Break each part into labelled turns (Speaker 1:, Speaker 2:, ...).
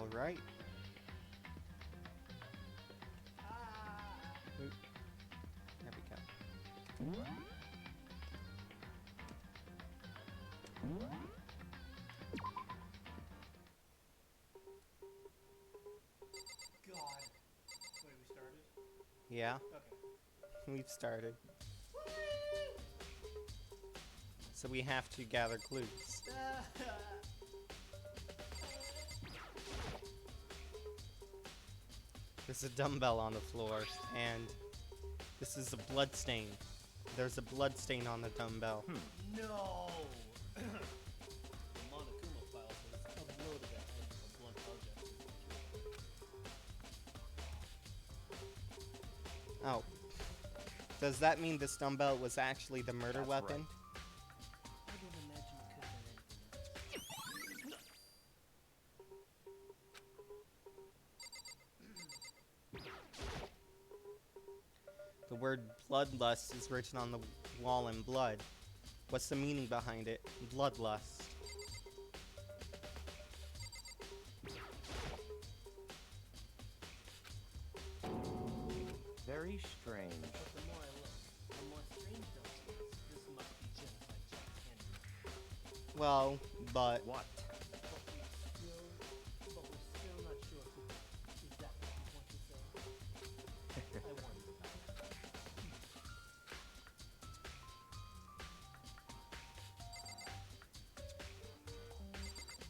Speaker 1: Alright. Oop. There we go.
Speaker 2: God. Wait, we started?
Speaker 1: Yeah,
Speaker 2: Okay.
Speaker 1: we've started. So we have to gather clues. There's a dumbbell on the floor, and this is a blood stain. There's a blood stain on the dumbbell.
Speaker 2: No! The Monokuma file says uploaded that has a blunt object.
Speaker 1: Oh. Does that mean this dumbbell was actually the murder
Speaker 3: That's
Speaker 1: weapon?
Speaker 3: right.
Speaker 2: I don't imagine it could have been anything else.
Speaker 1: The word bloodlust is written on the wall in blood. What's the meaning behind it? Bloodlust.
Speaker 3: Very strange.
Speaker 2: But the more I look, the more strange though it is. This must be genocide Jack Kennedy.
Speaker 1: Well, but
Speaker 3: What?
Speaker 2: But we're still not sure who. Is that what you want to say? I wonder about that.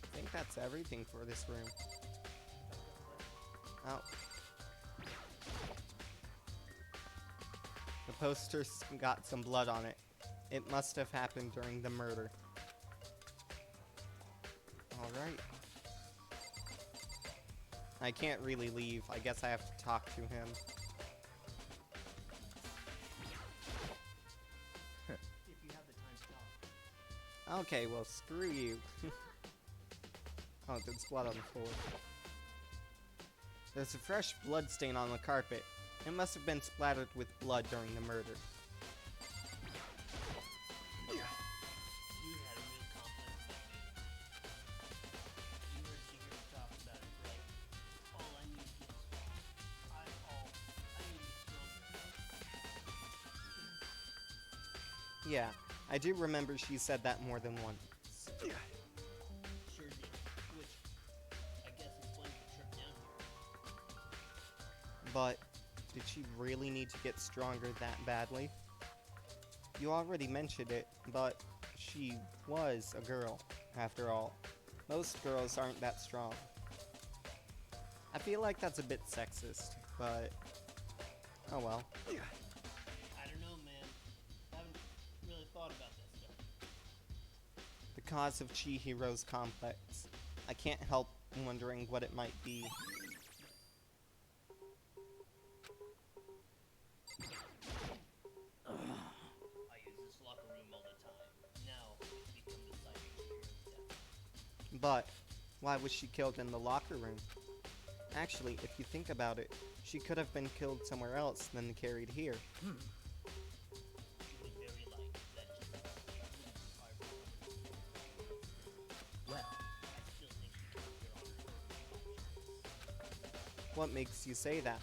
Speaker 1: I think that's everything for this room. Oh. The poster's got some blood on it. It must have happened during the murder. Alright. I can't really leave. I guess I have to talk to him.
Speaker 2: If you have the time to talk.
Speaker 1: Okay, well, screw you. Oh, there's blood on the floor. There's a fresh blood stain on the carpet. It must have been splattered with blood during the murder.
Speaker 2: You had a real complex baby. You heard Shigeru talk about it, right? All I need is I need is stronger.
Speaker 1: Yeah, I do remember she said that more than once.
Speaker 2: Sure did. Which I guess explains the trip down here.
Speaker 1: But did she really need to get stronger that badly? You already mentioned it, but she was a girl, after all. Most girls aren't that strong. I feel like that's a bit sexist, but oh well.
Speaker 2: I don't know, man. Haven't really thought about that stuff.
Speaker 1: The cause of Chihiro's complex. I can't help wondering what it might be.
Speaker 2: I use this locker room all the time. Now it's become the site of Shigeru's death.
Speaker 1: But why was she killed in the locker room? Actually, if you think about it, she could have been killed somewhere else than carried here.
Speaker 2: She was very like that just wouldn't be hard for her.
Speaker 3: Well,
Speaker 2: I still think she came here on her own choice.
Speaker 1: What makes you say that?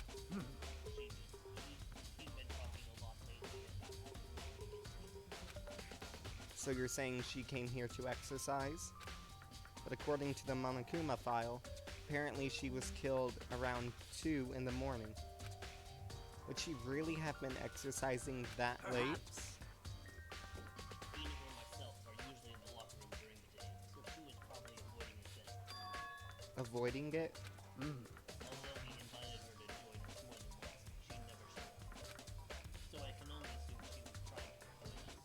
Speaker 2: He's been talking a lot lately about
Speaker 1: So you're saying she came here to exercise? But according to the Monokuma file, apparently she was killed around 2 in the morning. Would she really have been exercising that late?
Speaker 2: Ina or myself are usually in the locker room during the day, so she was probably avoiding it then.
Speaker 1: Avoiding it?
Speaker 2: Although he invited her to join us more than once, she never showed up. So I can only assume she was trying to avoid us.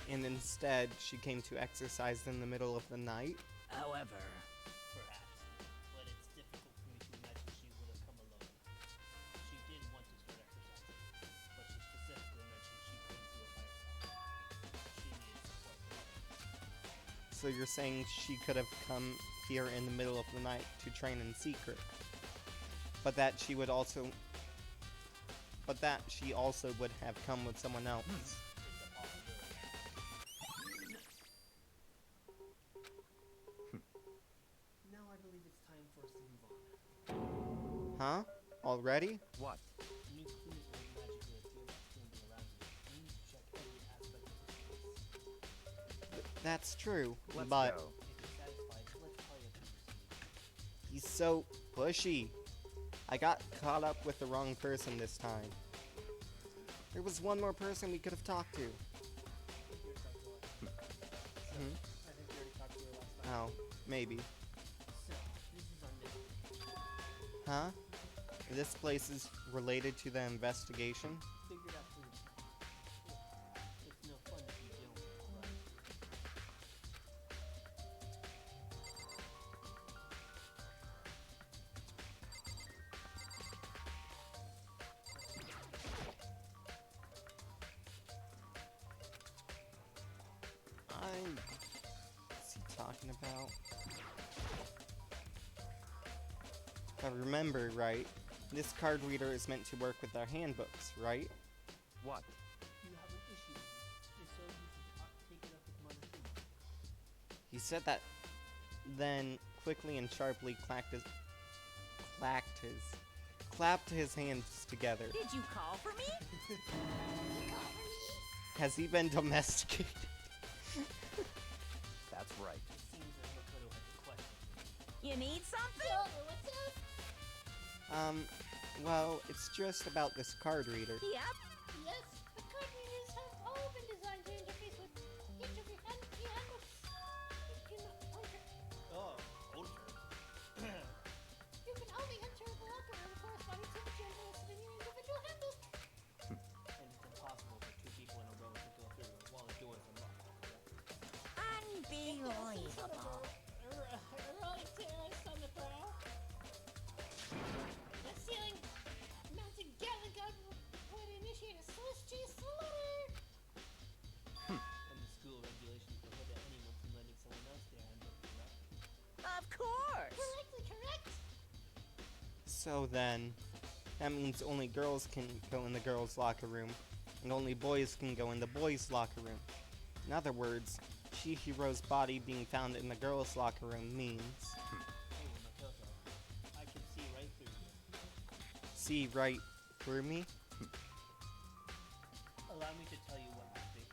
Speaker 1: And instead, she came to exercise in the middle of the night?
Speaker 3: however,
Speaker 2: Perhaps, but it's difficult for me to imagine she would have come alone. She did want to start exercising, but she specifically mentioned she couldn't do it by herself. She needed support.
Speaker 1: So you're saying she could have come here in the middle of the night to train in secret? But that she would also... But that she also would have come with someone else.
Speaker 2: It's a possibility. Now I believe it's time for
Speaker 1: Huh? Already?
Speaker 3: What?
Speaker 2: When you clean it with magic or a that's going to be around you, you need to check every aspect of this place.
Speaker 1: That's true,
Speaker 3: Let's
Speaker 1: but
Speaker 3: go.
Speaker 2: If you're satisfied, let's probably have to proceed.
Speaker 1: he's so pushy. I got caught up with the wrong person this time. There was one more person we could have talked to.
Speaker 2: I think you already talked to her last time.
Speaker 1: Hmm?
Speaker 2: I think you already talked to her last time.
Speaker 1: Oh, maybe.
Speaker 2: So, this is our mission.
Speaker 1: Huh? This place is related to the investigation?
Speaker 2: Figured out through the plan. It's no fun if you don't.
Speaker 1: What's he talking about? If I remember right, this card reader is meant to work with our handbooks, right?
Speaker 3: What?
Speaker 2: You have an issue with it. If so, you should take it up with Mother Sue.
Speaker 1: He said that, then quickly and sharply clapped his hands together.
Speaker 4: Did you call for me?
Speaker 1: Has he been domesticated?
Speaker 3: That's right.
Speaker 2: It seems that Makoto has a question.
Speaker 4: You need something?
Speaker 1: Well, it's just about this card reader.
Speaker 4: Yep.
Speaker 5: Yes, the card readers have all been designed to interface with each of your handbooks. You can you can only enter the locker room corresponding to the gender listed in your individual handbook.
Speaker 2: And it's impossible for two people in a row to go through while the door is unlocked, correct?
Speaker 4: Unbelievable.
Speaker 5: Heroic terrorists on the prowl. The ceiling mounted Gatling gun would initiate a Swiss cheese slaughter.
Speaker 2: And the school regulations prohibit anyone from letting someone else their handbook, correct?
Speaker 4: Of course.
Speaker 5: Correctly correct.
Speaker 1: So then, that means only girls can go in the girls' locker room, and only boys can go in the boys' locker room. In other words, Chihiro's body being found in the girls' locker room means
Speaker 2: Hey, Makoto, I can see right through you.
Speaker 1: see right through me.
Speaker 2: Allow me to tell you what happened here.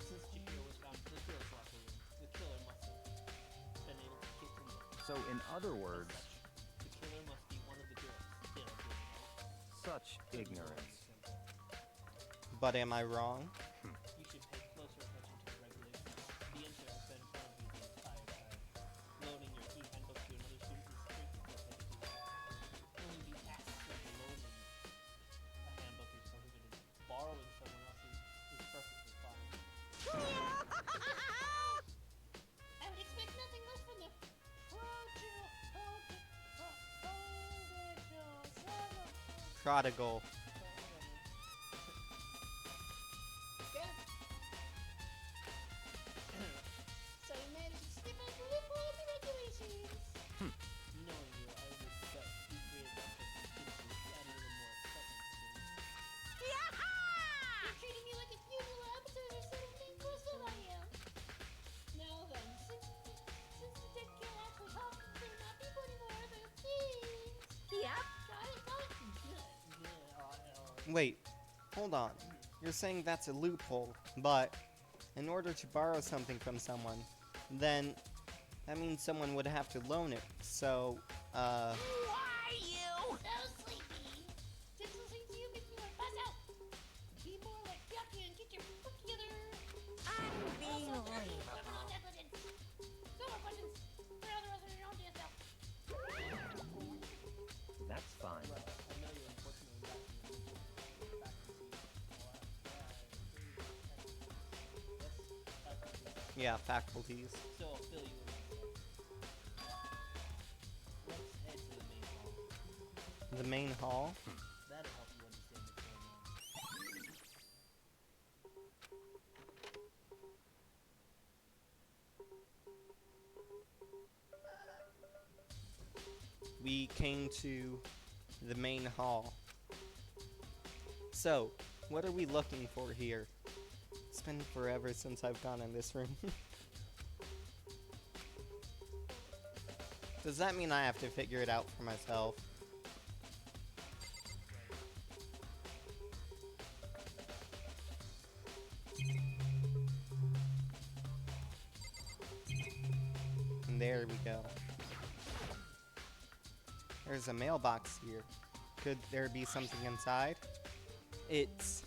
Speaker 2: Since Chihiro was found in the girls' locker room, the killer must have been able to get in there.
Speaker 3: So, in other
Speaker 2: As
Speaker 3: words,
Speaker 2: such, the killer must be one of the girls. Still,
Speaker 3: such ignorance.
Speaker 1: But am I wrong?
Speaker 2: You should pay closer attention to the regulations. The intern has been in front of you the entire time. Loaning your e-handbook to another student is strictly prohibited. Only the act of loaning a handbook is prohibited. Borrowing someone else's is perfectly fine.
Speaker 5: I would expect nothing less from the
Speaker 1: Prodigal.
Speaker 5: So you managed to slip out the loophole of the regulations.
Speaker 2: Knowing you, I would expect you created that person to add a little more excitement to me.
Speaker 5: You're treating me like a few little amateurs instead of being worse than I am. Now then, since the dead kill actually talk, they're not people anymore, they're thieves.
Speaker 4: Yep.
Speaker 5: Got it, got it?
Speaker 1: Wait, hold on. You're saying that's a loophole, but in order to borrow something from someone, then that means someone would have to loan it. So,
Speaker 4: Why you?
Speaker 5: So sleepy. Just listening to you makes me want to pass out. Be more like Byakuya and get your book together.
Speaker 4: Unbelievable.
Speaker 5: Criminal negligence. No more questions. Put all the rest of your own damn self.
Speaker 3: That's fine.
Speaker 2: Well, I know you're unfortunately back to the faculty.
Speaker 1: yeah, faculties.
Speaker 2: So I'll fill you in. Let's head to the main hall.
Speaker 1: The main hall?
Speaker 2: That'll help you understand what's going on.
Speaker 1: We came to the main hall. So, what are we looking for here? It's been forever since I've gone in this room. Does that mean I have to figure it out for myself? There we go. There's a mailbox here. Could there be something inside? It's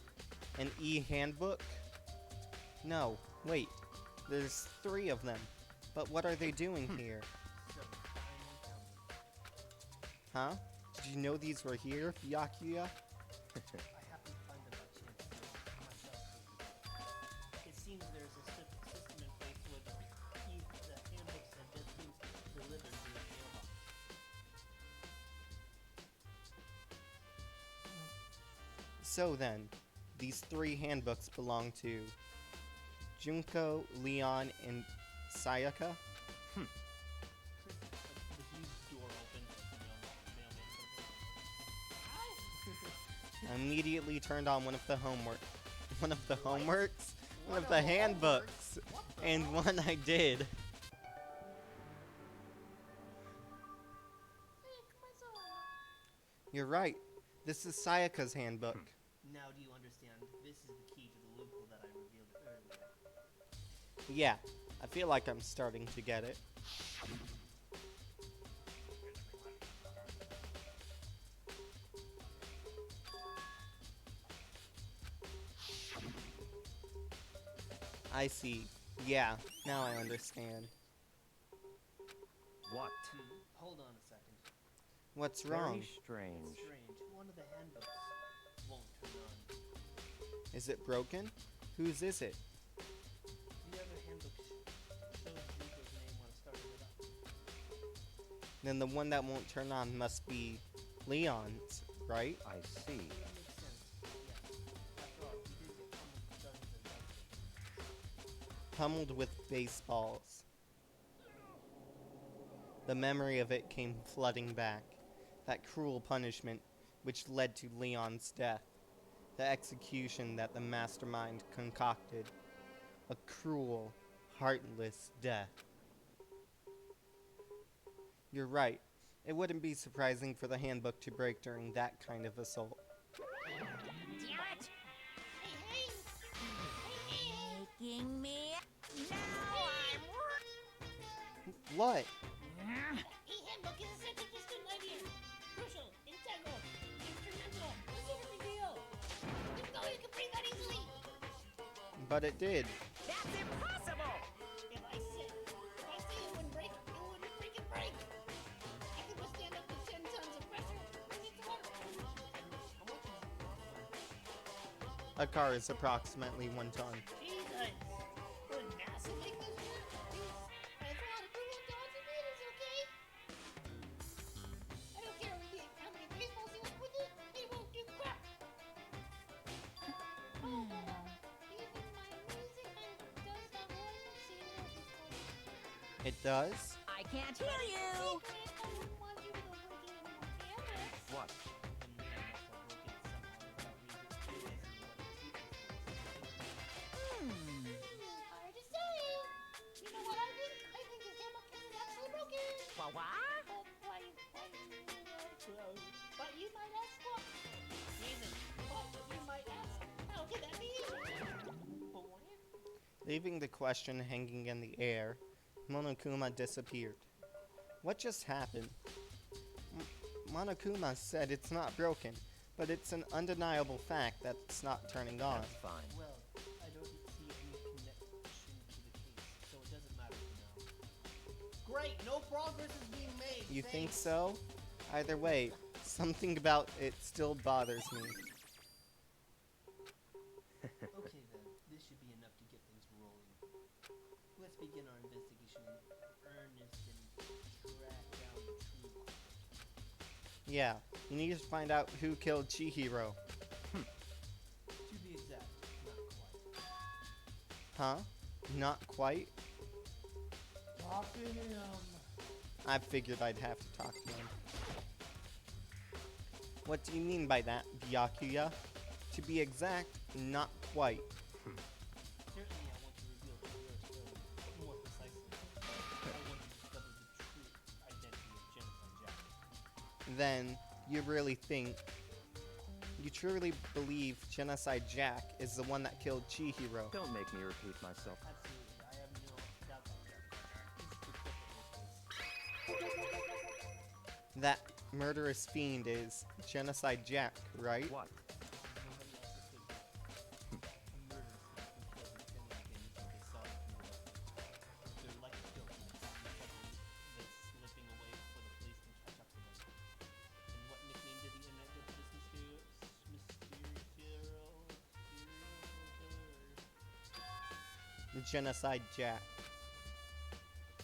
Speaker 1: an e-handbook? No, wait. There's 3 of them. But what are they doing here?
Speaker 2: So, finally found them.
Speaker 1: Huh? Did you know these were here, Byakuya?
Speaker 2: I happened to find them by chance myself. It seems there's a system in place where the handbooks and dead things get delivered to the mailbox.
Speaker 1: So then, these 3 handbooks belong to Junko, Leon, and Sayaka?
Speaker 2: The huge door opened as the mailman comes in.
Speaker 1: I immediately turned on one of the handbooks, and one I did. You're right. This is Sayaka's handbook.
Speaker 2: Now do you understand? This is the key to the loophole that I revealed earlier.
Speaker 1: Yeah, I feel like I'm starting to get it. I see. Yeah, now I understand.
Speaker 3: What?
Speaker 2: Hold on a second.
Speaker 1: What's wrong?
Speaker 3: Very strange.
Speaker 2: Strange. One of the handbooks won't turn on.
Speaker 1: Is it broken? Whose is it?
Speaker 2: The other handbook shows Junko's name when I started it up.
Speaker 1: Then the one that won't turn on must be Leon's, right?
Speaker 3: I see.
Speaker 2: That makes sense. Yes. After all, he did get pummeled with dozens and dozens.
Speaker 1: Pummeled with baseballs. The memory of it came flooding back. That cruel punishment which led to Leon's death. The execution that the mastermind concocted. A cruel, heartless death. You're right. It wouldn't be surprising for the handbook to break during that kind of assault.
Speaker 4: Damn it!
Speaker 5: Hey, hey!
Speaker 4: Making me. Now I'm.
Speaker 1: What?
Speaker 5: E-handbook is essential to student life here. Crucial, integral, instrumental, super deal. Didn't know you could breathe that easily.
Speaker 1: But it did.
Speaker 4: That's impossible!
Speaker 5: If I said it wouldn't break, it wouldn't freaking break. I could withstand up to 10 tons of pressure. It's water.
Speaker 1: A car is approximately 1 ton.
Speaker 5: Jesus. Would NASA make this work? I thought if we went to 100 meters, okay? I don't care how many baseballs you hit with it, it won't do crap. Oh, but, even my amazing handbook does have one single disclaimer.
Speaker 1: It does?
Speaker 4: I can't hear you!
Speaker 5: Secret, I wouldn't want you to go breaking any more handbooks.
Speaker 3: What?
Speaker 2: The man must have broken it somehow without realizing what the secret was.
Speaker 5: Hard to say. You know what I think? I think his handbook isn't actually broken.
Speaker 4: What?
Speaker 5: But you might ask what?
Speaker 2: Nathan,
Speaker 5: But you might ask, how could that be?
Speaker 2: but what?
Speaker 1: Leaving the question hanging in the air, Monokuma disappeared. What just happened? Monokuma said it's not broken, but it's an undeniable fact that it's not turning on.
Speaker 3: That's fine.
Speaker 2: Well, I don't see any connection to the case, so it doesn't matter for now. Great, no progress is being made.
Speaker 1: You think
Speaker 2: Thanks.
Speaker 1: so? Either way, something about it still bothers me.
Speaker 2: Okay then, this should be enough to get things rolling. Let's begin our investigation in earnest and track down the true culprit.
Speaker 1: Yeah, you need to find out who killed Chihiro.
Speaker 2: To be exact, not quite.
Speaker 1: Huh? Not quite?
Speaker 2: Talk to him.
Speaker 1: I figured I'd have to talk to him. What do you mean by that, Byakuya? To be exact, not quite.
Speaker 2: Certainly I want to reveal Chihira's story, but more precisely, I want to discover the true identity of Genocide Jack.
Speaker 1: Then, you really think... You truly believe Genocide Jack is the one that killed Chihiro.
Speaker 3: Don't make me repeat myself.
Speaker 2: Absolutely, I have no doubt about that. This is the culprit in this case.
Speaker 1: That murderous fiend is Genocide Jack, right?
Speaker 3: What?
Speaker 2: Nobody else is thinking. A murderous thief who killed his family again until they saw it through the window. They're like a guilty that's slipping away before the police can catch up to them. And what nickname did the internet give this mysterious serial killer?
Speaker 1: Genocide Jack.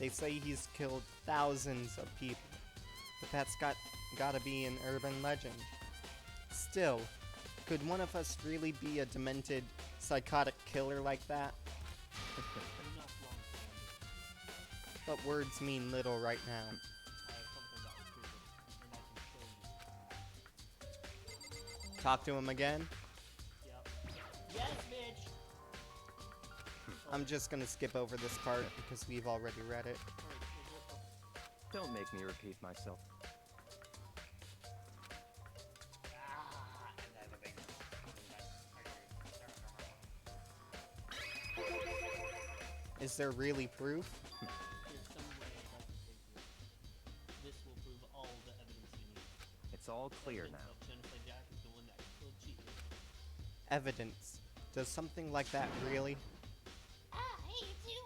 Speaker 1: They say he's killed thousands of people, but that's gotta be an urban legend. Still, could one of us really be a demented, psychotic killer like that?
Speaker 2: You're not wrong, Commander.
Speaker 1: But words mean little right now.
Speaker 2: I have something that will prove it, and I can show you.
Speaker 1: Talk to him again?
Speaker 2: Yep. Yes, bitch!
Speaker 1: I'm just gonna skip over this part because we've already read it.
Speaker 3: Don't make me repeat myself.
Speaker 1: Is there really proof?
Speaker 2: There's some way I can take you. This will prove all the evidence you need.
Speaker 3: It's all clear
Speaker 2: Evidence
Speaker 3: now.
Speaker 2: of Genocide Jack is the one that killed Chico.
Speaker 1: Evidence. Does something like that really?
Speaker 5: Ah, hey, you two.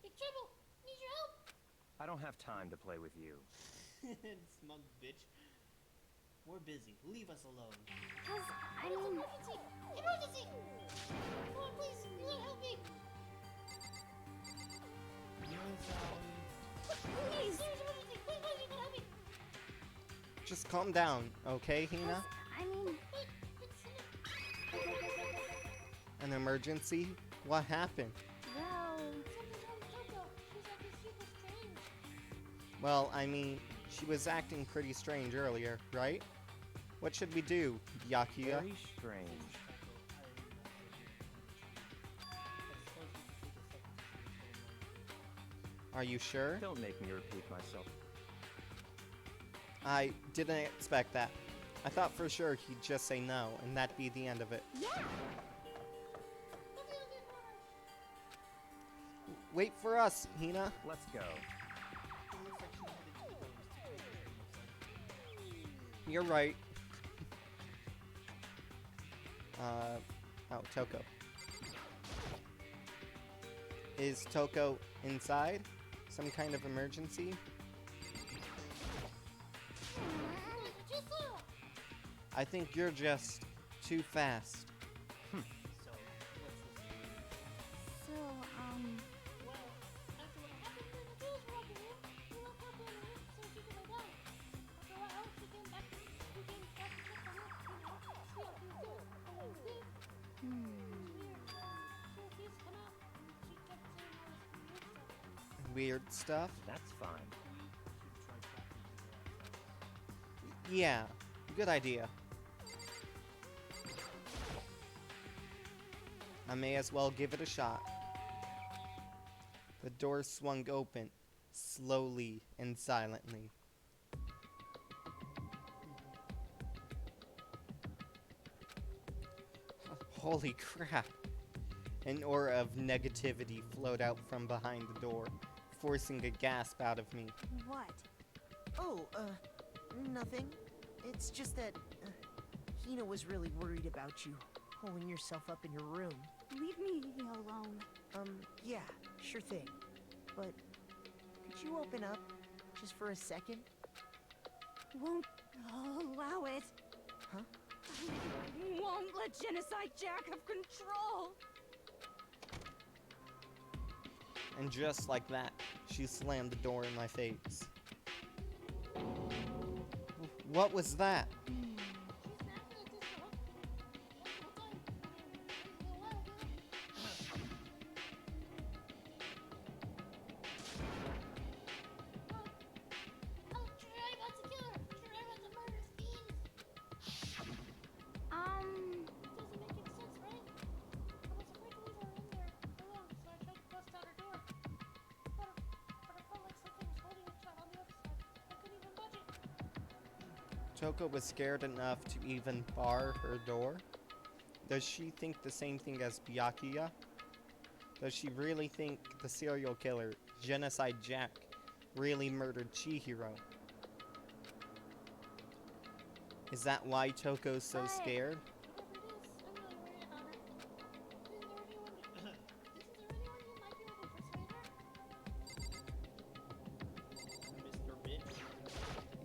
Speaker 5: Big trouble. Need your help.
Speaker 3: I don't have time to play with you.
Speaker 2: Smug bitch. We're busy. Leave us alone.
Speaker 5: It's an emergency. Emergency. Come on, please. You gotta help me. Please. There's an emergency. Please, you gotta help me.
Speaker 1: Just calm down, okay, Hina?
Speaker 5: But it's
Speaker 1: An emergency? What happened?
Speaker 5: something's wrong with Choco. She's acting super strange.
Speaker 1: Well, I mean, she was acting pretty strange earlier, right? What should we do, Byakuya?
Speaker 3: Very strange.
Speaker 1: Are you sure?
Speaker 3: Don't make me repeat myself.
Speaker 1: I didn't expect that. I thought for sure he'd just say no, and that'd be the end of it. Wait for us, Hina.
Speaker 3: Let's go.
Speaker 1: You're right. Oh, Toko. Is Toko inside? Some kind of emergency? I think you're just too fast.
Speaker 2: So, what's this?
Speaker 5: Well, after what happened when the tools were walking in, we locked her in the room so she could lay down. After a while, she came back to check the room, see how things go. And then it's weird. So if these come out, she kept saying all this weird stuff.
Speaker 1: Weird stuff?
Speaker 3: That's fine.
Speaker 2: Should try talking to her outside.
Speaker 1: Yeah, good idea. I may as well give it a shot. The door swung open, slowly and silently. Holy crap! An aura of negativity flowed out from behind the door, forcing a gasp out of me.
Speaker 6: What? Oh, nothing. It's just that Hina was really worried about you, holding yourself up in your room.
Speaker 4: Leave me alone.
Speaker 6: Yeah, sure thing. But could you open up just for a second?
Speaker 4: Won't allow it.
Speaker 6: Huh?
Speaker 4: I won't let Genocide Jack have control.
Speaker 1: And just like that, she slammed the door in my face. What was that?
Speaker 5: She's acting like this the whole time. For a while, I'll try not to kill her. Try not to murder fiends. Doesn't make any sense, right? I was afraid to leave her in there alone, so I tried to bust out her door. But I felt like something was holding it shut on the other side. I couldn't even budge it.
Speaker 1: Toko was scared enough to even bar her door? Does she think the same thing as Byakuya? Does she really think the serial killer, Genocide Jack, really murdered Chihiro. Is that why Toko's so
Speaker 4: But-
Speaker 1: scared?
Speaker 2: Mr. Bitch.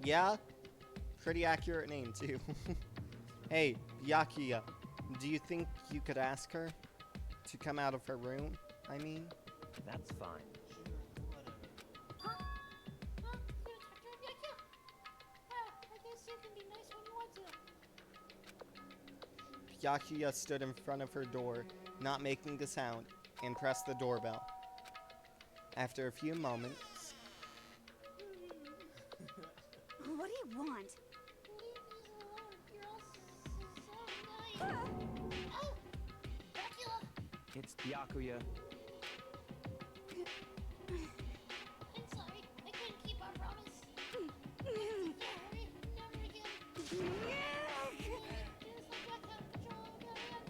Speaker 1: Yeah? Pretty accurate name, too. Hey, Byakuya, do you think you could ask her to come out of her room? I mean,
Speaker 3: That's fine.
Speaker 2: Sure, whatever.
Speaker 5: Huh? Huh? You gonna talk to her, Byakuya? Well, I guess you can be nice when you want to.
Speaker 1: Byakuya stood in front of her door, not making a sound, and pressed the doorbell. After a few moments,
Speaker 4: What do you want?
Speaker 5: Leave me alone. You're all so nice. Oh! Byakuya!
Speaker 3: It's Byakuya.
Speaker 5: I'm sorry. I couldn't keep our promise. Don't worry. Never again. Just like Byakuya. Control again.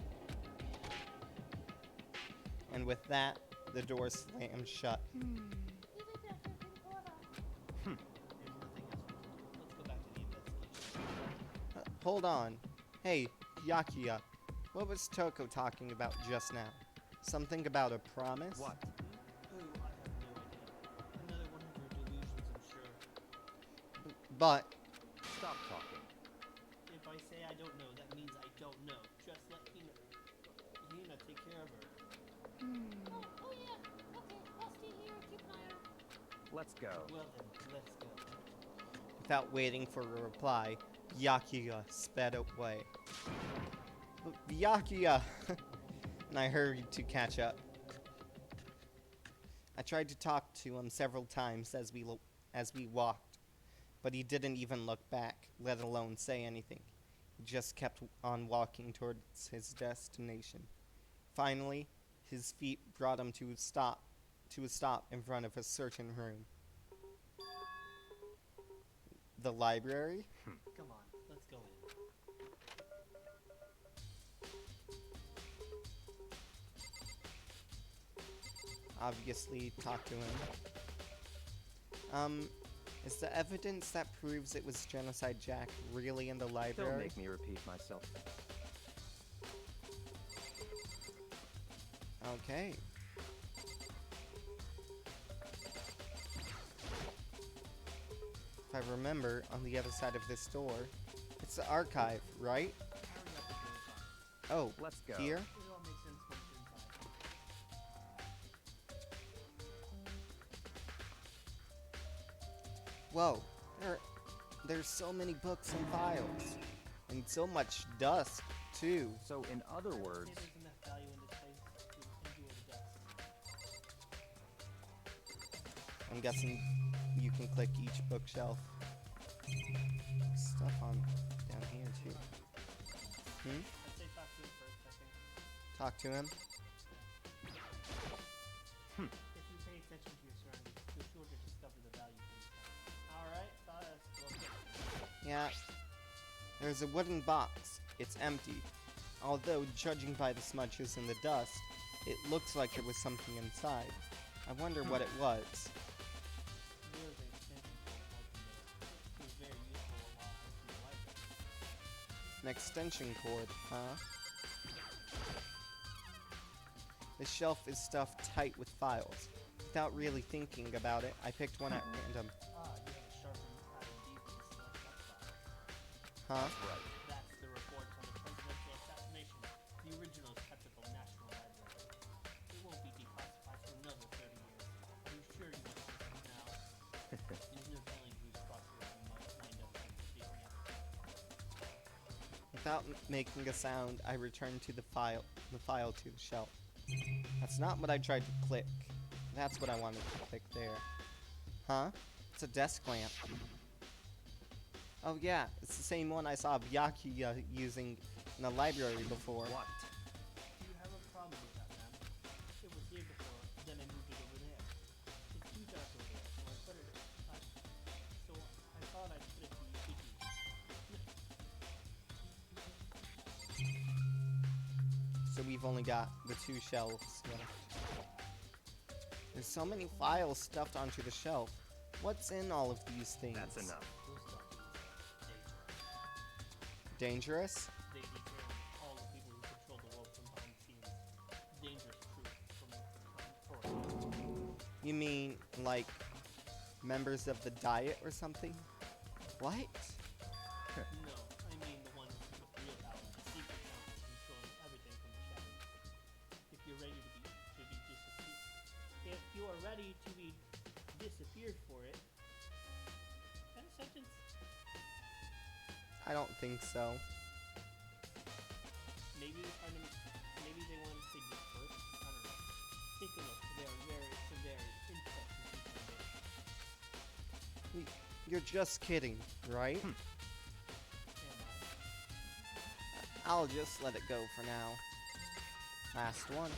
Speaker 1: and with that, the door slammed shut.
Speaker 5: Even better than Cora.
Speaker 2: There's nothing else we can do. Let's go back to the investigation.
Speaker 1: Hold on. Hey, Byakuya, what was Toko talking about just now? Something about a promise?
Speaker 2: Oh,
Speaker 3: What?
Speaker 2: I have no idea. Another one of your delusions, I'm sure.
Speaker 1: But,
Speaker 3: Stop talking.
Speaker 2: If I say I don't know, that means I don't know. Just let Hina take care of her.
Speaker 5: Oh yeah. Okay, I'll stay here and keep an eye out.
Speaker 3: Let's go.
Speaker 2: Well then, let's go.
Speaker 1: without waiting for a reply, Byakuya sped away. Byakuya! And I hurried to catch up. I tried to talk to him several times as we walked, but he didn't even look back, let alone say anything. He just kept on walking towards his destination. Finally, his feet brought him to a stop in front of a certain room. The library?
Speaker 2: Come on, let's go in.
Speaker 1: Obviously, talk to him. Is the evidence that proves it was Genocide Jack really in the
Speaker 3: Don't
Speaker 1: library?
Speaker 3: make me repeat myself.
Speaker 1: Okay. If I remember, on the other side of this door, it's the archive, right?
Speaker 2: Hurry up and go inside.
Speaker 1: Oh,
Speaker 3: Let's go.
Speaker 1: here?
Speaker 2: It all makes sense once you're inside.
Speaker 1: Whoa, there's so many books and files, and so much dust, too.
Speaker 3: So, in other words,
Speaker 2: Say there's enough value in this place to endure the dust.
Speaker 1: I'm guessing you can click each bookshelf. Stuff on down here, too.
Speaker 2: I'd say talk to him first, I think.
Speaker 1: Talk to him.
Speaker 2: If you pay attention to your surroundings, you're sure to discover the value things have. Alright, thought us.
Speaker 1: Yeah. There's a wooden box. It's empty. Although, judging by the smudges and the dust, it looks like there was something inside. I wonder what it was.
Speaker 2: There's an extension cord right in there. It was very useful while I was in the library.
Speaker 1: An extension cord, huh? The shelf is stuffed tight with files. Without really thinking about it, I picked one at random.
Speaker 2: Ah, you have a sharpened pattern devious select that file.
Speaker 1: Huh?
Speaker 3: right.
Speaker 2: That's the reports on the presidential assassination. The original is kept at the National Library. It won't be declassified for another 30 years. Are you sure you want to see this now? There's no telling whose process you might wind up digging up.
Speaker 1: Without making a sound, I returned to the file to the shelf. That's not what I tried to click. That's what I wanted to click there. Huh? It's a desk lamp. Oh yeah, it's the same one I saw Byakuya using in the library before.
Speaker 3: What?
Speaker 2: Do you have a problem with that, ma'am? It was here before, then I moved it over there. It's too dark over there, so I put it. So I thought I'd put it to you could use.
Speaker 1: So we've only got the 2 shelves left. There's so many files stuffed onto the shelf. What's in all of these things?
Speaker 3: That's enough.
Speaker 2: Those documents, dangerous.
Speaker 1: Dangerous?
Speaker 2: They detail all the people who control the world from behind the scenes. Dangerous truth from authority.
Speaker 1: You mean, like, members of the Diet or something? What?
Speaker 2: No, I mean the ones with real power, the secret council controlling everything from the shadows. If you're ready to be disappeared, if you are ready to be disappeared for it, that sentence.
Speaker 1: I don't think so.
Speaker 2: Maybe they're trying to. Maybe they want to say disperse. I don't know. Take a look. They are very, very interesting people.
Speaker 1: You're just kidding, right?
Speaker 2: Am
Speaker 1: I'll just let it go for now. Last one.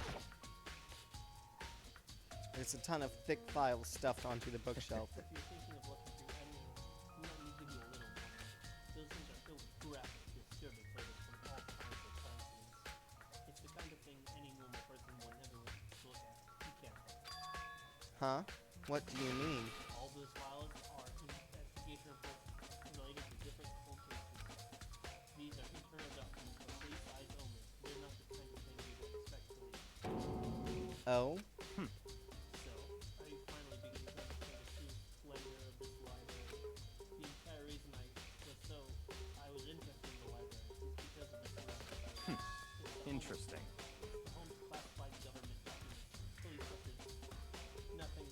Speaker 1: There's a ton of thick files stuffed onto the bookshelf.
Speaker 2: If you're thinking of looking through any of them, let me give you a little warning. Those things are filled with graphic, disturbing photos from all kinds of crime scenes. It's the kind of thing any normal person will never look at. Be careful.
Speaker 1: Huh? What do you mean?
Speaker 2: All those files are investigation reports related to different cold cases. These are internal documents for police eyes only. They're not the kind of thing you would expect to read.
Speaker 1: Oh?
Speaker 2: So, are you finally beginning to understand the true splendor of this library? The entire reason I was interested in the library is because of this room. It's the home-
Speaker 3: Interesting.
Speaker 2: the home to classified government documents, fully encrypted. Nothing.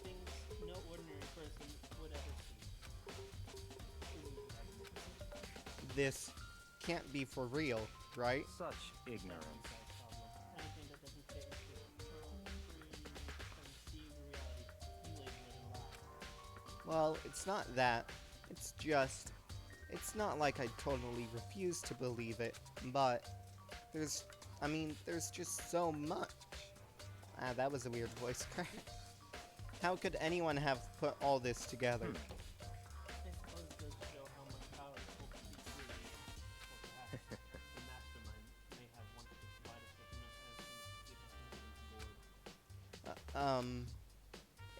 Speaker 2: Things no ordinary person would ever see. Isn't it excellent?
Speaker 1: This can't be for real, right?
Speaker 3: Such
Speaker 2: That's
Speaker 3: ignorance.
Speaker 2: the problem. Anything that doesn't fit into conceived reality, you label it a lie.
Speaker 1: Well, it's not that. It's just... It's not like I totally refuse to believe it, but... there's just so much. Ah, that was a weird voice crack. How could anyone have put all this together?
Speaker 2: I suppose it goes to show how much power is supposed to be created. Or perhaps the mastermind may have wanted to provide us with enough evidence to keep us moving forward.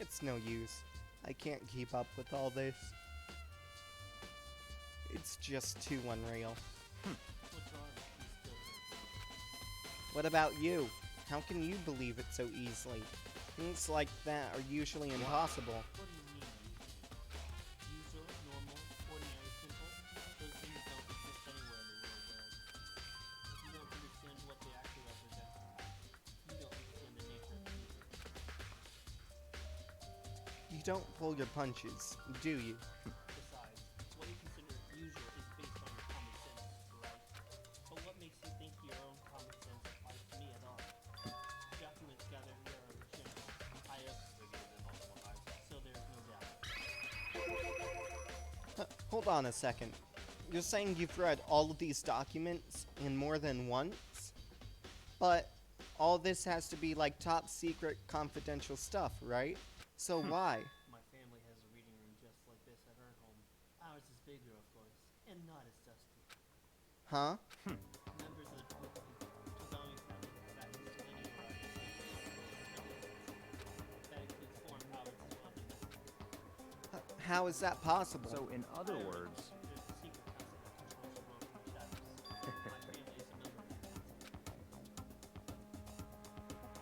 Speaker 1: It's no use. I can't keep up with all this. It's just too unreal.
Speaker 2: What's wrong? You still can't
Speaker 1: What about you? How can you believe it so easily? Things like that are usually impossible.
Speaker 2: What do you mean, usual? Usual, normal, ordinary, simple? Those things don't exist anywhere in the real world. If you don't understand what they actually represent, you don't understand the nature of evil.
Speaker 1: You don't pull your punches, do you?
Speaker 2: Besides, what you consider usual is based on your common sense, right? But what makes you think your own common sense applies to me at all? Documents gathered here are legitimate. I have reviewed them multiple times, so there is no doubt.
Speaker 1: Hold on a second. You're saying you've read all of these documents in more than once? But all this has to be like top secret confidential stuff, right? So why?
Speaker 2: My family has a reading room just like this at our home. Ours is bigger, of course, and not as dusty.
Speaker 1: Huh?
Speaker 2: Members of the public can only find access to any variety of documents. That includes foreign powers as well as domestic.
Speaker 1: How is that possible?
Speaker 3: So, in other words,
Speaker 2: There's a secret council that controls the world from the shadows. My family is a member of that council.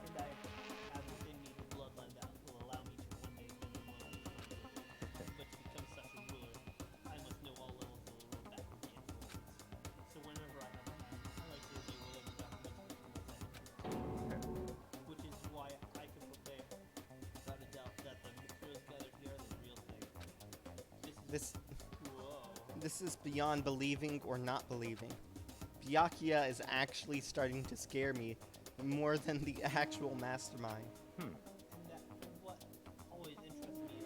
Speaker 2: And I have within me the bloodline that will allow me to one day be the one who runs it. But to become such a ruler, I must know all levels of the world back from the influence. So whenever I have time, I like to review whatever documents become authentic. Which is why I can prepare, without a doubt, that the materials gathered here are the real thing.
Speaker 1: This
Speaker 2: Whoa.
Speaker 1: this is beyond believing or not believing. Byakuya is actually starting to scare me more than the actual mastermind.
Speaker 2: And that what always interested me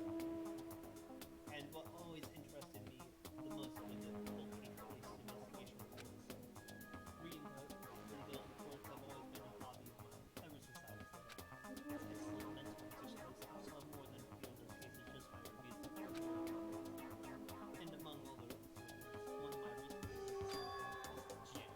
Speaker 2: and what always interested me the most was the whole case-based investigation reports. Reading those reports have always been a hobby of mine ever since I was little. Excellent mental competition is also more than a few of those cases just by reviews of their work. And among all the reports, one of my recent favorites was Jack.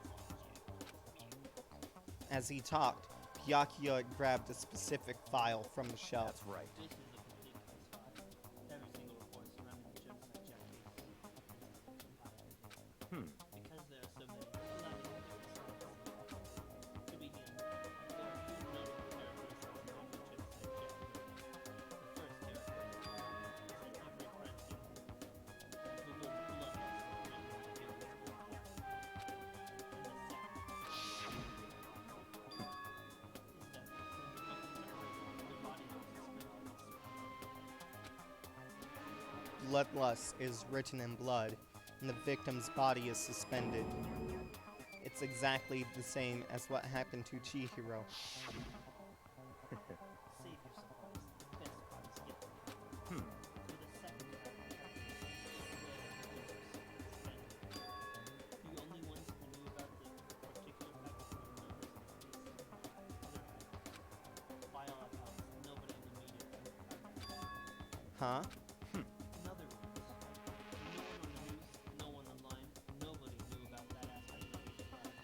Speaker 1: As he talked, Byakuya grabbed a specific file from the shelf.
Speaker 3: That's right.
Speaker 2: This is a complete case file. Every single report surrounding the genocide Jack case is compiled. Because there are so many, not even to begin, there are two notable characters known as genocide Jack. The first character is an every crime scene who will blood us written on the field of blood. And the second is that the body was suspended.
Speaker 1: Bloodlust is written in blood, and the victim's body is suspended. It's exactly the same as what happened to Chihiro.
Speaker 2: Save your surprise. The best part is yet to come. For the second character, the only ones who knew about the particular fact were members of the case. By all accounts, nobody in the media could
Speaker 1: Huh?
Speaker 2: In other words, no one on the news, no one online, nobody knew about that aspect of the crime.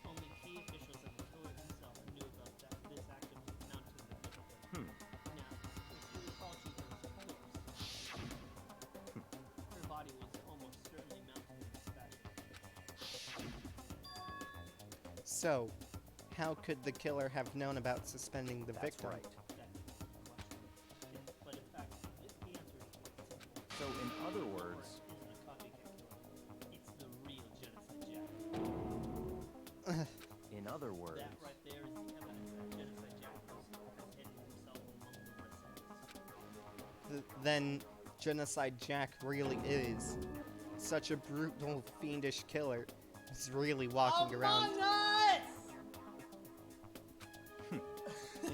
Speaker 2: Only key officials and the killer himself knew about this act of mounting the victim. Now, if you recall Chihiro's corpse, her body was almost certainly mounted in this fashion.
Speaker 1: So, how could the killer have known about suspending the
Speaker 3: That's
Speaker 1: victim?
Speaker 3: right.
Speaker 2: That is the question. Yes, but in fact, the answer is quite simple.
Speaker 3: So, in other
Speaker 2: Killer
Speaker 3: words,
Speaker 2: isn't a copycat killer. It's the real genocide Jack.
Speaker 3: in other words,
Speaker 2: That right there is the evidence that Genocide Jack has hidden himself among the rest of us.
Speaker 1: Then Genocide Jack really is such a brutal, fiendish killer. He's really walking around.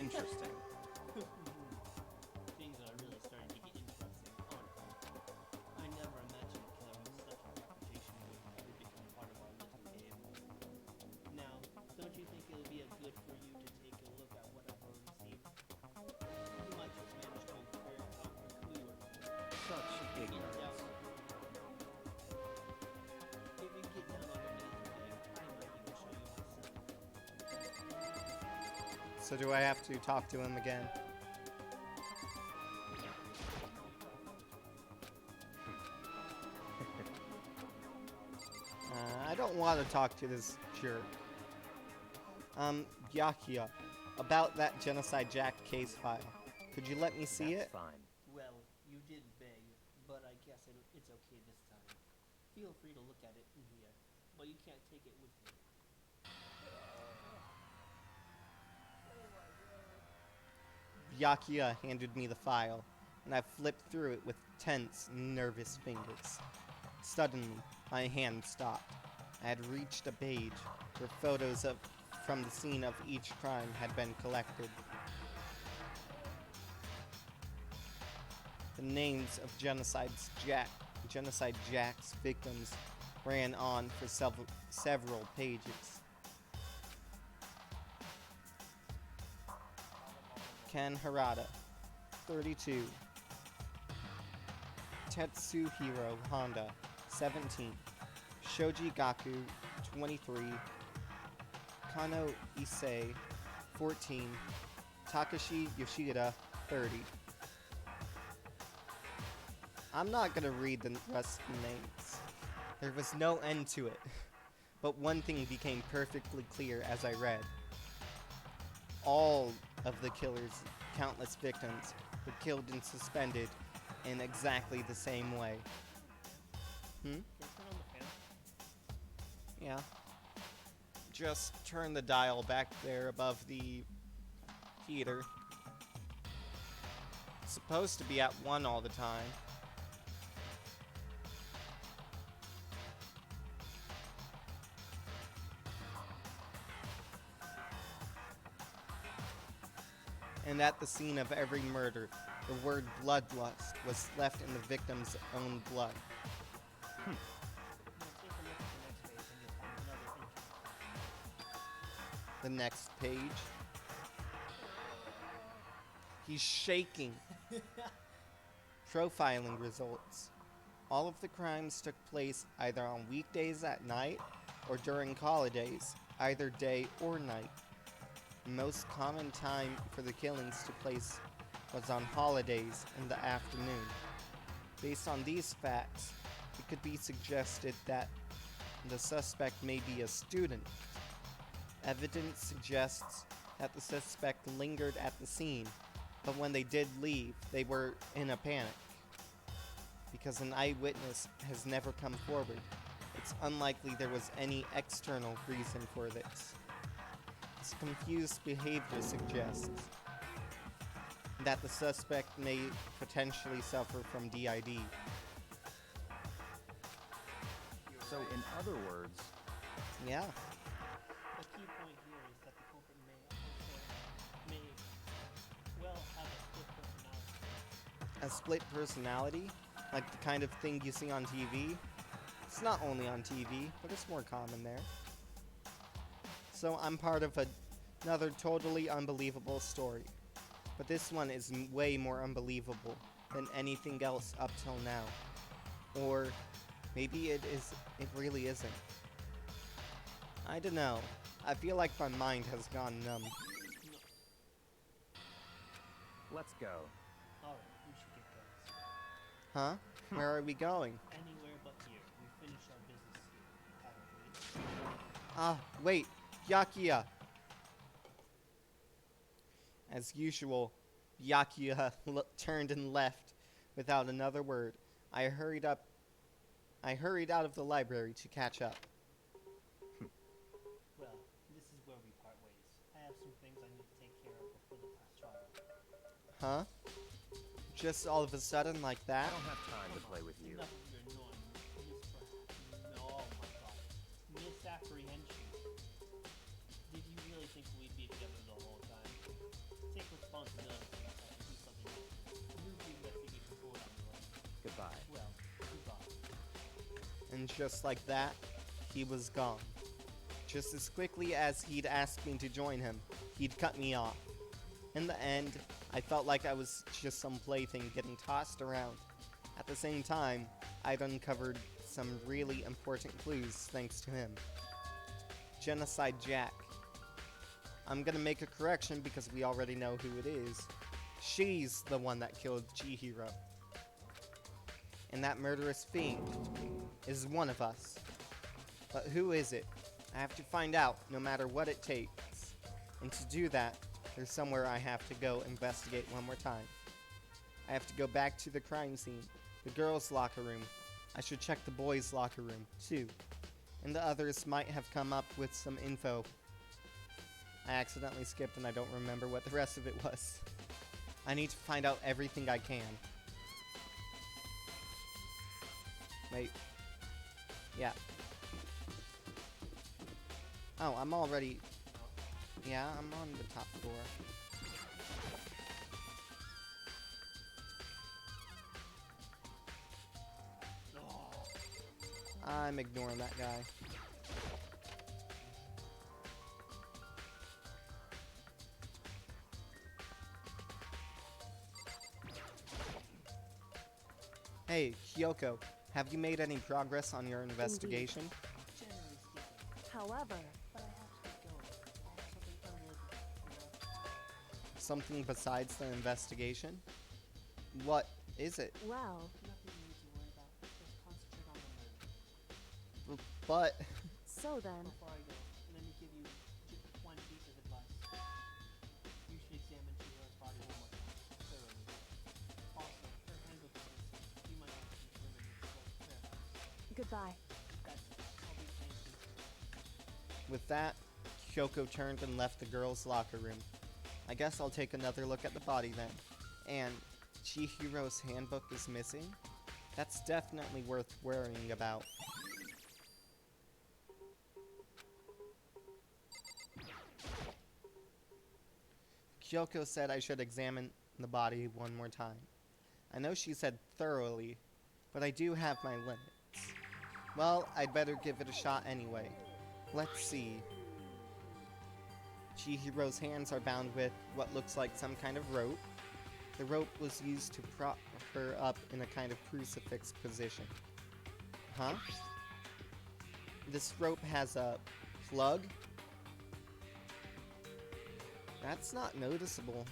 Speaker 3: interesting.
Speaker 2: Things are really starting to get interesting, aren't they? I never imagined a killer with such a reputation would ever become part of our little game. Now, don't you think it'll be good for you to take a look at what I've already seen? You might just manage to infer how quick we were.
Speaker 3: Such
Speaker 2: In
Speaker 3: ignorance.
Speaker 2: doubt. If you get down on your knees and beg, I might even show you myself.
Speaker 1: So do I have to talk to him again? I don't want to talk to this jerk. Byakuya, about that Genocide Jack case file. Could you let me see
Speaker 3: That's
Speaker 1: it?
Speaker 3: fine.
Speaker 2: Well, you did beg, but I guess it's okay this time. Feel free to look at it in here, but you can't take it with you.
Speaker 1: Byakuya handed me the file, and I flipped through it with tense, nervous fingers. Suddenly, my hand stopped. I had reached a page where photos from the scene of each crime had been collected. The names of Genocide Jack's victims ran on for several pages. Ken Harada, 32. Tetsuhiro Honda, 17. Shoji Gaku, 23. Kano Issei, 14. Takashi Yoshida, 30. I'm not gonna read the rest of the names. There was no end to it. But one thing became perfectly clear as I read. All of the killer's countless victims were killed and suspended in exactly the same way.
Speaker 2: Can you turn on the fan?
Speaker 1: Yeah. Just turn the dial back there above the heater. It's supposed to be at 1 all the time. And at the scene of every murder, the word bloodlust was left in the victim's own blood.
Speaker 2: Now take a look at the next page and you'll find another interesting.
Speaker 1: The next page. He's shaking. Profiling results. All of the crimes took place either on weekdays at night or during holidays, either day or night. The most common time for the killings took place was on holidays in the afternoon. Based on these facts, it could be suggested that the suspect may be a student. Evidence suggests that the suspect lingered at the scene, but when they did leave, they were in a panic. Because an eyewitness has never come forward, it's unlikely there was any external reason for this. This confused behavior suggests that the suspect may potentially suffer from DID.
Speaker 3: So, in other words,
Speaker 1: Yeah,
Speaker 2: The key point here is that the culprit may well have a split personality.
Speaker 1: a split personality, like the kind of thing you see on TV. It's not only on TV, but it's more common there. So I'm part of another totally unbelievable story. But this one is way more unbelievable than anything else up till now. Or maybe it really isn't. I don't know. I feel like my mind has gone numb.
Speaker 3: let's go.
Speaker 2: Alright, we should get going.
Speaker 1: Huh? Where are we going?
Speaker 2: Anywhere but here. We finish our business here. Haven't we?
Speaker 1: Ah, wait. Yakuya. As usual, Yakuya turned and left without another word. I hurried out of the library to catch up.
Speaker 2: Well, this is where we part ways. I have some things I need to take care of before the trial.
Speaker 1: Huh? Just all of a sudden like
Speaker 3: I
Speaker 1: that?
Speaker 3: don't have time to play with you.
Speaker 2: Enough of your annoying oh my god. Misapprehension. Did you really think we'd be together the whole time? Take responsibility for yourself and do something else. Move the investigation forward on your own.
Speaker 3: Goodbye.
Speaker 2: Well, goodbye.
Speaker 1: And just like that, he was gone. Just as quickly as he'd asked me to join him, he'd cut me off. In the end, I felt like I was just some plaything getting tossed around. At the same time, I'd uncovered some really important clues thanks to him. Genocide Jack. I'm gonna make a correction because we already know who it is. She's the one that killed Chihiro. And that murderous fiend is one of us. But who is it? I have to find out, no matter what it takes. And to do that, there's somewhere I have to go investigate one more time. I have to go back to the crime scene, the girls' locker room. I should check the boys' locker room, too. And the others might have come up with some info. I accidentally skipped and I don't remember what the rest of it was. I need to find out everything I can. Wait. Yeah. Oh, I'm already... Yeah, I'm on the top floor. I'm ignoring that guy. Hey, Kyoko, have you made any progress on your investigation?
Speaker 2: Generally speaking,
Speaker 4: However,
Speaker 2: but I have to get going. I have something unrelated.
Speaker 1: Something besides the investigation? What is it?
Speaker 4: well,
Speaker 2: Nothing you need to worry about. Just concentrate on the murder.
Speaker 1: But...
Speaker 4: so then,
Speaker 2: Before I go, let me give you just one piece of advice. You should examine Chihiro's body one more time, thoroughly. Also, her handbook is missing. You might have to determine its whereabouts.
Speaker 4: goodbye.
Speaker 2: That's it. I'll be paying attention.
Speaker 1: With that, Kyoko turned and left the girls' locker room. I guess I'll take another look at the body then. And Chihiro's handbook is missing? That's definitely worth worrying about. Kyoko said I should examine the body one more time. I know she said thoroughly, but I do have my limits. Well, I'd better give it a shot anyway. Let's see. Chihiro's hands are bound with what looks like some kind of rope. The rope was used to prop her up in a kind of crucifix position. Huh? This rope has a plug? That's not noticeable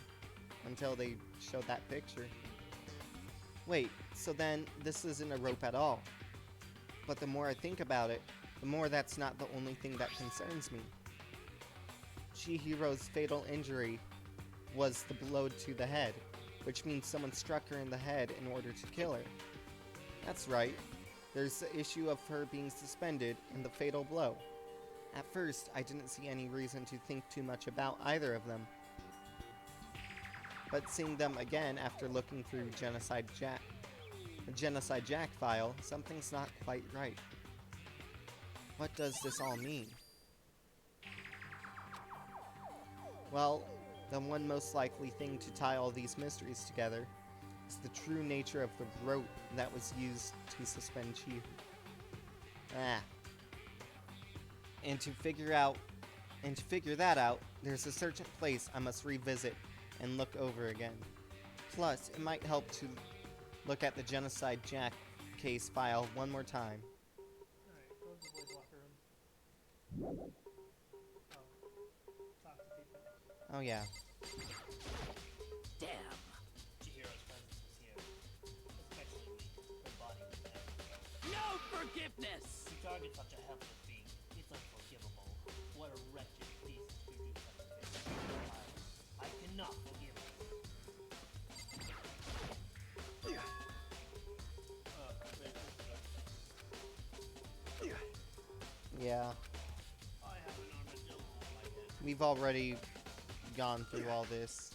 Speaker 1: until they show that picture. Wait, so then this isn't a rope at all. But the more I think about it, the more that's not the only thing that concerns me. Chihiro's fatal injury was the blow to the head, which means someone struck her in the head in order to kill her. That's right. There's the issue of her being suspended and the fatal blow. At first, I didn't see any reason to think too much about either of them. But seeing them again after looking through the Genocide Jack file, something's not quite right. What does this all mean? Well, the one most likely thing to tie all these mysteries together is the true nature of the rope that was used to suspend Chihi. And to figure that out, there's a certain place I must revisit and look over again. Plus, it might help to look at the Genocide Jack case file one more time.
Speaker 2: Alright, go to the boys' locker room. Talk to people.
Speaker 1: Oh yeah.
Speaker 6: Damn.
Speaker 2: Chihiro's presence was here. Especially weak. Her body was dead.
Speaker 6: No forgiveness!
Speaker 2: To target such a helpless being, it's unforgivable. What a wretched beast to do such a thing. I cannot forgive it.
Speaker 1: Yeah.
Speaker 2: I have an armadillo on my head.
Speaker 1: We've already gone through all this.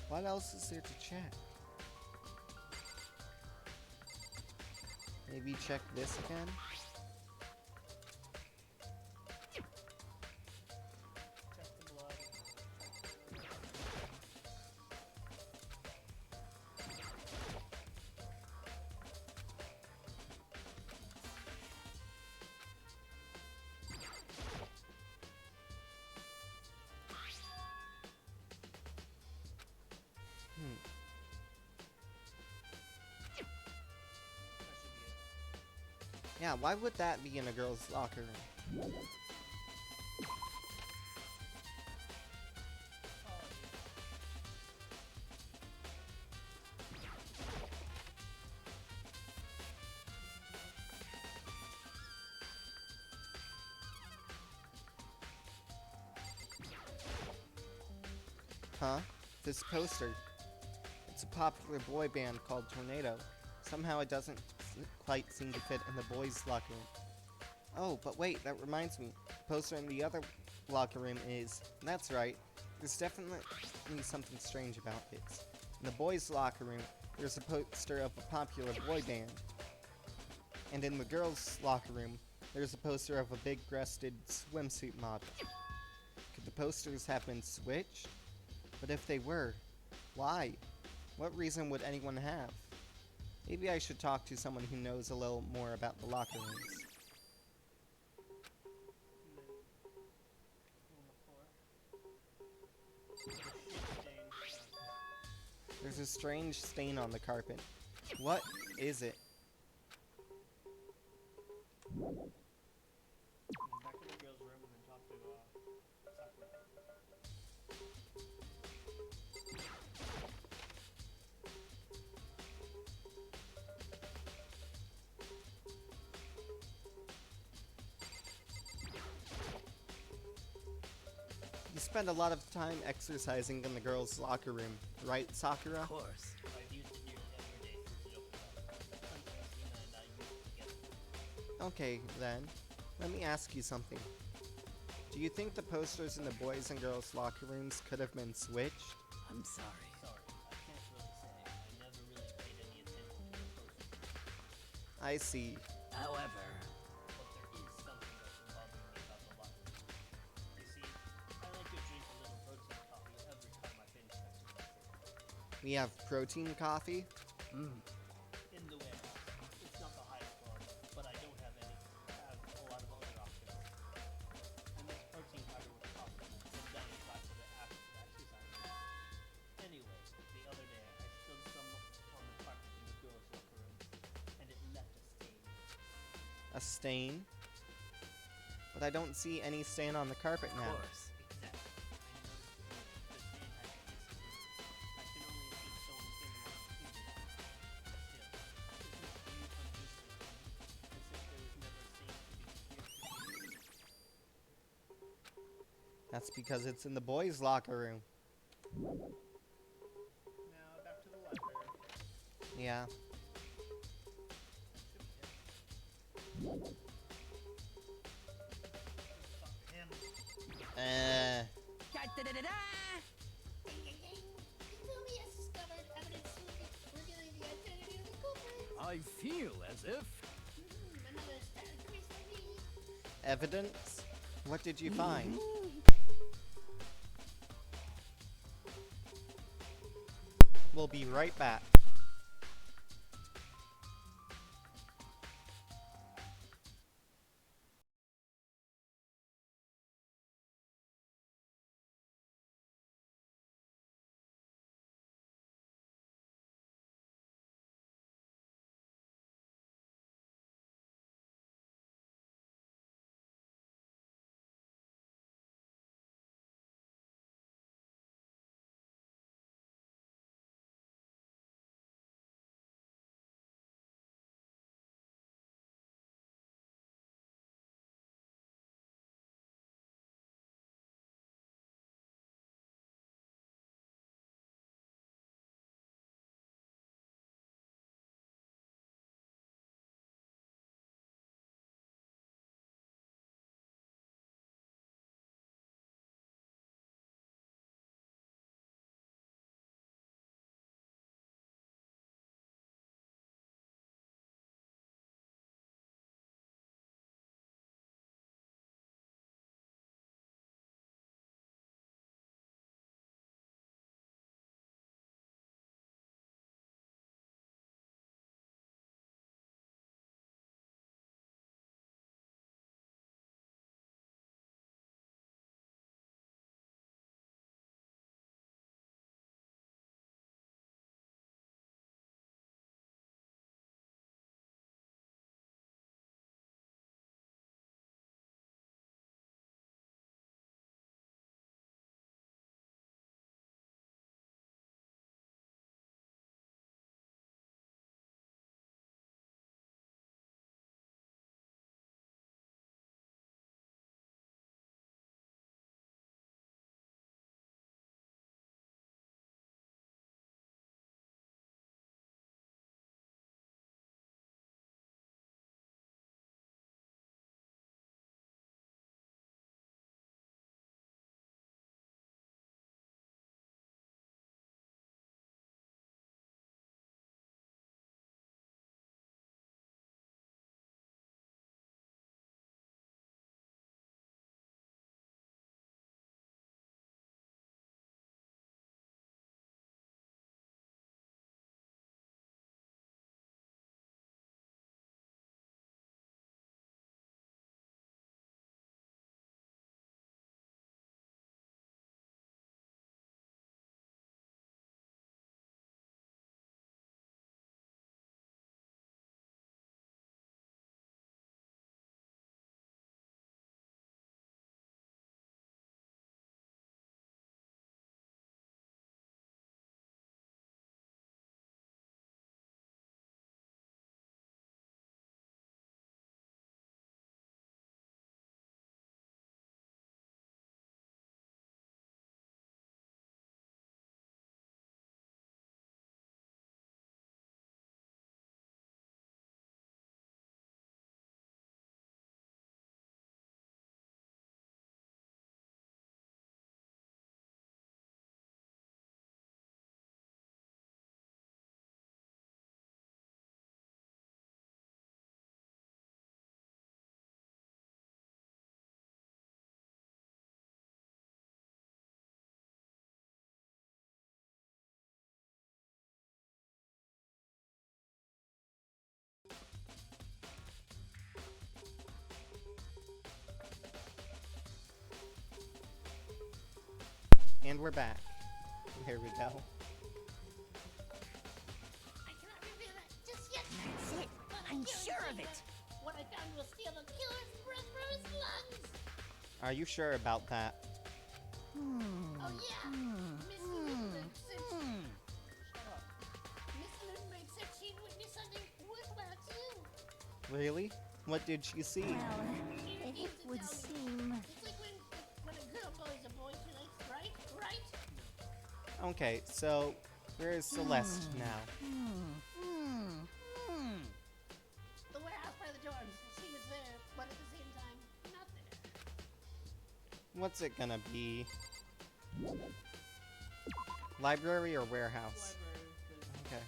Speaker 1: What else is there to check? Maybe check this again?
Speaker 2: Check the blood. That should be it.
Speaker 1: Yeah, why would that be in a girl's locker room?
Speaker 2: Oh,
Speaker 1: Huh? This poster. It's a popular boy band called Tornado. Somehow it doesn't quite seem to fit in the boys' locker room. Oh, but wait, that reminds me. The poster in the other locker room is... That's right. There's definitely something strange about this. In the boys' locker room, there's a poster of a popular boy band. And in the girls' locker room, there's a poster of a big-breasted swimsuit model. Could the posters have been switched? But if they were, why? What reason would anyone have? Maybe I should talk to someone who knows a little more about the locker rooms.
Speaker 2: and then on the floor. Shit stain.
Speaker 1: There's a strange stain on the carpet. What is it?
Speaker 2: And then back to the girls' room and then talk to Sakura.
Speaker 1: You spend a lot of time exercising in the girls' locker room, right, Sakura?
Speaker 6: Of course.
Speaker 2: I've used it nearly every day since it opened up. Sometimes Hina and I use it together.
Speaker 1: Okay, then. Let me ask you something. Do you think the posters in the boys' and girls' locker rooms could have been switched?
Speaker 6: I'm sorry.
Speaker 2: Sorry, I can't really say. I never really paid any attention to the posters.
Speaker 1: I see.
Speaker 6: However,
Speaker 2: But there is something that's been bothering me about the locker room. You see, I like to drink a little protein coffee every time I finish exercising.
Speaker 1: We have protein coffee?
Speaker 2: In the warehouse. It's not the highest quality, but I don't have a lot of other options. I mix protein powder with coffee, and then a glass of it after the exercise. Anyway, the other day I spilled some on the carpet in the girls' locker room, and it left a stain.
Speaker 1: A a stain. But I don't see any stain on the carpet now.
Speaker 2: Exactly. I noticed the sand had disappeared. I can only assume someone came along and cleaned it off. Still, it's not unusual, as if there was never a stain to be appeared to.
Speaker 1: That's because it's in the boys' locker room.
Speaker 2: Now back to the library.
Speaker 1: Yeah.
Speaker 4: Da-da-da-da-da!
Speaker 5: Ding, ding, ding. Izumi has discovered evidence revealing the identity of the culprit.
Speaker 3: I feel as if.
Speaker 5: Another stat increase for me.
Speaker 1: Evidence? What did you find? We'll be right back. And we're back. There we go.
Speaker 5: I cannot reveal that just yet.
Speaker 4: That's it. I'm sure of it.
Speaker 5: What I found was steal the killer's breath from his lungs.
Speaker 1: Are you sure about that?
Speaker 5: Oh yeah, Miss Lindbergh said. Shut up. Miss Lindbergh said she'd witnessed something worthwhile too.
Speaker 1: Really? What did she see?
Speaker 4: Well,
Speaker 5: She
Speaker 4: it
Speaker 5: refused to
Speaker 4: would
Speaker 5: tell me.
Speaker 4: seem.
Speaker 5: It's like when a girl bullies a boy she likes, right? Right?
Speaker 1: Okay, so where is Celeste now?
Speaker 5: The warehouse by the dorms. She was there, but at the same time, not there.
Speaker 1: What's it gonna be? Library or warehouse?
Speaker 2: Library, 'cause
Speaker 1: Okay.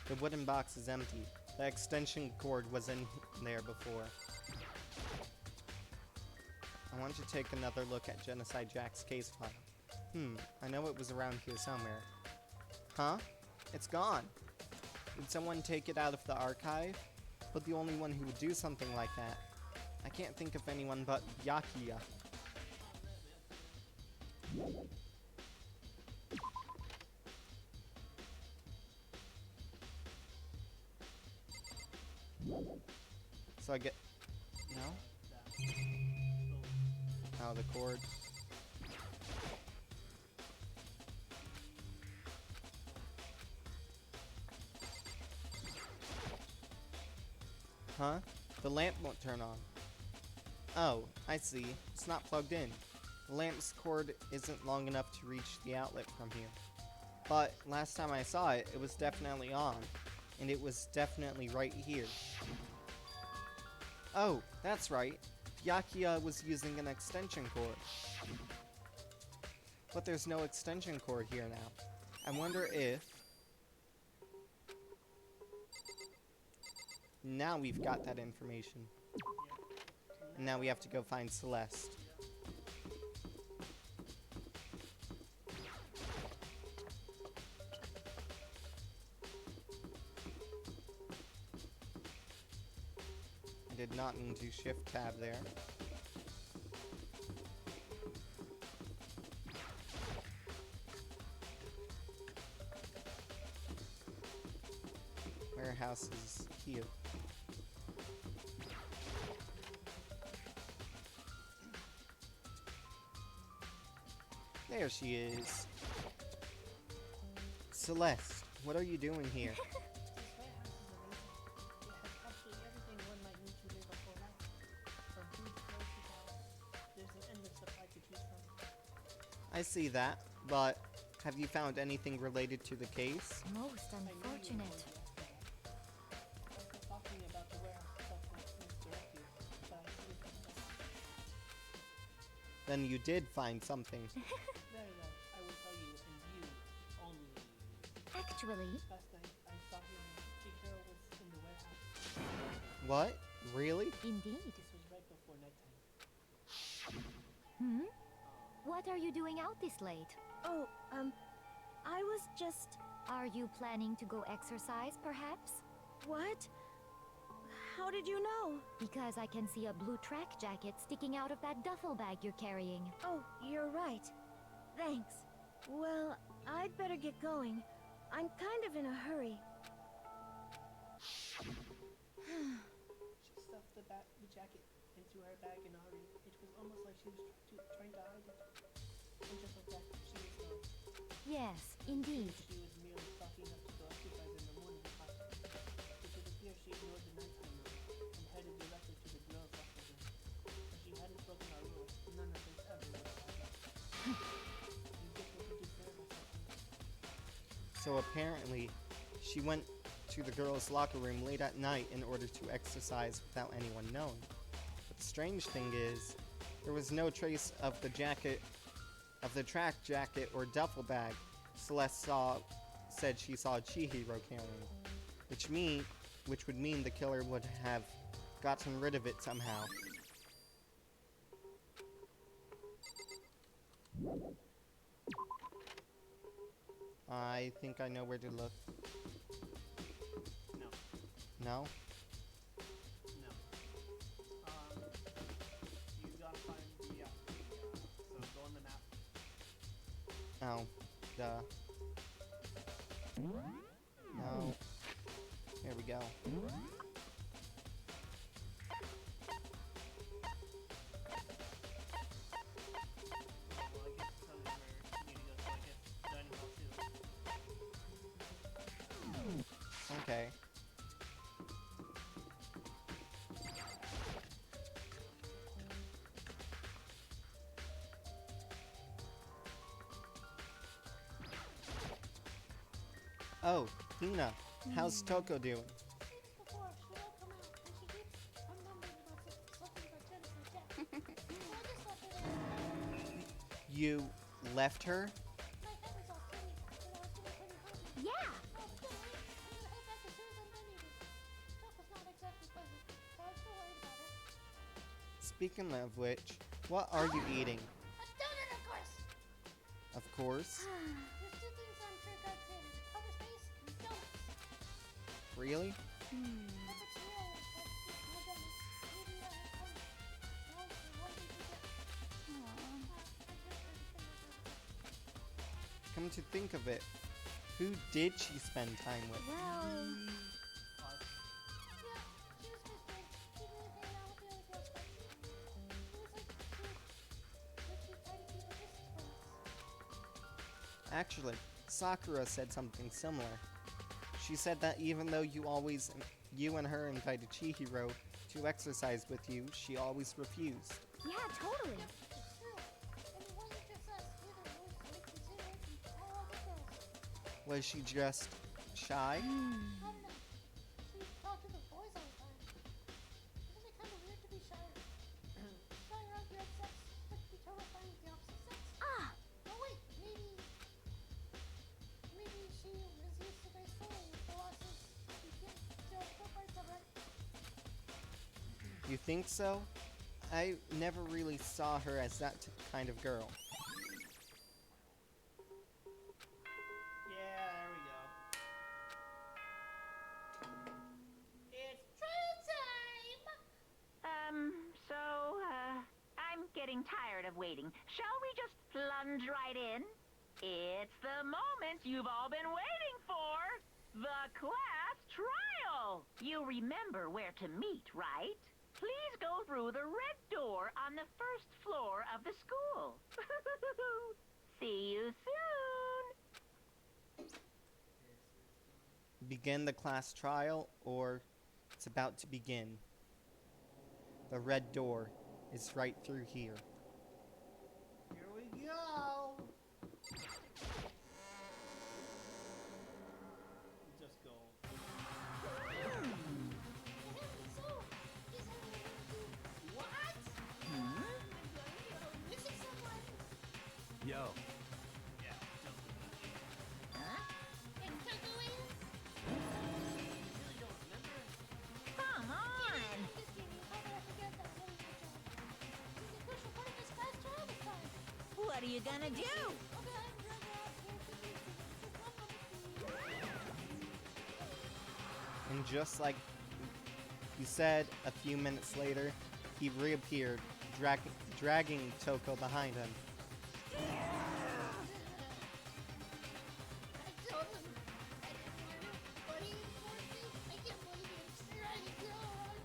Speaker 1: The wooden box is empty. The extension cord was in there before. I want to take another look at Genocide Jack's case file. I know it was around here somewhere. Huh? It's gone. Did someone take it out of the archive? But the only one who would do something like that. I can't think of anyone but Yakiya. So I get... No? Oh, the cord. Huh? The lamp won't turn on. Oh, I see. It's not plugged in. The lamp's cord isn't long enough to reach the outlet from here. But last time I saw it, it was definitely on. And it was definitely right here. Oh, that's right. Yakiya was using an extension cord. But there's no extension cord here now. I wonder if... Now we've got that information. And now we have to go find Celeste. I did not mean to shift tab there. Warehouse is here. There she is. Celeste, what are you doing here?
Speaker 2: this warehouse is amazing. It has absolutely everything one might need to live a full life. From food to clothes to towels. There's an endless supply to choose from.
Speaker 1: I see that, but have you found anything related to the case?
Speaker 4: Most
Speaker 2: I knew you were going to
Speaker 4: unfortunate.
Speaker 2: ask me that. I was talking about the warehouse itself might misdirect you, but I see it as well.
Speaker 1: Then you did find something.
Speaker 2: Very well, I will tell you, and you only.
Speaker 4: Actually,
Speaker 2: Last night, I saw him and the girl was in the warehouse.
Speaker 1: What? Really?
Speaker 4: indeed.
Speaker 2: This was right before nighttime.
Speaker 4: What are you doing out this late?
Speaker 6: Oh, I was just.
Speaker 4: Are you planning to go exercise, perhaps?
Speaker 6: What? How did you know?
Speaker 4: Because I can see a blue track jacket sticking out of that duffel bag you're carrying.
Speaker 6: Oh, you're right. Thanks. Well, I'd better get going. I'm kind of in a hurry.
Speaker 2: She stuffed the jacket into her bag in a hurry. It was almost like she was trying to hide it. And just like that, she was gone.
Speaker 4: Yes, indeed.
Speaker 2: She was merely stocking up to go exercise in the morning hot. It would appear she ignored the nighttime rule and headed directly to the girls' hostel room. If she hadn't broken our rule, none of this ever would have happened. You get what you deserve or something.
Speaker 1: So apparently, she went to the girls' locker room late at night in order to exercise without anyone knowing. But the strange thing is, there was no trace of the jacket, of the track jacket or duffel bag Celeste said she saw Chihiro carrying, which would mean the killer would have gotten rid of it somehow. I think I know where to look.
Speaker 2: No.
Speaker 1: No?
Speaker 2: No. You gotta find the, so go on the map.
Speaker 1: Oh, duh. No. Here we go.
Speaker 2: Well, I guess tell me where you need to go so I guess dining hall too.
Speaker 1: Okay. Oh, Hina, how's Toko doing?
Speaker 5: Seen this before. She will come out, and she keeps remembering about something about genocide. Yeah. So I just left her there.
Speaker 1: You left her?
Speaker 5: My head was all skinny, but I was feeling pretty hungry.
Speaker 4: Yeah.
Speaker 5: Oh, good. I'm gonna head back as soon as I'm done eating. Choco's not exactly pleasant, so I'm still worried about her.
Speaker 1: Speaking of which, what are you eating?
Speaker 5: A donut, of course.
Speaker 1: Of course.
Speaker 5: There's two things I'm sure God created: outer space and donuts.
Speaker 1: Really?
Speaker 5: If it's real, like speaking of donuts, maybe I have one. No, one thing to get. I just heard the thing about
Speaker 1: Come to think of it, who did she spend time with?
Speaker 4: Well,
Speaker 2: Pause.
Speaker 5: Yeah, she was just good. She didn't hang out with the other girls, but it was like she tried to keep a distance from us.
Speaker 1: Actually, Sakura said something similar. She said that even though you and her invited Chihiro to exercise with you, she always refused.
Speaker 4: yeah, totally.
Speaker 5: It's true. And it wasn't just us either. It was like Zero and all other girls.
Speaker 1: Was she just shy?
Speaker 5: I don't know. She talked to the boys all the time. Isn't it kind of weird to be shy? Shy around your own sex, but to be terrifying with the opposite sex?
Speaker 4: Ah,
Speaker 5: Oh wait, maybe she was used to their story with the losses she did still parts of her.
Speaker 1: You think so? I never really saw her as that kind of girl.
Speaker 2: Yeah, there we go.
Speaker 5: It's trial time!
Speaker 7: I'm getting tired of waiting. Shall we just plunge right in? It's the moment you've all been waiting for. The class trial. You remember where to meet, right? Please go through the red door on the first floor of the school. See you soon.
Speaker 1: Begin the class trial, or it's about to begin. The red door is right through here.
Speaker 2: Here we go. Just go.
Speaker 5: So, is everyone going to... What? Missing someone?
Speaker 3: Yo,
Speaker 2: Yeah, just
Speaker 5: And Coco is?
Speaker 2: really don't remember.
Speaker 7: Come on.
Speaker 5: I'm just kidding. How could I forget that really good job? He's a crucial part of this class trial this time.
Speaker 7: What are you gonna do?
Speaker 5: Okay, I'm driving out here to meet you. So come on with me.
Speaker 1: And just like he said, a few minutes later, he reappeared, dragging Toko behind him.
Speaker 5: I told him I didn't want him, but he ignored me. I can't believe he's trying to go on.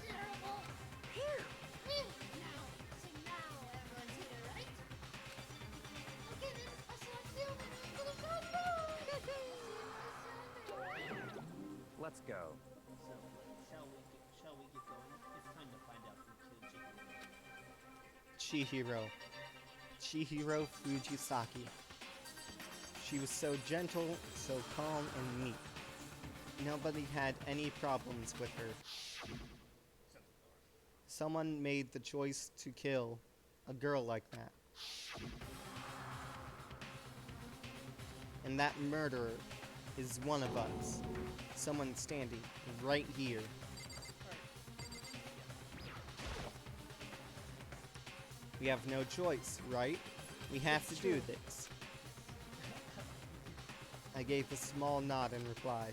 Speaker 5: Terrible. Now everyone's here, right? Okay then, I'll select you and we'll go to the
Speaker 3: let's go.
Speaker 2: So, shall we get going? It's time to find out who killed
Speaker 1: Chihiro
Speaker 2: Chihiro.
Speaker 1: Fujisaki. She was so gentle, so calm and meek. Nobody had any problems with her. Someone made the choice to kill a girl like that. And that murderer is one of us. Someone standing right here. We have no choice, right? We have to do this. I gave a small nod in reply.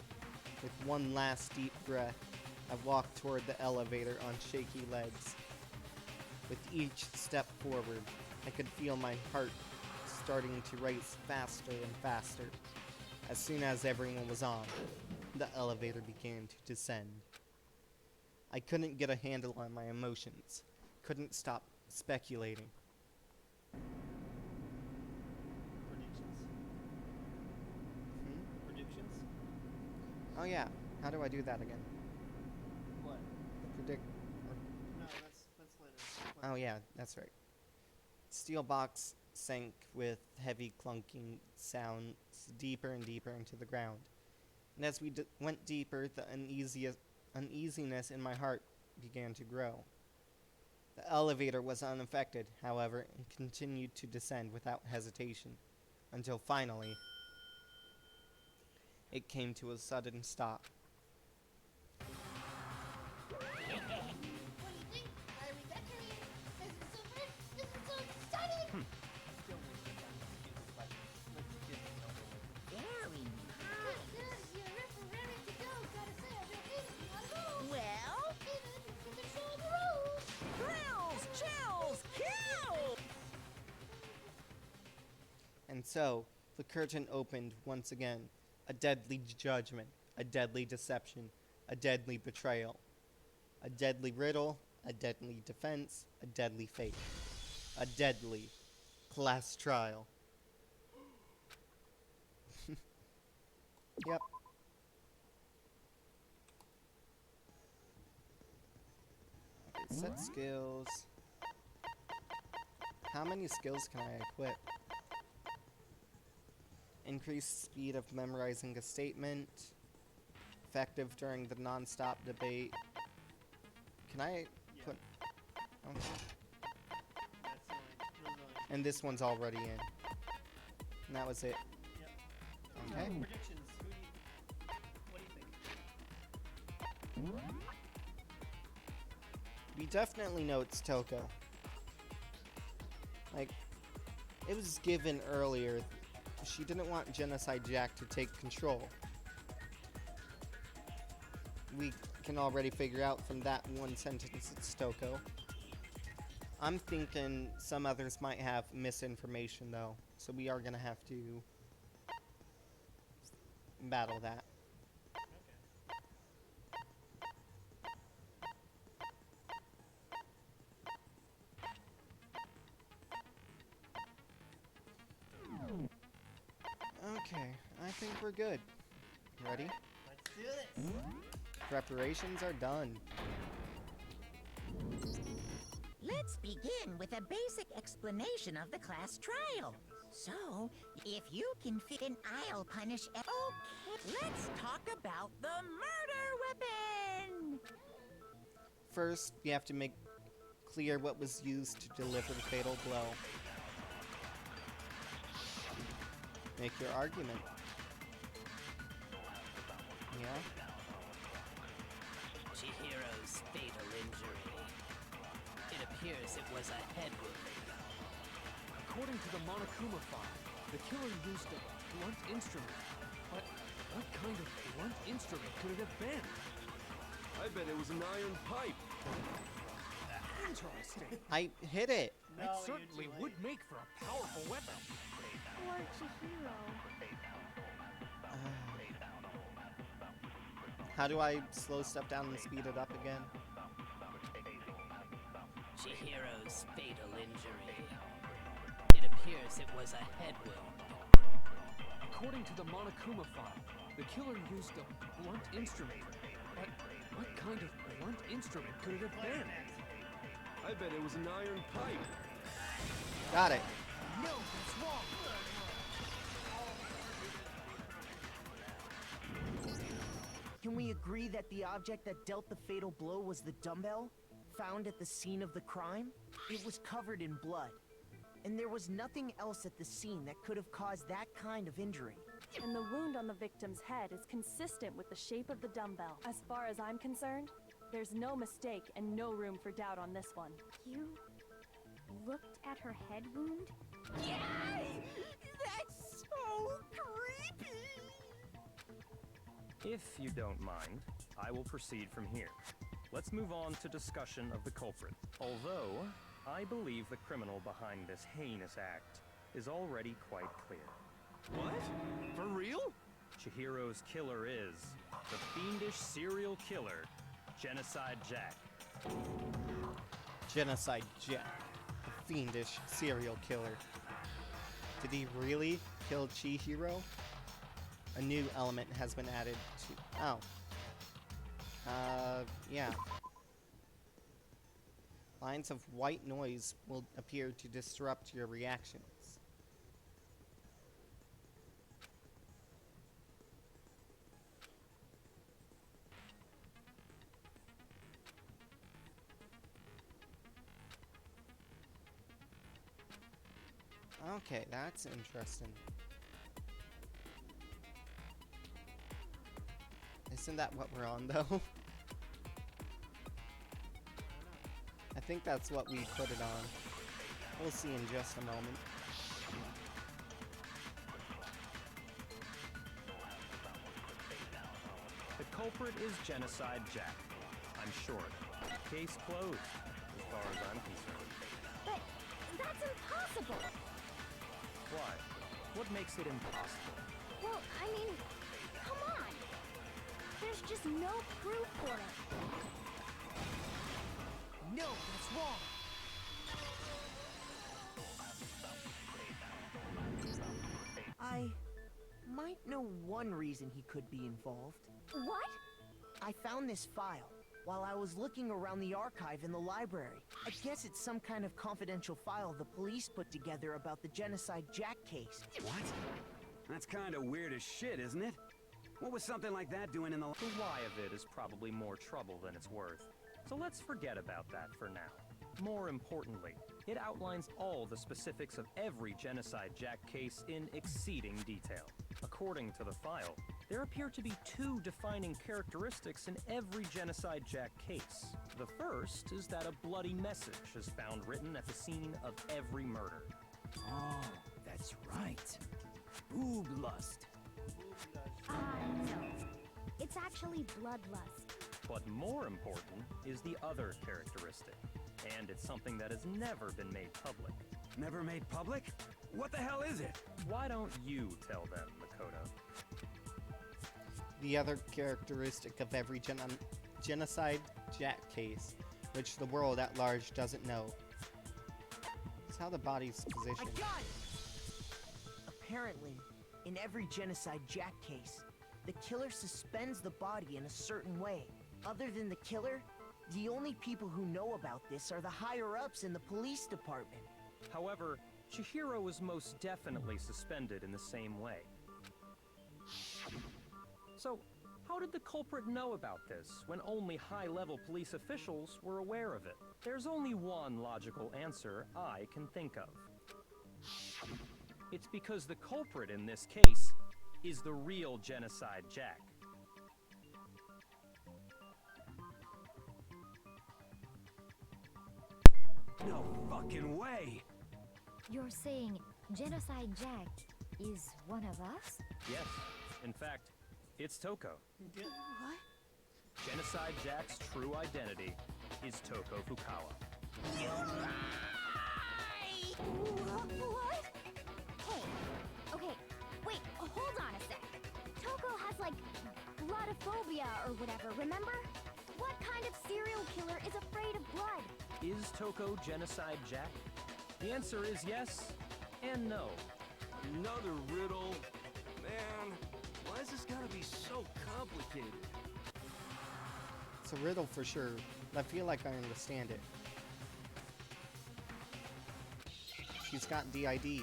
Speaker 1: With one last deep breath, I walked toward the elevator on shaky legs. With each step forward, I could feel my heart starting to race faster and faster. As soon as everyone was on, the elevator began to descend. I couldn't get a handle on my emotions, couldn't stop speculating.
Speaker 2: Predictions?
Speaker 1: Oh yeah, how do I do that again?
Speaker 2: What?
Speaker 1: Predict.
Speaker 2: No, that's later.
Speaker 1: Oh yeah, that's right. Steel box sank with heavy clunking sounds deeper and deeper into the ground. And as we went deeper, the uneasiness in my heart began to grow. The elevator was unaffected, however, and continued to descend without hesitation, until finally, it came to a sudden stop.
Speaker 5: What do you think? Are we decorating? Is it so fresh? Is it so exciting?
Speaker 2: Don't waste your time with stupid questions. Let's get this over with.
Speaker 7: Very nice.
Speaker 5: Good, you're ready to go. Gotta say, I don't need it. Not at all.
Speaker 7: Well,
Speaker 5: Even if it's show the rules.
Speaker 7: thrills, chills, kills!
Speaker 1: And so, the curtain opened once again. A deadly judgment, a deadly deception, a deadly betrayal, a deadly riddle, a deadly defense, a deadly fate, a deadly class trial. Yep. Okay, set skills. How many skills can I equip? Increased speed of memorizing a statement. Effective during the non-stop debate. Can I put... Oh.
Speaker 2: That's those are
Speaker 1: And this one's already in. And that was it.
Speaker 2: Yep.
Speaker 1: Okay.
Speaker 2: Predictions. What do you think?
Speaker 1: We definitely know it's Toko. Like, it was given earlier. She didn't want Genocide Jack to take control. We can already figure out from that one sentence it's Toko. I'm thinking some others might have misinformation though, so we are gonna have to battle that. Okay, I think we're good. Ready?
Speaker 2: Let's do this.
Speaker 1: Preparations are done.
Speaker 7: Let's begin with a basic explanation of the class trial. So, if you can fit in, I'll punish. Okay, let's talk about the murder weapon.
Speaker 1: First, we have to make clear what was used to deliver the fatal blow. Make your argument. Yeah?
Speaker 8: Chihiro's fatal injury. It appears it was a head wound.
Speaker 3: According to the Monokuma file, the killer used a blunt instrument. But what kind of blunt instrument could it have been?
Speaker 9: I bet it was an iron pipe.
Speaker 3: Interesting.
Speaker 1: I hit it!
Speaker 2: No,
Speaker 3: It
Speaker 2: you're
Speaker 3: certainly
Speaker 2: too
Speaker 3: would
Speaker 2: late.
Speaker 3: make for a powerful weapon.
Speaker 5: Or Chihiro.
Speaker 1: How do I slow stuff down and speed it up again?
Speaker 8: Chihiro's fatal injury. It appears it was a head wound.
Speaker 3: According to the Monokuma file, the killer used a blunt instrument. But what kind of blunt instrument could it have been?
Speaker 9: I bet it was an iron pipe.
Speaker 1: Got it.
Speaker 6: No, that's wrong. Can we agree that the object that dealt the fatal blow was the dumbbell? Found at the scene of the crime? It was covered in blood. And there was nothing else at the scene that could have caused that kind of injury.
Speaker 10: And the wound on the victim's head is consistent with the shape of the dumbbell. As far as I'm concerned, there's no mistake and no room for doubt on this one.
Speaker 4: You looked at her head wound?
Speaker 7: Yay! That's so creepy!
Speaker 11: If you don't mind, I will proceed from here. Let's move on to discussion of the culprit. Although, I believe the criminal behind this heinous act is already quite clear.
Speaker 9: What? For real?
Speaker 11: Chihiro's killer is the fiendish serial killer, Genocide Jack.
Speaker 1: Genocide Jack, the fiendish serial killer. Did he really kill Chihiro? A new element has been added to... Oh. Yeah. Lines of white noise will appear to disrupt your reactions. Okay, that's interesting. Isn't that what we're on, though? I think that's what we put it on. We'll see in just a moment.
Speaker 11: The culprit is Genocide Jack. I'm sure. Case closed, as far as I'm concerned.
Speaker 4: But that's impossible!
Speaker 11: Why? What makes it impossible?
Speaker 4: Well, I mean, come on! There's just no proof for it.
Speaker 6: No, that's wrong. I might know one reason he could be involved.
Speaker 4: What?
Speaker 6: I found this file while I was looking around the archive in the library. I guess it's some kind of confidential file the police put together about the Genocide Jack case.
Speaker 12: What? That's kind of weird as shit, isn't it? What was something like that doing in the...
Speaker 11: The why of it is probably more trouble than it's worth. So let's forget about that for now. More importantly, it outlines all the specifics of every Genocide Jack case in exceeding detail. According to the file, there appear to be two defining characteristics in every Genocide Jack case. The first is that a bloody message is found written at the scene of every murder.
Speaker 12: Oh, that's right. Boob lust.
Speaker 4: No. It's actually bloodlust.
Speaker 11: But more important is the other characteristic, and it's something that has never been made public.
Speaker 12: Never made public? What the hell is it?
Speaker 11: Why don't you tell them, Makoto?
Speaker 1: The other characteristic of every Genocide Jack case, which the world at large doesn't know, is how the body's positioned.
Speaker 6: I got it! Apparently, in every Genocide Jack case, the killer suspends the body in a certain way. Other than the killer, the only people who know about this are the higher-ups in the police department.
Speaker 11: However, Chihiro was most definitely suspended in the same way. So, how did the culprit know about this when only high-level police officials were aware of it? There's only one logical answer I can think of. It's because the culprit in this case is the real Genocide Jack.
Speaker 12: No fucking way!
Speaker 4: You're saying Genocide Jack is one of us?
Speaker 11: Yes, in fact, it's Toko.
Speaker 6: What?
Speaker 11: Genocide Jack's true identity is Toko Fukawa.
Speaker 4: You lie! What? Hey, okay, wait, hold on a sec. Toko has, like, bloodophobia or whatever, remember? What kind of serial killer is afraid of blood?
Speaker 11: Is Toko Genocide Jack? The answer is yes and no.
Speaker 9: Another riddle. Man, why has this gotta be so complicated?
Speaker 1: It's a riddle for sure, but I feel like I understand it. She's got DID.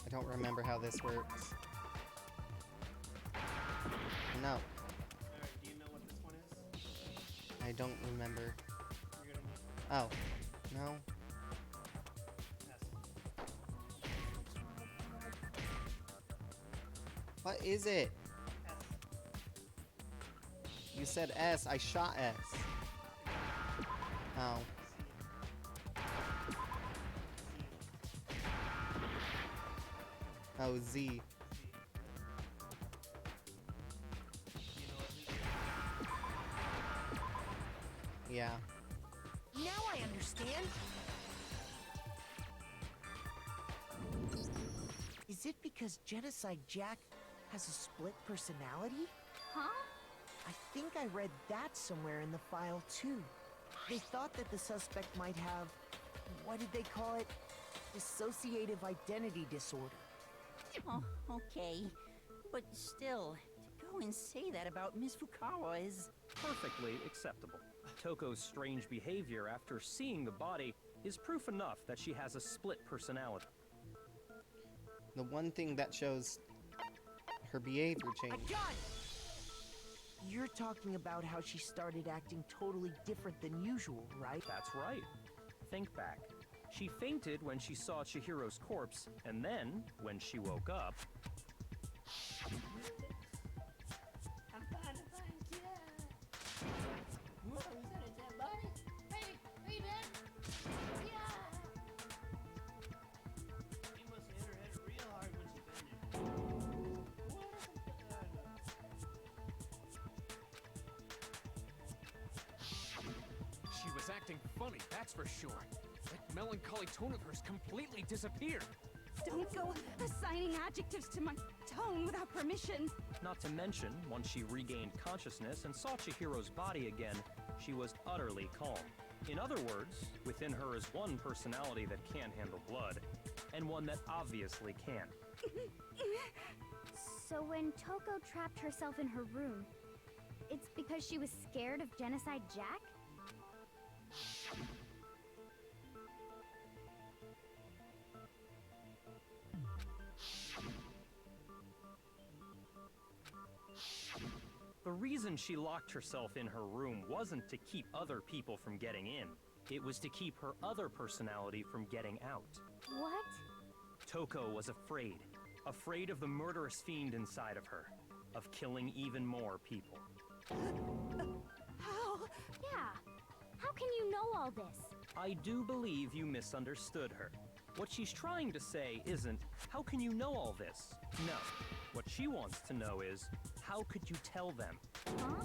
Speaker 1: I don't remember how this works. No.
Speaker 2: Alright, do you know what this one is?
Speaker 1: I don't remember.
Speaker 2: You're gonna
Speaker 1: Oh. No.
Speaker 2: S.
Speaker 1: What is it?
Speaker 2: S.
Speaker 1: You said S. I shot S. Oh. Oh, Z.
Speaker 2: You know what this is?
Speaker 1: Yeah.
Speaker 6: Now I understand. Is it because Genocide Jack has a split personality?
Speaker 4: Huh?
Speaker 6: I think I read that somewhere in the file too. They thought that the suspect might have, what did they call it? Dissociative identity disorder.
Speaker 13: Oh, okay. But still, to go and say that about Miss Fukawa is...
Speaker 11: Perfectly acceptable. Toko's strange behavior after seeing the body is proof enough that she has a split personality.
Speaker 1: The one thing that shows her behavior
Speaker 6: I
Speaker 1: change.
Speaker 6: got it! You're talking about how she started acting totally different than usual, right?
Speaker 11: That's right. Think back. She fainted when she saw Chihiro's corpse, and then, when she woke up...
Speaker 5: I'm fine, yeah. Whoa, is that a dead body? Hey, are you dead? Yeah.
Speaker 2: He must have hit her head real hard when she fainted. What?
Speaker 3: She was acting funny, that's for sure. That melancholy tone of hers completely disappeared.
Speaker 5: Don't go assigning adjectives to my tone without permission.
Speaker 11: Not to mention, once she regained consciousness and saw Chihiro's body again, she was utterly calm. In other words, within her is one personality that can't handle blood, and one that obviously can.
Speaker 4: So when Toko trapped herself in her room, it's because she was scared of Genocide Jack?
Speaker 11: The reason she locked herself in her room wasn't to keep other people from getting in. It was to keep her other personality from getting out.
Speaker 4: What?
Speaker 11: Toko was afraid. Afraid of the murderous fiend inside of her. Of killing even more people.
Speaker 5: How?
Speaker 4: Yeah. How can you know all this?
Speaker 11: I do believe you misunderstood her. What she's trying to say isn't, how can you know all this? No. What she wants to know is, how could you tell them?
Speaker 4: Huh?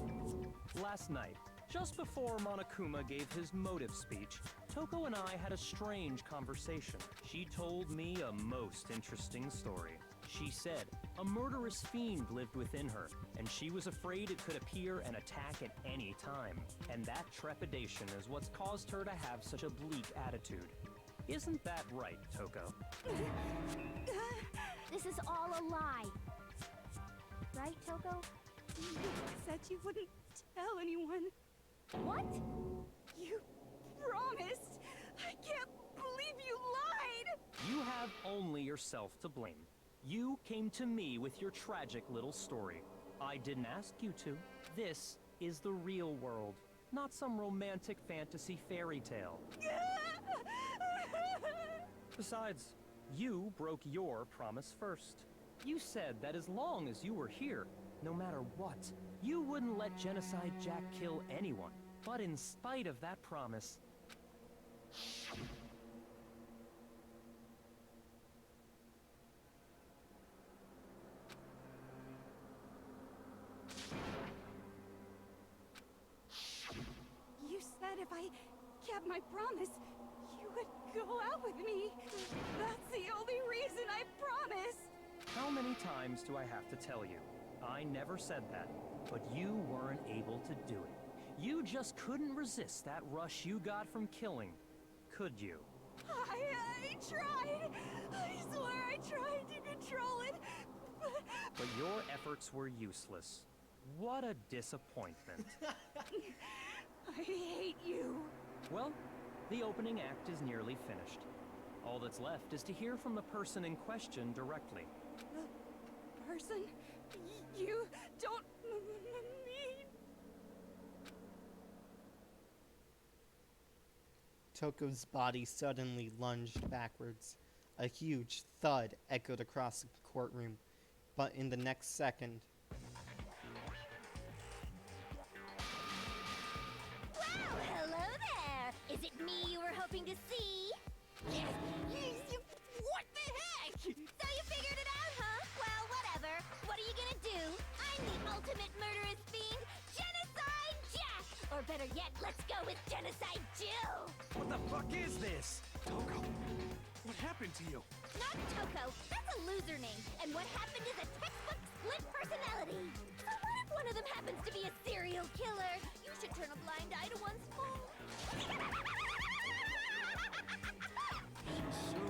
Speaker 11: Last night, just before Monokuma gave his motive speech, Toko and I had a strange conversation. She told me a most interesting story. She said a murderous fiend lived within her, and she was afraid it could appear and attack at any time. And that trepidation is what's caused her to have such a bleak attitude. Isn't that right, Toko?
Speaker 4: This is all a lie. Right, Toko?
Speaker 5: You said you wouldn't tell anyone.
Speaker 4: What?
Speaker 5: You promised. I can't believe you lied.
Speaker 11: You have only yourself to blame. You came to me with your tragic little story. I didn't ask you to. This is the real world, not some romantic fantasy fairy tale. Besides, you broke your promise first. You said that as long as you were here, no matter what, you wouldn't let Genocide Jack kill anyone. But in spite of that promise,
Speaker 5: You said if I kept my promise, you would go out with me. That's the only reason I promised.
Speaker 11: how many times do I have to tell you? I never said that, but you weren't able to do it. You just couldn't resist that rush you got from killing, could you?
Speaker 5: I tried. I swear I tried to control it.
Speaker 11: But your efforts were useless. What a disappointment.
Speaker 5: I hate you.
Speaker 11: Well, the opening act is nearly finished. All that's left is to hear from the person in question directly.
Speaker 5: The person you don't mean.
Speaker 1: Toko's body suddenly lunged backwards. A huge thud echoed across the courtroom, but in the next second,
Speaker 4: Well, hello there! Is it me you were hoping to see? What the heck? So you figured it out, with Genocide Jill!
Speaker 12: What the fuck is this?
Speaker 3: Toko, what happened to you?
Speaker 4: Not Toko, that's a loser name. And what happened is a textbook split personality. So what if one of them happens to be a serial killer? You should turn a blind eye to one's fault.
Speaker 3: So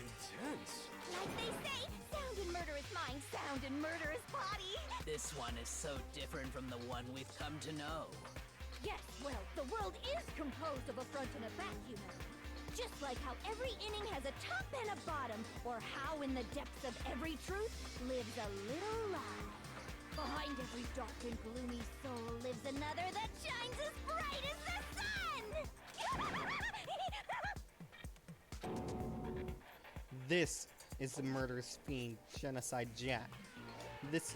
Speaker 3: intense.
Speaker 4: Like they say, sound and murder is mind, sound and murder is body.
Speaker 8: This one is so different from the one we've come to know.
Speaker 4: Yes, well, the world is composed of a front and a back, you know. Just like how every inning has a top and a bottom, or how in the depths of every truth lives a little lie. Behind every dark and gloomy soul lives another that shines as bright as the sun!
Speaker 1: This is the murderous fiend, Genocide Jack. This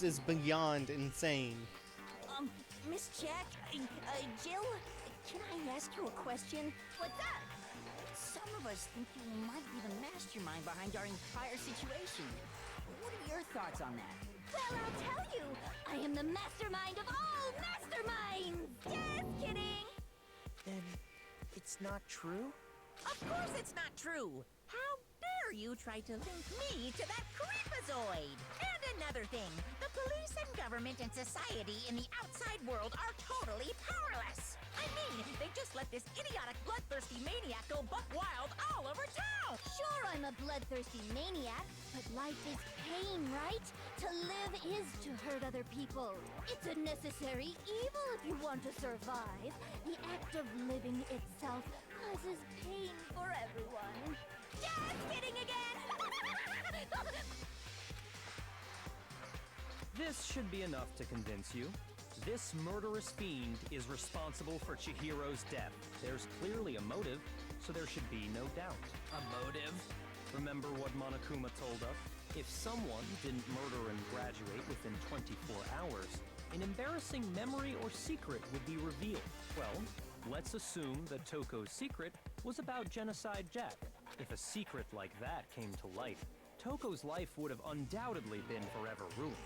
Speaker 1: is beyond insane.
Speaker 13: Miss Jack, Jill, can I ask you a question?
Speaker 4: What's up?
Speaker 13: Some of us think you might be the mastermind behind our entire situation. What are your thoughts on that?
Speaker 4: Well, I'll tell you. I am the mastermind of all masterminds! Just kidding!
Speaker 6: Then it's not true?
Speaker 13: Of course it's not true! How dare you try to link me to that creepazoid? And another thing, the police and government and society in the outside world are totally powerless! I mean, they just let this idiotic bloodthirsty maniac go buck wild all over town!
Speaker 4: Sure, I'm a bloodthirsty maniac, but life is pain, right? To live is to hurt other people. It's a necessary evil if you want to survive. The act of living itself causes pain for everyone. Just kidding again!
Speaker 11: This should be enough to convince you. This murderous fiend is responsible for Chihiro's death. There's clearly a motive, so there should be no doubt.
Speaker 8: A motive?
Speaker 11: Remember what Monokuma told us? If someone didn't murder and graduate within 24 hours, an embarrassing memory or secret would be revealed. Well, let's assume that Toko's secret was about Genocide Jack. If a secret like that came to light, Toko's life would have undoubtedly been forever ruined.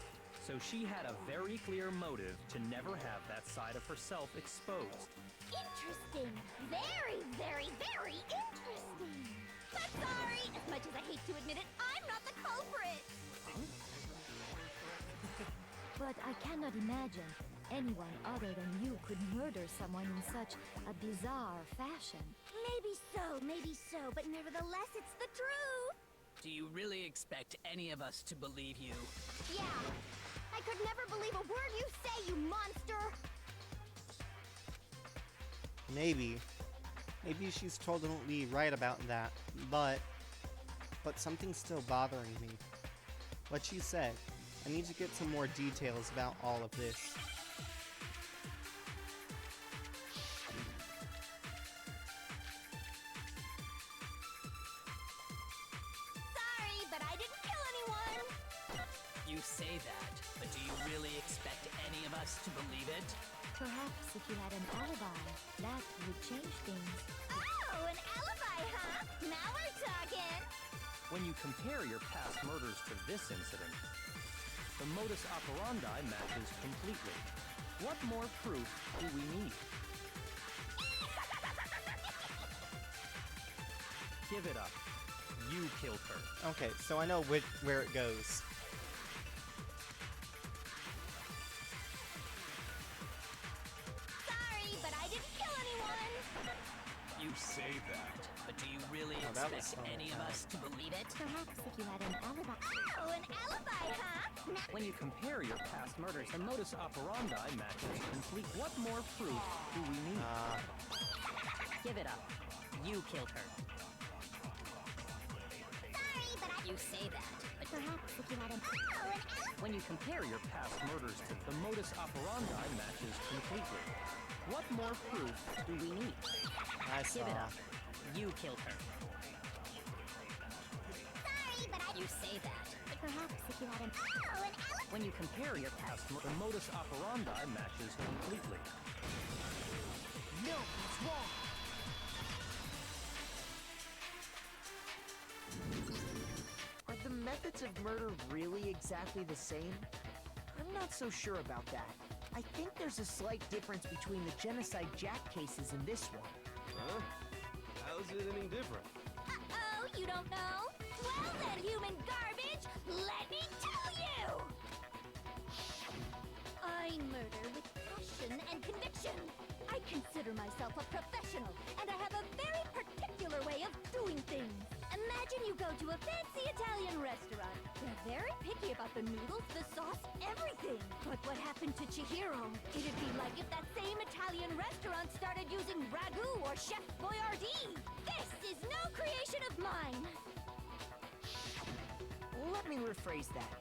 Speaker 11: So she had a very clear motive to never have that side of herself exposed.
Speaker 4: Interesting. Very, very, very interesting. But sorry, as much as I hate to admit it, I'm not the culprit.
Speaker 14: But I cannot imagine anyone other than you could murder someone in such a bizarre fashion.
Speaker 4: Maybe so, but nevertheless, it's the truth.
Speaker 8: Do you really expect any of us to believe you?
Speaker 4: Yeah. I could never believe a word you say, you monster!
Speaker 1: Maybe she's totally right about that, but something's still bothering me. What she said, I need to get some more details about all of this.
Speaker 4: Sorry, but I didn't kill anyone!
Speaker 8: You say that, but do you really expect any of us to believe it?
Speaker 14: Perhaps if you had an alibi, that would change things.
Speaker 4: Oh, an alibi, huh? Now we're talking!
Speaker 11: When you compare your past murders to this incident, the modus operandi matches completely. What more proof do we need? Give it up. You killed her.
Speaker 1: Okay, so I know where it goes.
Speaker 4: Sorry, but I didn't kill anyone!
Speaker 8: You say that, but do you really
Speaker 1: that was
Speaker 8: expect any of us to believe it?
Speaker 14: Perhaps if you had an alibi.
Speaker 4: Oh, an alibi, huh? Now
Speaker 11: When you compare your past murders, the modus operandi matches complete. What more proof do we need?
Speaker 13: Give it up. You killed her.
Speaker 4: sorry, but I...
Speaker 8: You say that, but
Speaker 14: Perhaps if you had an...
Speaker 4: Oh, an alibi!
Speaker 11: When you compare your past murders to the modus operandi matches completely. What more proof do we need?
Speaker 1: I saw.
Speaker 13: Give it up. You killed her.
Speaker 4: Sorry, but I...
Speaker 8: you say that, but
Speaker 14: Perhaps if you had an...
Speaker 4: Oh, an alibi!
Speaker 11: When you compare your past the modus operandi matches completely.
Speaker 6: No, it's wrong. Are the methods of murder really exactly the same? I'm not so sure about that. I think there's a slight difference between the Genocide Jack cases and this one.
Speaker 9: Huh? How's it any different?
Speaker 4: Uh-oh, you don't know? Well then, human garbage, let me tell you! I murder with passion and conviction. I consider myself a professional, and I have a very particular way of doing things. Imagine you go to a fancy Italian restaurant. They're very picky about the noodles, the sauce, everything. But what happened to Chihiro? It'd be like if that same Italian restaurant started using ragu or Chef Boyardee. This is no creation of mine.
Speaker 6: Let me rephrase that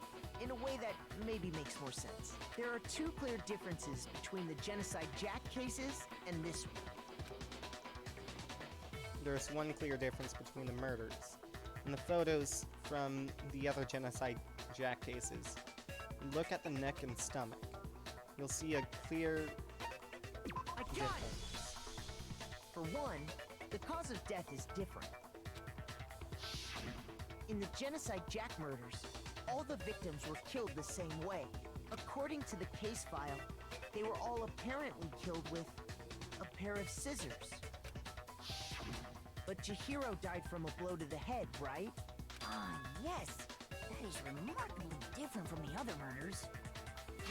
Speaker 6: in a way that maybe makes more sense. There are two clear differences between the Genocide Jack cases and this one.
Speaker 1: There's one clear difference between the murders. In the photos from the other Genocide Jack cases, look at the neck and stomach. You'll see a clear
Speaker 6: I got
Speaker 1: difference.
Speaker 6: it! For one, the cause of death is different. In the Genocide Jack murders, all the victims were killed the same way. According to the case file, they were all apparently killed with a pair of scissors. But Chihiro died from a blow to the head, right?
Speaker 13: Ah, yes. That is remarkably different from the other murders.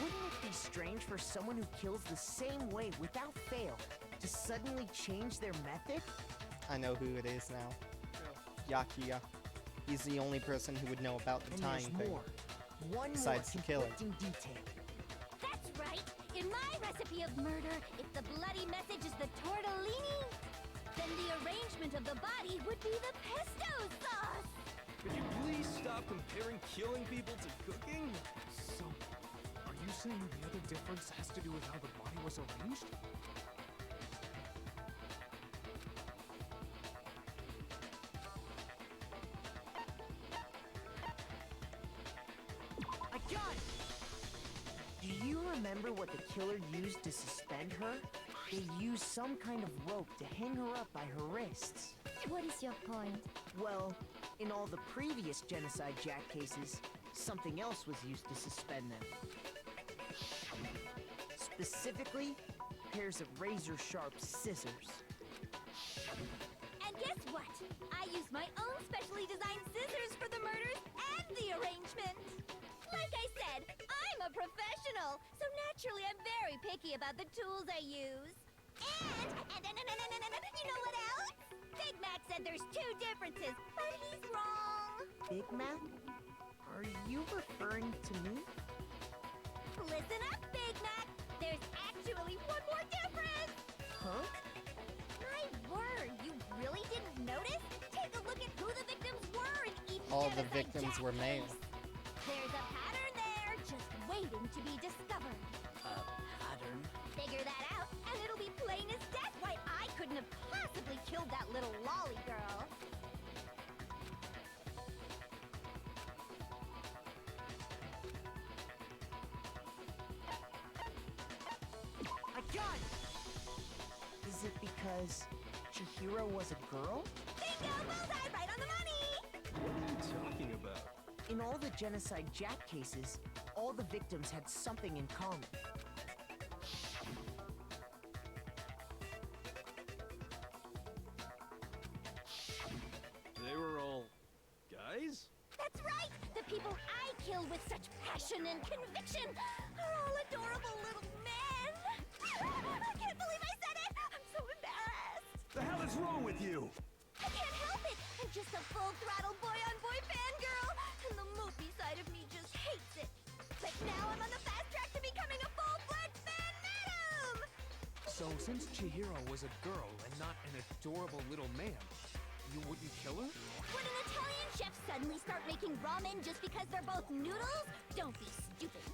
Speaker 6: Wouldn't it be strange for someone who kills the same way without fail to suddenly change their method?
Speaker 1: I know who it is now. Yakiya. He's the only person who would know about the
Speaker 6: And
Speaker 1: tying
Speaker 6: there's
Speaker 1: thing.
Speaker 6: more. One
Speaker 1: Besides the
Speaker 6: more
Speaker 1: killing.
Speaker 6: conflicting detail.
Speaker 4: That's right. In my recipe of murder, if the bloody message is the tortellini, then the arrangement of the body would be the pesto sauce.
Speaker 9: Could you please stop comparing killing people to cooking?
Speaker 3: So, are you saying the other difference has to do with how the body was arranged?
Speaker 6: I got it! Do you remember what the killer used to suspend her? They used some kind of rope to hang her up by her wrists.
Speaker 14: What is your point?
Speaker 6: Well, in all the previous Genocide Jack cases, something else was used to suspend them. Specifically, pairs of razor-sharp scissors.
Speaker 4: And guess what? I used my own specially designed scissors for the murders and the arrangement. Like I said, I'm a professional, so naturally I'm very picky about the tools I use. And you know what else? Big Mac said there's two differences, but he's wrong.
Speaker 6: Big Mac? Are you referring to me?
Speaker 4: Listen up, Big Mac. There's actually one more difference.
Speaker 6: Huh?
Speaker 4: My word, you really didn't notice? Take a look at who the victims were in each
Speaker 1: All the
Speaker 4: Genocide
Speaker 1: victims
Speaker 4: Jack
Speaker 1: were male.
Speaker 4: case. There's a pattern there, just waiting to be discovered.
Speaker 8: A pattern?
Speaker 4: Figure that out, and it'll be plain as death why I couldn't have possibly killed that little lolly girl.
Speaker 6: I got it! Is it because Chihiro was a girl?
Speaker 4: Bingo! Bullseye! Right on the money!
Speaker 9: What are you talking about?
Speaker 6: In all the Genocide Jack cases, all the victims had something in common.
Speaker 9: They were all guys?
Speaker 4: That's right! The people I killed with such passion and conviction are all adorable little men! I can't believe I said it! I'm so embarrassed!
Speaker 12: The hell is wrong with you?
Speaker 4: I can't help it! I'm just a full-throttle boy-on-boy fangirl, and the movie side of me just hates it. But now I'm on the fast track to becoming a full-fledged fan madam!
Speaker 3: So, since Chihiro was a girl and not an adorable little man, you wouldn't kill her?
Speaker 4: Would an Italian chef suddenly start making ramen just because they're both noodles? Don't be stupid.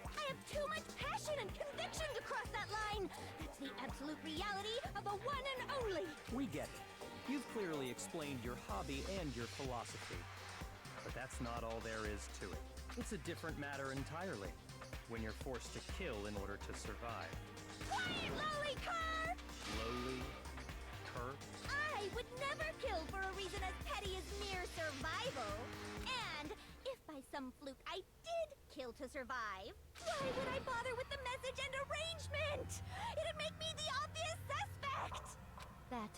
Speaker 4: I have too much passion and conviction to cross that line. That's the absolute reality of the one and only.
Speaker 11: We get it. You've clearly explained your hobby and your philosophy. But that's not all there is to it. It's a different matter entirely. When you're forced to kill in order to survive.
Speaker 4: Quiet, lowly cur!
Speaker 11: Lowly? Cur?
Speaker 4: I would never kill for a reason as petty as mere survival. And if by some fluke I did kill to survive. Why would I bother with the message and arrangement? It'd make me the obvious suspect!
Speaker 14: That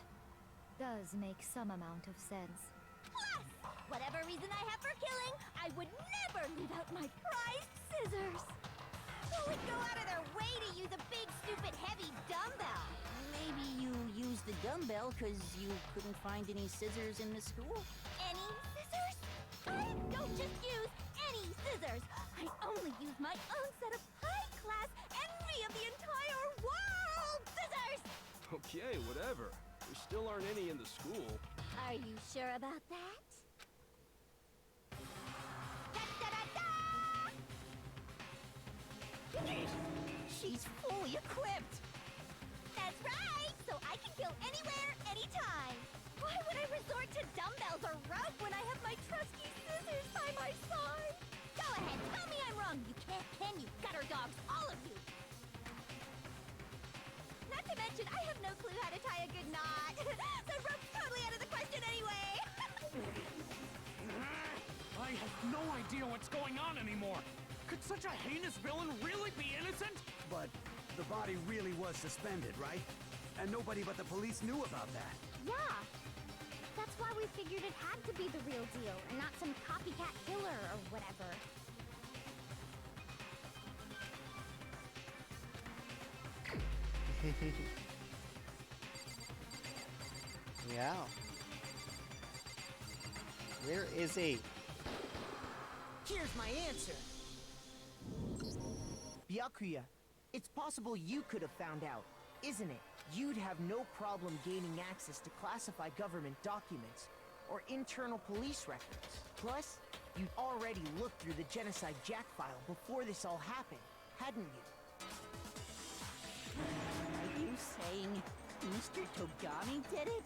Speaker 14: does make some amount of sense.
Speaker 4: Plus, whatever reason I have for killing, I would never leave out my prized scissors. Who would go out of their way to use a big, stupid, heavy dumbbell?
Speaker 13: Maybe you used the dumbbell because you couldn't find any scissors in the school?
Speaker 4: Any scissors? I don't just use any scissors. I only use my own set of high-class, envy of the entire world scissors!
Speaker 9: Okay, whatever. There still aren't any in the school.
Speaker 4: Are you sure about that? Da-da-da-da!
Speaker 13: She's fully equipped!
Speaker 4: That's right! So I can kill anywhere, anytime! Why would I resort to dumbbells or rope when I have my trusty scissors by my side? Go ahead, tell me I'm wrong! You can't, can you? Gutter dogs, all of you! Not to mention, I have no clue how to tie a good knot. So rope's totally out of the question anyway!
Speaker 3: I have no idea what's going on anymore. Could such a heinous villain really be innocent?
Speaker 12: But the body really was suspended, right? And nobody but the police knew about that.
Speaker 4: Yeah! That's why we figured it had to be the real deal, and not some copycat killer or whatever.
Speaker 1: Yeah. Where is he?
Speaker 6: Here's my answer. Byakuya, it's possible you could have found out, isn't it? You'd have no problem gaining access to classified government documents or internal police records. Plus, you'd already looked through the Genocide Jack file before this all happened, hadn't you?
Speaker 13: Are you saying Mr. Togami did it?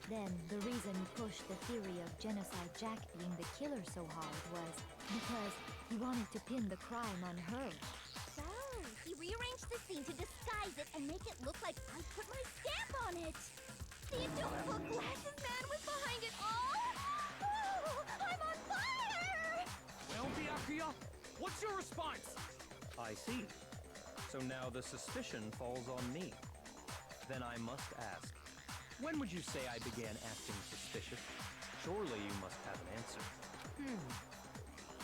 Speaker 14: Then the reason he pushed the theory of Genocide Jack being the killer so hard was because he wanted to pin the crime on her.
Speaker 4: So, he rearranged the scene to disguise it and make it look like I put my stamp on it. The adorable glasses man was behind it all. Oh, I'm on fire!
Speaker 3: Well, Byakuya, what's your response?
Speaker 11: I see. So now the suspicion falls on me. Then I must ask, when would you say I began acting suspicious? Surely you must have an answer.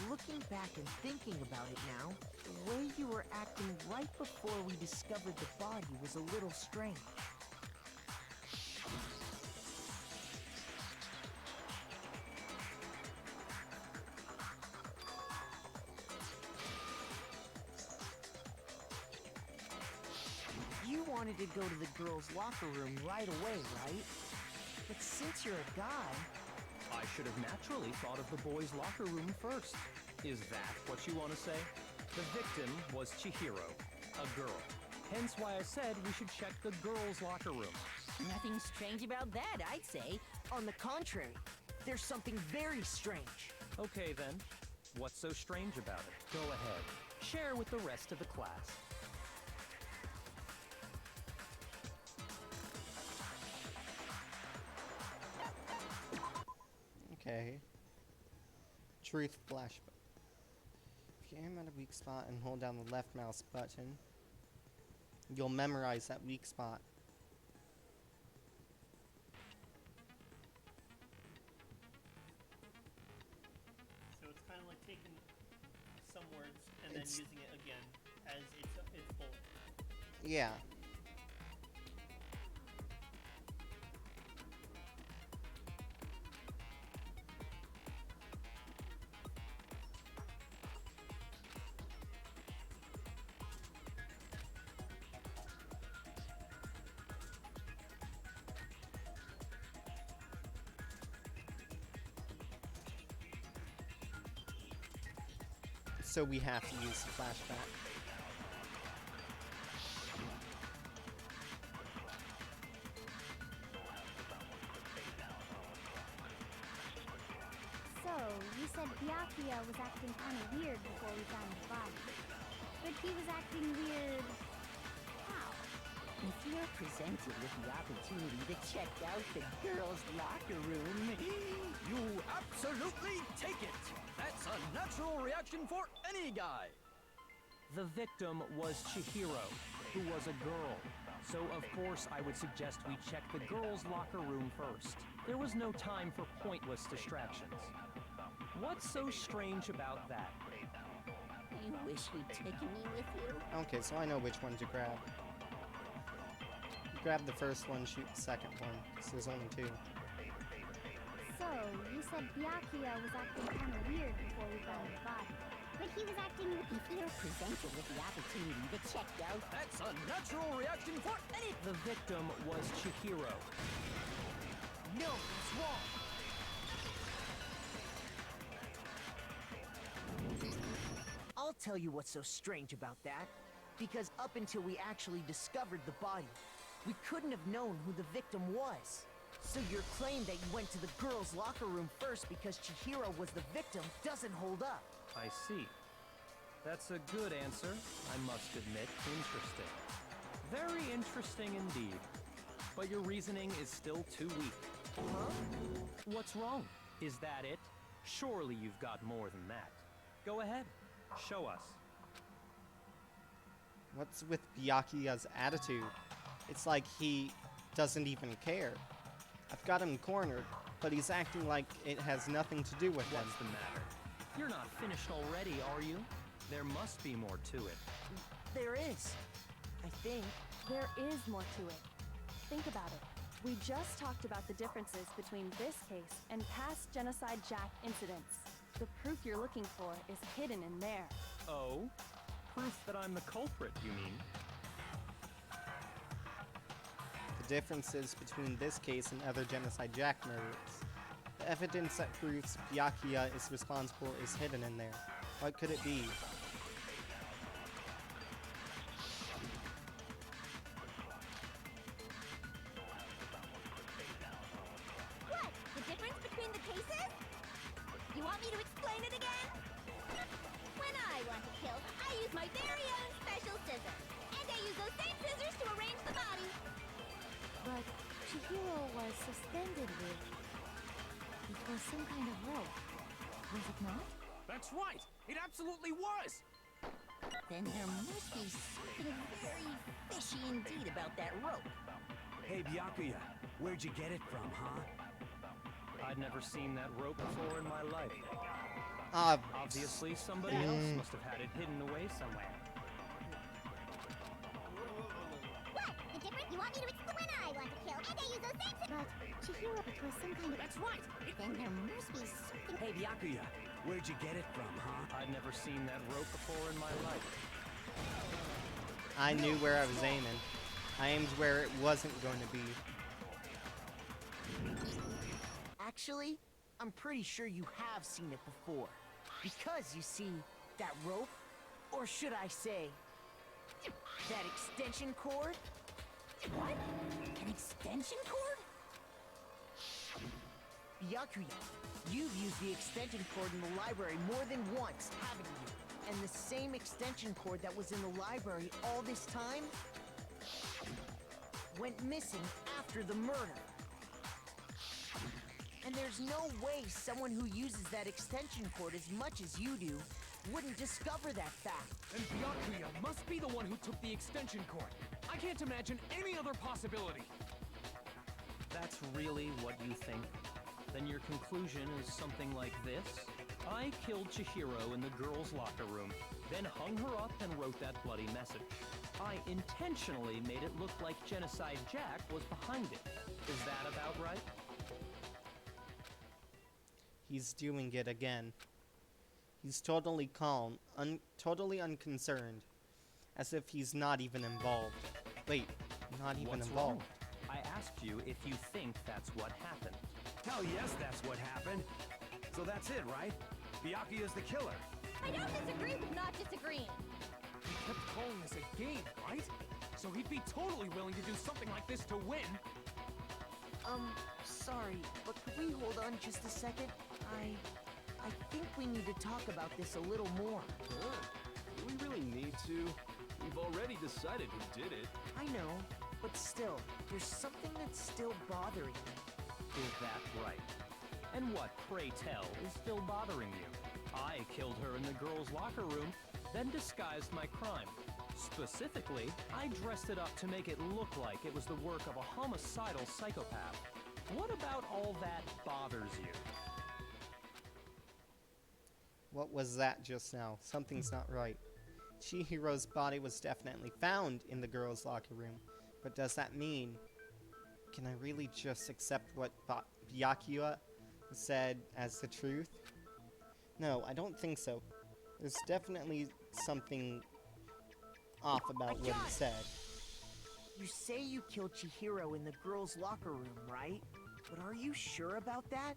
Speaker 6: Looking back and thinking about it now, the way you were acting right before we discovered the body was a little strange. You wanted to go to the girls' locker room right away, right? But since you're a guy...
Speaker 11: I should have naturally thought of the boys' locker room first. Is that what you want to say? The victim was Chihiro, a girl. Hence why I said we should check the girls' locker room.
Speaker 13: Nothing strange about that, I'd say.
Speaker 6: On the contrary, there's something very strange.
Speaker 11: Okay then, what's so strange about it? Go ahead, share with the rest of the class.
Speaker 1: Okay. Truth flashback. If you aim at a weak spot and hold down the left mouse button, you'll memorize that weak spot.
Speaker 2: So it's kind of like taking some words and then
Speaker 1: It's-
Speaker 2: using it again as its bullet.
Speaker 1: Yeah. So we have to use flashback.
Speaker 4: So, you said Byakuya was acting kind of weird before we found the body. But he was acting weird... how?
Speaker 6: If you're presented with the opportunity to check out the girls' locker room,
Speaker 3: You absolutely take it! That's a natural reaction for any guy!
Speaker 11: The victim was Chihiro, who was a girl. So of course I would suggest we check the girls' locker room first. There was no time for pointless distractions. What's so strange about that?
Speaker 13: You wish you'd taken me with you.
Speaker 1: Okay, so I know which one to grab. Grab the first one, shoot the second one, because there's only two.
Speaker 4: So, you said Byakuya was acting kind of weird before we found the body. But he was acting with...
Speaker 13: If you're presented with the opportunity to check out...
Speaker 3: That's a natural reaction for any...
Speaker 11: The victim was Chihiro.
Speaker 6: no, that's wrong. I'll tell you what's so strange about that. Because up until we actually discovered the body, we couldn't have known who the victim was. So your claim that you went to the girls' locker room first because Chihiro was the victim doesn't hold up.
Speaker 11: I see. That's a good answer, I must admit. Interesting. Very interesting indeed. But your reasoning is still too weak.
Speaker 6: Huh?
Speaker 11: What's wrong? Is that it? Surely you've got more than that. Go ahead. Show us.
Speaker 1: What's with Byakuya's attitude? It's like he doesn't even care. I've got him cornered, but he's acting like it has nothing to do with him.
Speaker 11: What's the matter? You're not finished already, are you? There must be more to it.
Speaker 6: There is. I think.
Speaker 10: There is more to it. Think about it. We just talked about the differences between this case and past Genocide Jack incidents. The proof you're looking for is hidden in there.
Speaker 11: Oh? Proof that I'm the culprit, you mean?
Speaker 1: The differences between this case and other Genocide Jack murders. The evidence that proves Byakuya is responsible is hidden in there. What could it be?
Speaker 4: What? The difference between the cases? You want me to explain it again? When I want to kill, I use my very own special scissors. And I use those same scissors to arrange the body.
Speaker 14: But Chihiro was suspended with... It was some kind of rope. Was it not?
Speaker 3: That's right! It absolutely was!
Speaker 13: Then there must be something very fishy indeed about that rope.
Speaker 12: Hey, Byakuya, where'd you get it from, huh?
Speaker 11: I'd never seen that rope before in my life. Obviously, somebody else must have had it hidden away somewhere.
Speaker 4: What? The difference? You want me to explain? When I want to kill, and I use those same scissors. But Chihiro, it was some kind of...
Speaker 3: That's right!
Speaker 4: Then there must be something...
Speaker 12: Hey, Byakuya, where'd you get it from, huh?
Speaker 11: I'd never seen that rope before in my life.
Speaker 1: I knew where I was aiming. I aimed where it wasn't going to be.
Speaker 6: Actually, I'm pretty sure you have seen it before. Because, you see, that rope, or should I say, that extension cord?
Speaker 13: What? An extension cord?
Speaker 6: Byakuya, you've used the extension cord in the library more than once, haven't you? And the same extension cord that was in the library all this time went missing after the murder. And there's no way someone who uses that extension cord as much as you do wouldn't discover that fact.
Speaker 3: And Byakuya must be the one who took the extension cord. I can't imagine any other possibility.
Speaker 11: That's really what you think? Then your conclusion is something like this? I killed Chihiro in the girls' locker room, then hung her up and wrote that bloody message. I intentionally made it look like Genocide Jack was behind it. Is that about right?
Speaker 1: He's doing it again. He's totally calm, totally unconcerned, as if he's not even involved. Wait, not even
Speaker 11: What's
Speaker 1: involved.
Speaker 11: wrong? I asked you if you think that's what happened.
Speaker 12: Hell yes, that's what happened. So that's it, right? Byakuya's the killer.
Speaker 4: I don't disagree with not disagreeing.
Speaker 3: He kept calling this a game, right? So he'd be totally willing to do something like this to win.
Speaker 6: Sorry, but could we hold on just a second? I think we need to talk about this a little more.
Speaker 9: Do we really need to? We've already decided who did it.
Speaker 6: I know, But still, there's something that's still bothering me.
Speaker 11: Is that right? And what, pray tell, is still bothering you? I killed her in the girls' locker room, then disguised my crime. Specifically, I dressed it up to make it look like it was the work of a homicidal psychopath. What about all that bothers you?
Speaker 1: What was that just now? Something's not right. Chihiro's body was definitely found in the girls' locker room, but does that mean... Can I really just accept what Byakuya said as the truth? No, I don't think so. There's definitely something off about what he said.
Speaker 6: You say you killed Chihiro in the girls' locker room, right? But are you sure about that?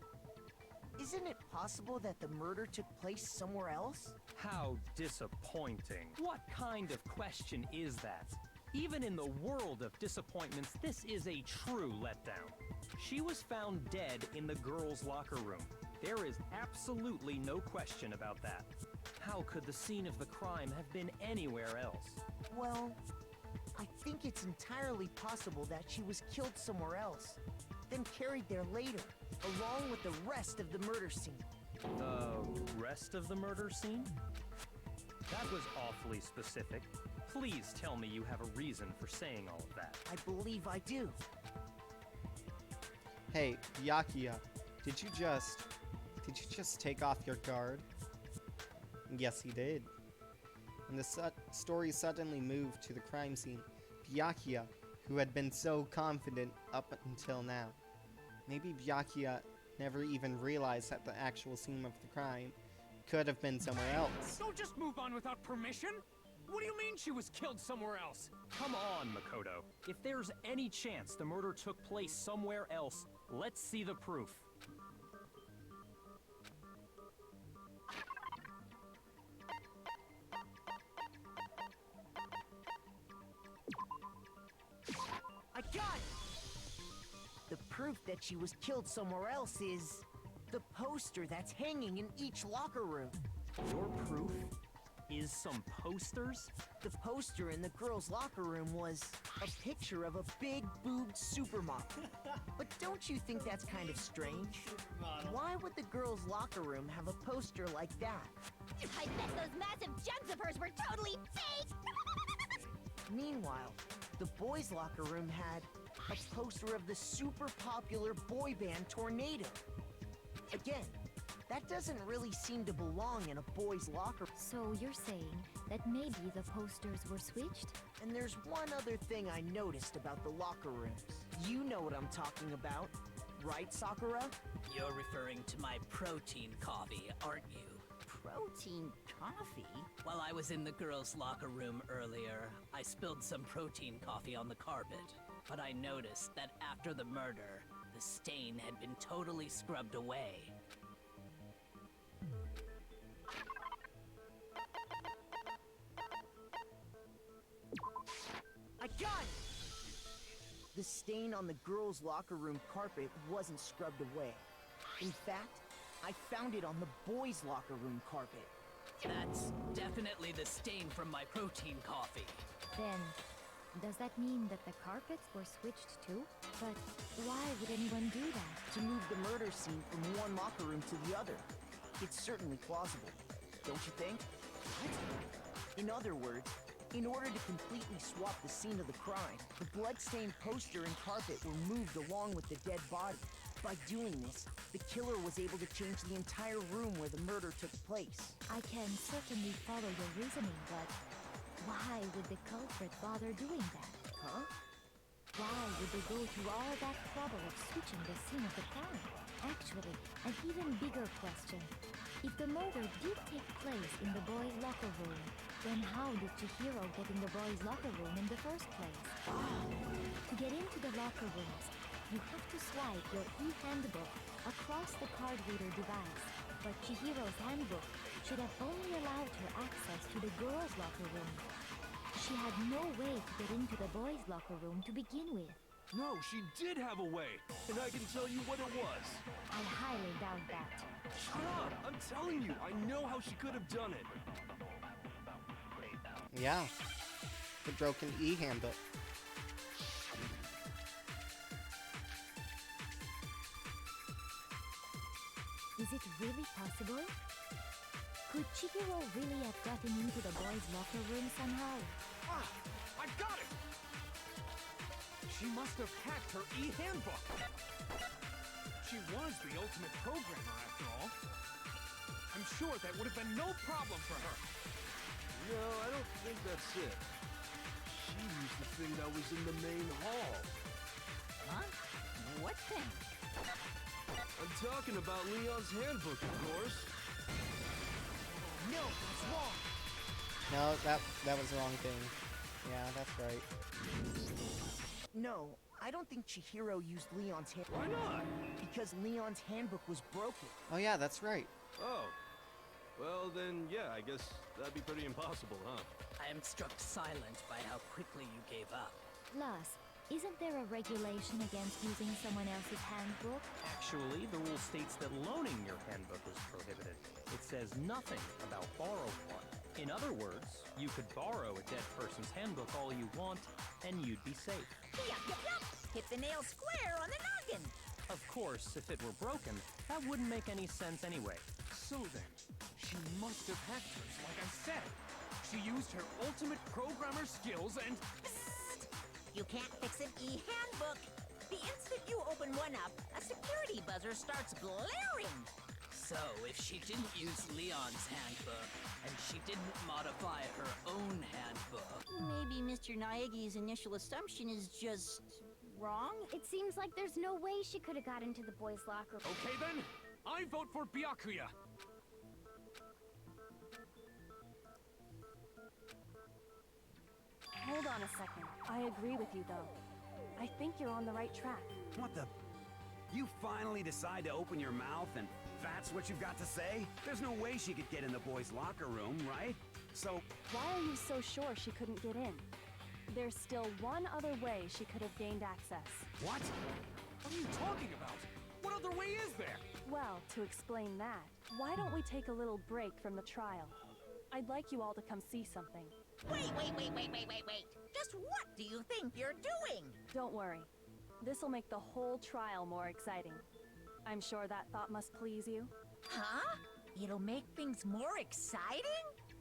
Speaker 6: Isn't it possible that the murder took place somewhere else?
Speaker 11: How disappointing. What kind of question is that? Even in the world of disappointments, this is a true letdown. She was found dead in the girls' locker room. There is absolutely no question about that. How could the scene of the crime have been anywhere else?
Speaker 6: Well, I think it's entirely possible that she was killed somewhere else, then carried there later, along with the rest of the murder scene.
Speaker 11: The rest of the murder scene? That was awfully specific. Please tell me you have a reason for saying all of that.
Speaker 6: I believe I do.
Speaker 1: Hey, Byakuya, did you just take off your guard? Yes, he did. When the story suddenly moved to the crime scene, Byakuya, who had been so confident up until now, maybe Byakuya never even realized that the actual scene of the crime could have been somewhere else.
Speaker 3: Don't just move on without permission! What do you mean she was killed somewhere else?
Speaker 11: Come on, Makoto. If there's any chance the murder took place somewhere else, let's see the proof.
Speaker 6: I got it! The proof that she was killed somewhere else is the poster that's hanging in each locker room.
Speaker 11: Your proof is some posters?
Speaker 6: The poster in the girls' locker room was a picture of a big-boobed supermodel. But don't you think that's kind of strange? Why would the girls' locker room have a poster like that?
Speaker 4: I bet those massive jugs of hers were totally fake!
Speaker 6: Meanwhile, the boys' locker room had a poster of the super popular boy band Tornado. Again, that doesn't really seem to belong in a boy's locker.
Speaker 14: So you're saying that maybe the posters were switched?
Speaker 6: And there's one other thing I noticed about the locker rooms. You know what I'm talking about, right, Sakura?
Speaker 8: You're referring to my protein coffee, aren't you?
Speaker 13: Protein coffee?
Speaker 8: While I was in the girls' locker room earlier, I spilled some protein coffee on the carpet. But I noticed that after the murder, the stain had been totally scrubbed away.
Speaker 6: I got it! The stain on the girls' locker room carpet wasn't scrubbed away. In fact, I found it on the boys' locker room carpet.
Speaker 8: That's definitely the stain from my protein coffee.
Speaker 14: Then, does that mean that the carpets were switched too? But why would anyone do that?
Speaker 6: To move the murder scene from one locker room to the other. It's certainly plausible, don't you think? What? In other words, in order to completely swap the scene of the crime, the blood-stained poster and carpet were moved along with the dead body. By doing this, the killer was able to change the entire room where the murder took place.
Speaker 14: I can certainly follow your reasoning, but why would the culprit bother doing that?
Speaker 6: Huh?
Speaker 14: Why would they go through all that trouble of switching the scene of the crime? Actually, an even bigger question. If the murder did take place in the boys' locker room, then how did Chihiro get in the boys' locker room in the first place? To get into the locker rooms, you have to swipe your e-handbook across the card reader device. But Chihiro's handbook should have only allowed her access to the girls' locker room. She had no way to get into the boys' locker room to begin with.
Speaker 9: No, she did have a way, and I can tell you what it was.
Speaker 14: I highly doubt that.
Speaker 9: Shut up! I'm telling you, I know how she could have done it.
Speaker 1: Yeah. The broken e-handbook.
Speaker 14: really possible? Could Chihiro really have gotten into the boys' locker room somehow?
Speaker 3: Ah! I got it! She must have hacked her e-handbook! She was the ultimate programmer, after all. I'm sure that would have been no problem for her.
Speaker 9: No, I don't think that's it. She used the thing that was in the main hall.
Speaker 13: Huh? What thing?
Speaker 9: I'm talking about Leon's handbook, of course.
Speaker 6: No, that's wrong.
Speaker 1: No, that was the wrong thing. Yeah, that's right.
Speaker 6: No, I don't think Chihiro used Leon's handbook.
Speaker 9: Why not?
Speaker 6: Because Leon's handbook was broken.
Speaker 1: Oh yeah, that's right.
Speaker 9: Oh. Well, then, yeah, I guess that'd be pretty impossible, huh?
Speaker 8: I am struck silent by how quickly you gave up.
Speaker 14: Plus, isn't there a regulation against using someone else's handbook?
Speaker 11: Actually, the rule states that loaning your handbook is prohibited. It says nothing about borrowing one. In other words, you could borrow a dead person's handbook all you want, and you'd be safe.
Speaker 13: Yup, yup, yup! Hit the nail square on the noggin!
Speaker 11: Of course, if it were broken, that wouldn't make any sense anyway.
Speaker 3: So then, she must have hacked hers, like I said. She used her ultimate programmer skills and...
Speaker 13: Psst! You can't fix an e-handbook! The instant you open one up, a security buzzer starts blaring!
Speaker 8: So, if she didn't use Leon's handbook, and she didn't modify her own handbook...
Speaker 13: Maybe Mr. Naegi's initial assumption is just... wrong?
Speaker 4: It seems like there's no way she could have got into the boys' locker room.
Speaker 3: Okay then, I vote for Byakuya!
Speaker 10: Hold on a second. I agree with you, though. I think you're on the right track.
Speaker 12: What the? You finally decide to open your mouth and that's what you've got to say? There's no way she could get in the boys' locker room, right? So...
Speaker 10: Why are you so sure she couldn't get in? There's still one other way she could have gained access.
Speaker 3: What? What are you talking about? What other way is there?
Speaker 10: Well, to explain that, why don't we take a little break from the trial? I'd like you all to come see something.
Speaker 13: Wait! Just what do you think you're doing?
Speaker 10: Don't worry. This'll make the whole trial more exciting. I'm sure that thought must please you.
Speaker 13: Huh? It'll make things more exciting?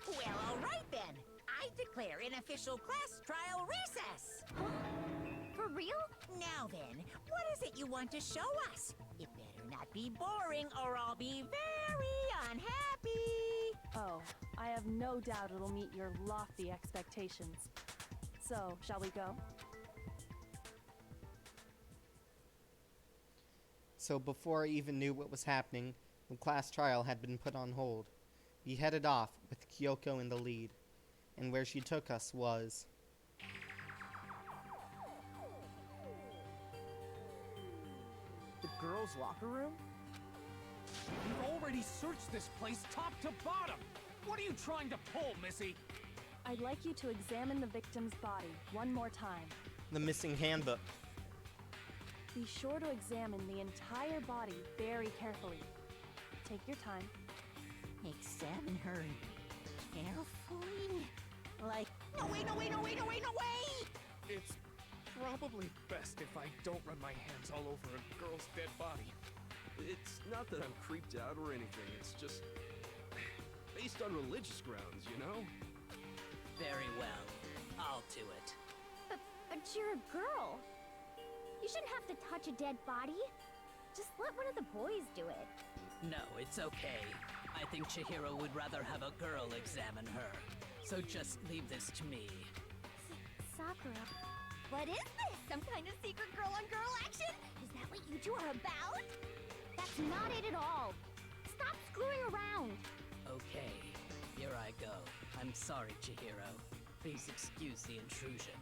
Speaker 13: Well, alright then. I declare an official class trial recess!
Speaker 4: For real?
Speaker 13: Now then, what is it you want to show us? It better not be boring or I'll be very unhappy!
Speaker 10: Oh, I have no doubt it'll meet your lofty expectations. So, shall we go?
Speaker 1: So before I even knew what was happening, the class trial had been put on hold. We headed off, with Kyoko in the lead. And where she took us was...
Speaker 6: The girls' locker room?
Speaker 3: We've already searched this place top to bottom! What are you trying to pull, Missy?
Speaker 10: I'd like you to examine the victim's body one more time.
Speaker 1: the missing handbook.
Speaker 10: Be sure to examine the entire body very carefully. Take your time.
Speaker 13: Examine her carefully? Like, no way!
Speaker 3: It's probably best if I don't run my hands all over a girl's dead body.
Speaker 9: It's not that I'm creeped out or anything, it's just based on religious grounds, you know?
Speaker 8: Very well. I'll do it.
Speaker 4: But you're a girl. You shouldn't have to touch a dead body. Just let one of the boys do it.
Speaker 8: No, it's okay. I think Chihiro would rather have a girl examine her. So just leave this to me.
Speaker 4: Sakura. What is this? Some kind of secret girl-on-girl action? Is that what you two are about? That's not it at all. Stop screwing around.
Speaker 8: Okay, here I go. I'm sorry, Chihiro. Please excuse the intrusion.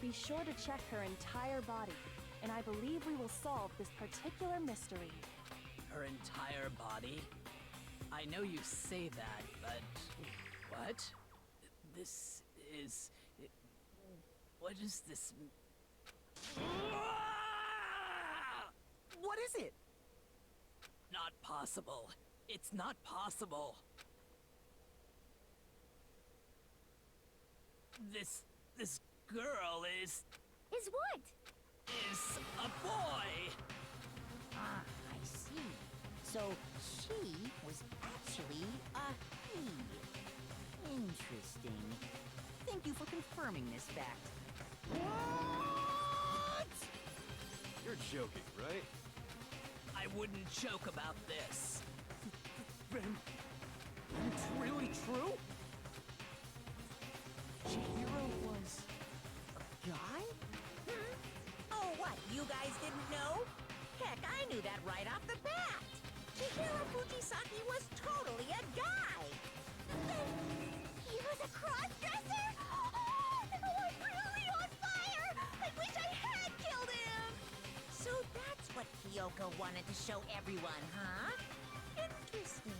Speaker 10: Be sure to check her entire body, and I believe we will solve this particular mystery.
Speaker 8: Her entire body? I know you say that, but... What? This is... What is this...
Speaker 6: What is it?
Speaker 8: Not possible. It's not possible. This girl is
Speaker 4: Is what?
Speaker 8: a boy.
Speaker 13: Ah, I see. So she was actually a he. Interesting. Thank you for confirming this fact. What?
Speaker 9: You're joking, right?
Speaker 8: I wouldn't joke about this.
Speaker 3: Then it's really true? Chihiro was a guy?
Speaker 13: Oh, what? You guys didn't know? Heck, I knew that right off the bat. Chihiro Fujisaki was totally a guy.
Speaker 4: He was a cross-dresser? Oh, I'm really on fire! I wish I had killed him!
Speaker 13: So that's what Kyoko wanted to show everyone, huh? Interesting.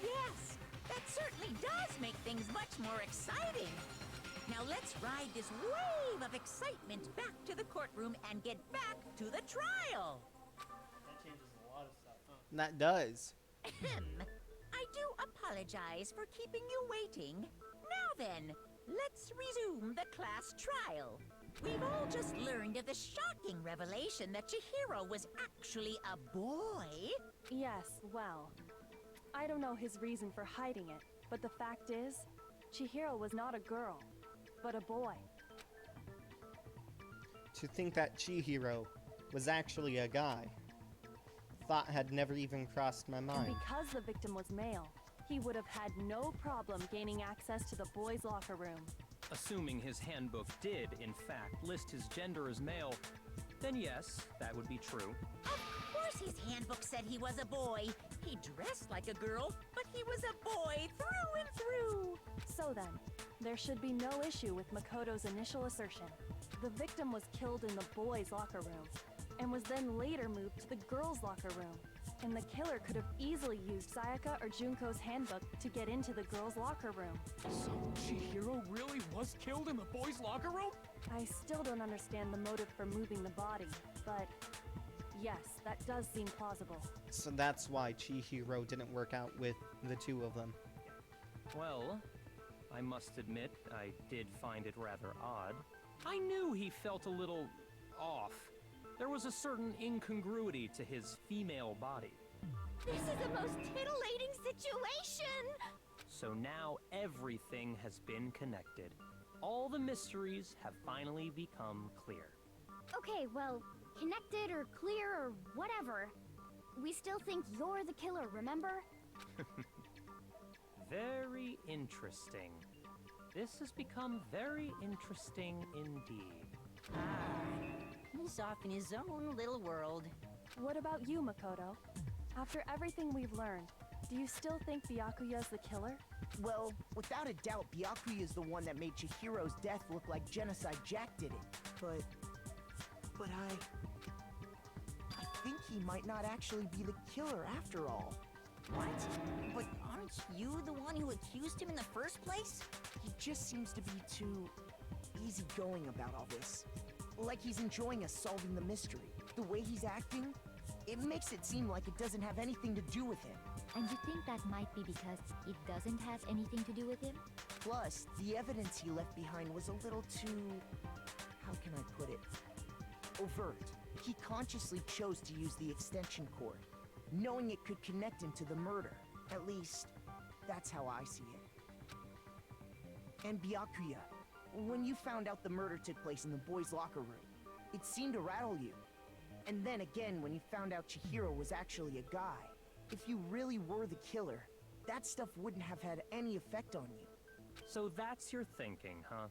Speaker 13: Yes, that certainly does make things much more exciting. Now let's ride this wave of excitement back to the courtroom and get back to the trial.
Speaker 2: That changes a lot of stuff, huh?
Speaker 1: That does.
Speaker 13: Ahem. I do apologize for keeping you waiting. Now then, let's resume the class trial. We've all just learned of the shocking revelation that Chihiro was actually a boy.
Speaker 10: Yes, well, I don't know his reason for hiding it, but the fact is, Chihiro was not a girl, but a boy.
Speaker 1: To think that Chihiro was actually a guy. Thought had never even crossed my
Speaker 10: And
Speaker 1: mind.
Speaker 10: because the victim was male, he would have had no problem gaining access to the boys' locker room.
Speaker 11: Assuming his handbook did, in fact, list his gender as male, then yes, that would be true.
Speaker 13: Of course his handbook said he was a boy. He dressed like a girl, but he was a boy through and through.
Speaker 10: So then, there should be no issue with Makoto's initial assertion. The victim was killed in the boys' locker room, and was then later moved to the girls' locker room. And the killer could have easily used Sayaka or Junko's handbook to get into the girls' locker room.
Speaker 3: So Chihiro really was killed in the boys' locker room?
Speaker 10: I still don't understand the motive for moving the body, but yes, that does seem plausible.
Speaker 1: So that's why Chihiro didn't work out with the two of them.
Speaker 11: Well, I must admit, I did find it rather odd. I knew he felt a little off. There was a certain incongruity to his female body.
Speaker 4: This is the most titillating situation!
Speaker 11: So now everything has been connected. All the mysteries have finally become clear.
Speaker 4: Okay, well, connected or clear or whatever, we still think you're the killer, remember?
Speaker 11: Very interesting. This has become very interesting indeed.
Speaker 13: He's off in his own little world.
Speaker 10: What about you, Makoto? After everything we've learned, do you still think Byakuya's the killer?
Speaker 6: Well, without a doubt, Byakuya is the one that made Chihiro's death look like Genocide Jack did it. But I think he might not actually be the killer after all.
Speaker 13: What? But aren't you the one who accused him in the first place?
Speaker 6: He just seems to be too easygoing about all this. Like he's enjoying us solving the mystery. The way he's acting, it makes it seem like it doesn't have anything to do with him.
Speaker 14: And you think that might be because it doesn't have anything to do with him?
Speaker 6: Plus, the evidence he left behind was a little too... how can I put it? Overt. He consciously chose to use the extension cord, knowing it could connect him to the murder. At least, that's how I see it. And Byakuya, when you found out the murder took place in the boys' locker room, it seemed to rattle you. And then again, when you found out Chihiro was actually a guy, if you really were the killer, that stuff wouldn't have had any effect on you.
Speaker 11: So that's your thinking, huh?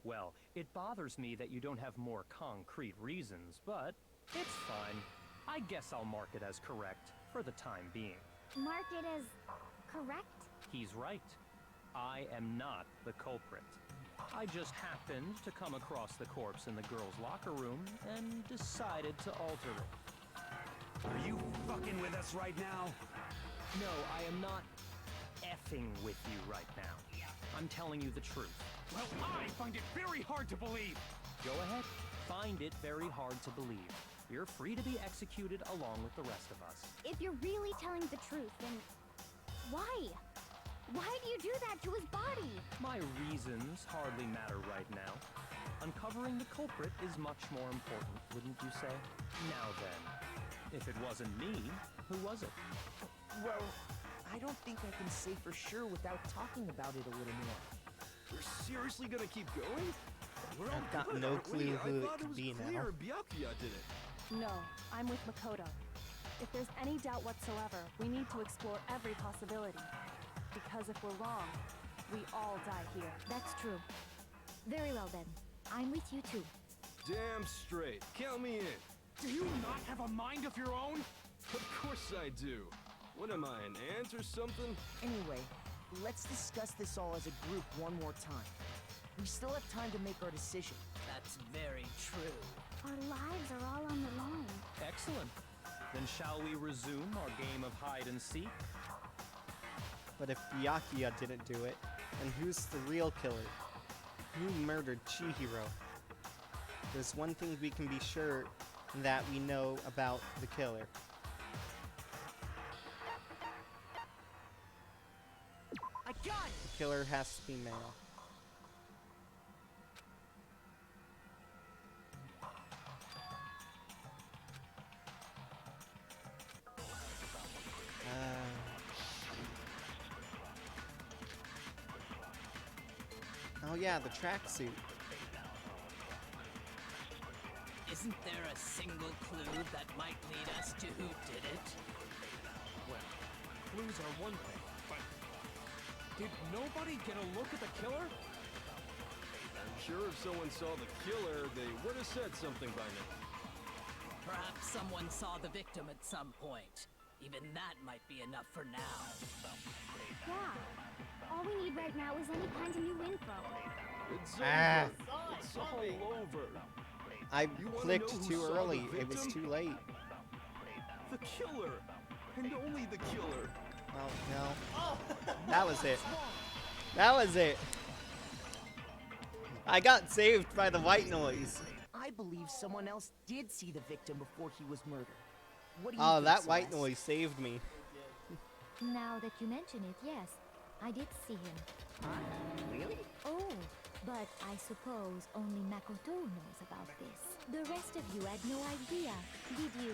Speaker 11: Well, it bothers me that you don't have more concrete reasons, but it's fine. I guess I'll mark it as correct for the time being.
Speaker 4: Mark it as correct?
Speaker 11: He's right. I am not the culprit. I just happened to come across the corpse in the girls' locker room and decided to alter it.
Speaker 12: Are you fucking with us right now?
Speaker 11: No, I am not effing with you right now. I'm telling you the truth.
Speaker 3: Well, I find it very hard to believe.
Speaker 11: Go ahead. Find it very hard to believe. You're free to be executed along with the rest of us.
Speaker 4: If you're really telling the truth, then why? Why do you do that to his body?
Speaker 11: My reasons hardly matter right now. Uncovering the culprit is much more important, wouldn't you say? Now then, if it wasn't me, who was it?
Speaker 6: Well, I don't think I can say for sure without talking about it a little more.
Speaker 9: We're seriously gonna keep going? We're all
Speaker 1: I've got
Speaker 9: good,
Speaker 1: no
Speaker 9: aren't we?
Speaker 1: clue
Speaker 9: I
Speaker 1: who it
Speaker 9: thought
Speaker 1: could
Speaker 9: was
Speaker 1: be
Speaker 9: clear
Speaker 1: now.
Speaker 9: Byakuya did it.
Speaker 10: No, I'm with Makoto. If there's any doubt whatsoever, we need to explore every possibility. Because if we're wrong, we all die here.
Speaker 14: That's true. Very well then. I'm with you too.
Speaker 9: Damn straight. Count me in.
Speaker 3: Do you not have a mind of your own?
Speaker 9: Of course I do. What am I, an ant or something?
Speaker 6: Anyway, let's discuss this all as a group one more time. We still have time to make our decision.
Speaker 8: That's very true.
Speaker 4: Our lives are all on the line.
Speaker 11: Excellent. Then shall we resume our game of hide and seek?
Speaker 1: But if Byakuya didn't do it, then who's the real killer? Who murdered Chihiro? There's one thing we can be sure that we know about the killer.
Speaker 6: I got it!
Speaker 1: The killer has to be male. Oh yeah, the tracksuit.
Speaker 8: Isn't there a single clue that might lead us to who did it?
Speaker 3: Well, clues are one thing, but did nobody get a look at the killer?
Speaker 9: I'm sure if someone saw the killer, they would have said something by now.
Speaker 8: Perhaps someone saw the victim at some point. Even that might be enough for now.
Speaker 4: Yeah. All we need right now is any kind of new info.
Speaker 9: It's
Speaker 1: Ah.
Speaker 9: over. It's all over.
Speaker 1: I
Speaker 9: You wanna
Speaker 1: clicked
Speaker 9: know who
Speaker 1: too
Speaker 9: saw the
Speaker 1: early. It was
Speaker 9: victim?
Speaker 1: too late.
Speaker 9: The killer. And only the killer.
Speaker 1: Oh no. That was it. That was it. I got saved by the white noise.
Speaker 6: I believe someone else did see the victim before he was murdered. What do you
Speaker 1: Oh,
Speaker 6: think,
Speaker 1: that white
Speaker 6: Celeste?
Speaker 1: noise saved me.
Speaker 14: Now that you mention it, yes, I did see him.
Speaker 6: Really?
Speaker 14: Oh, but I suppose only Makoto knows about this. The rest of you had no idea, did you?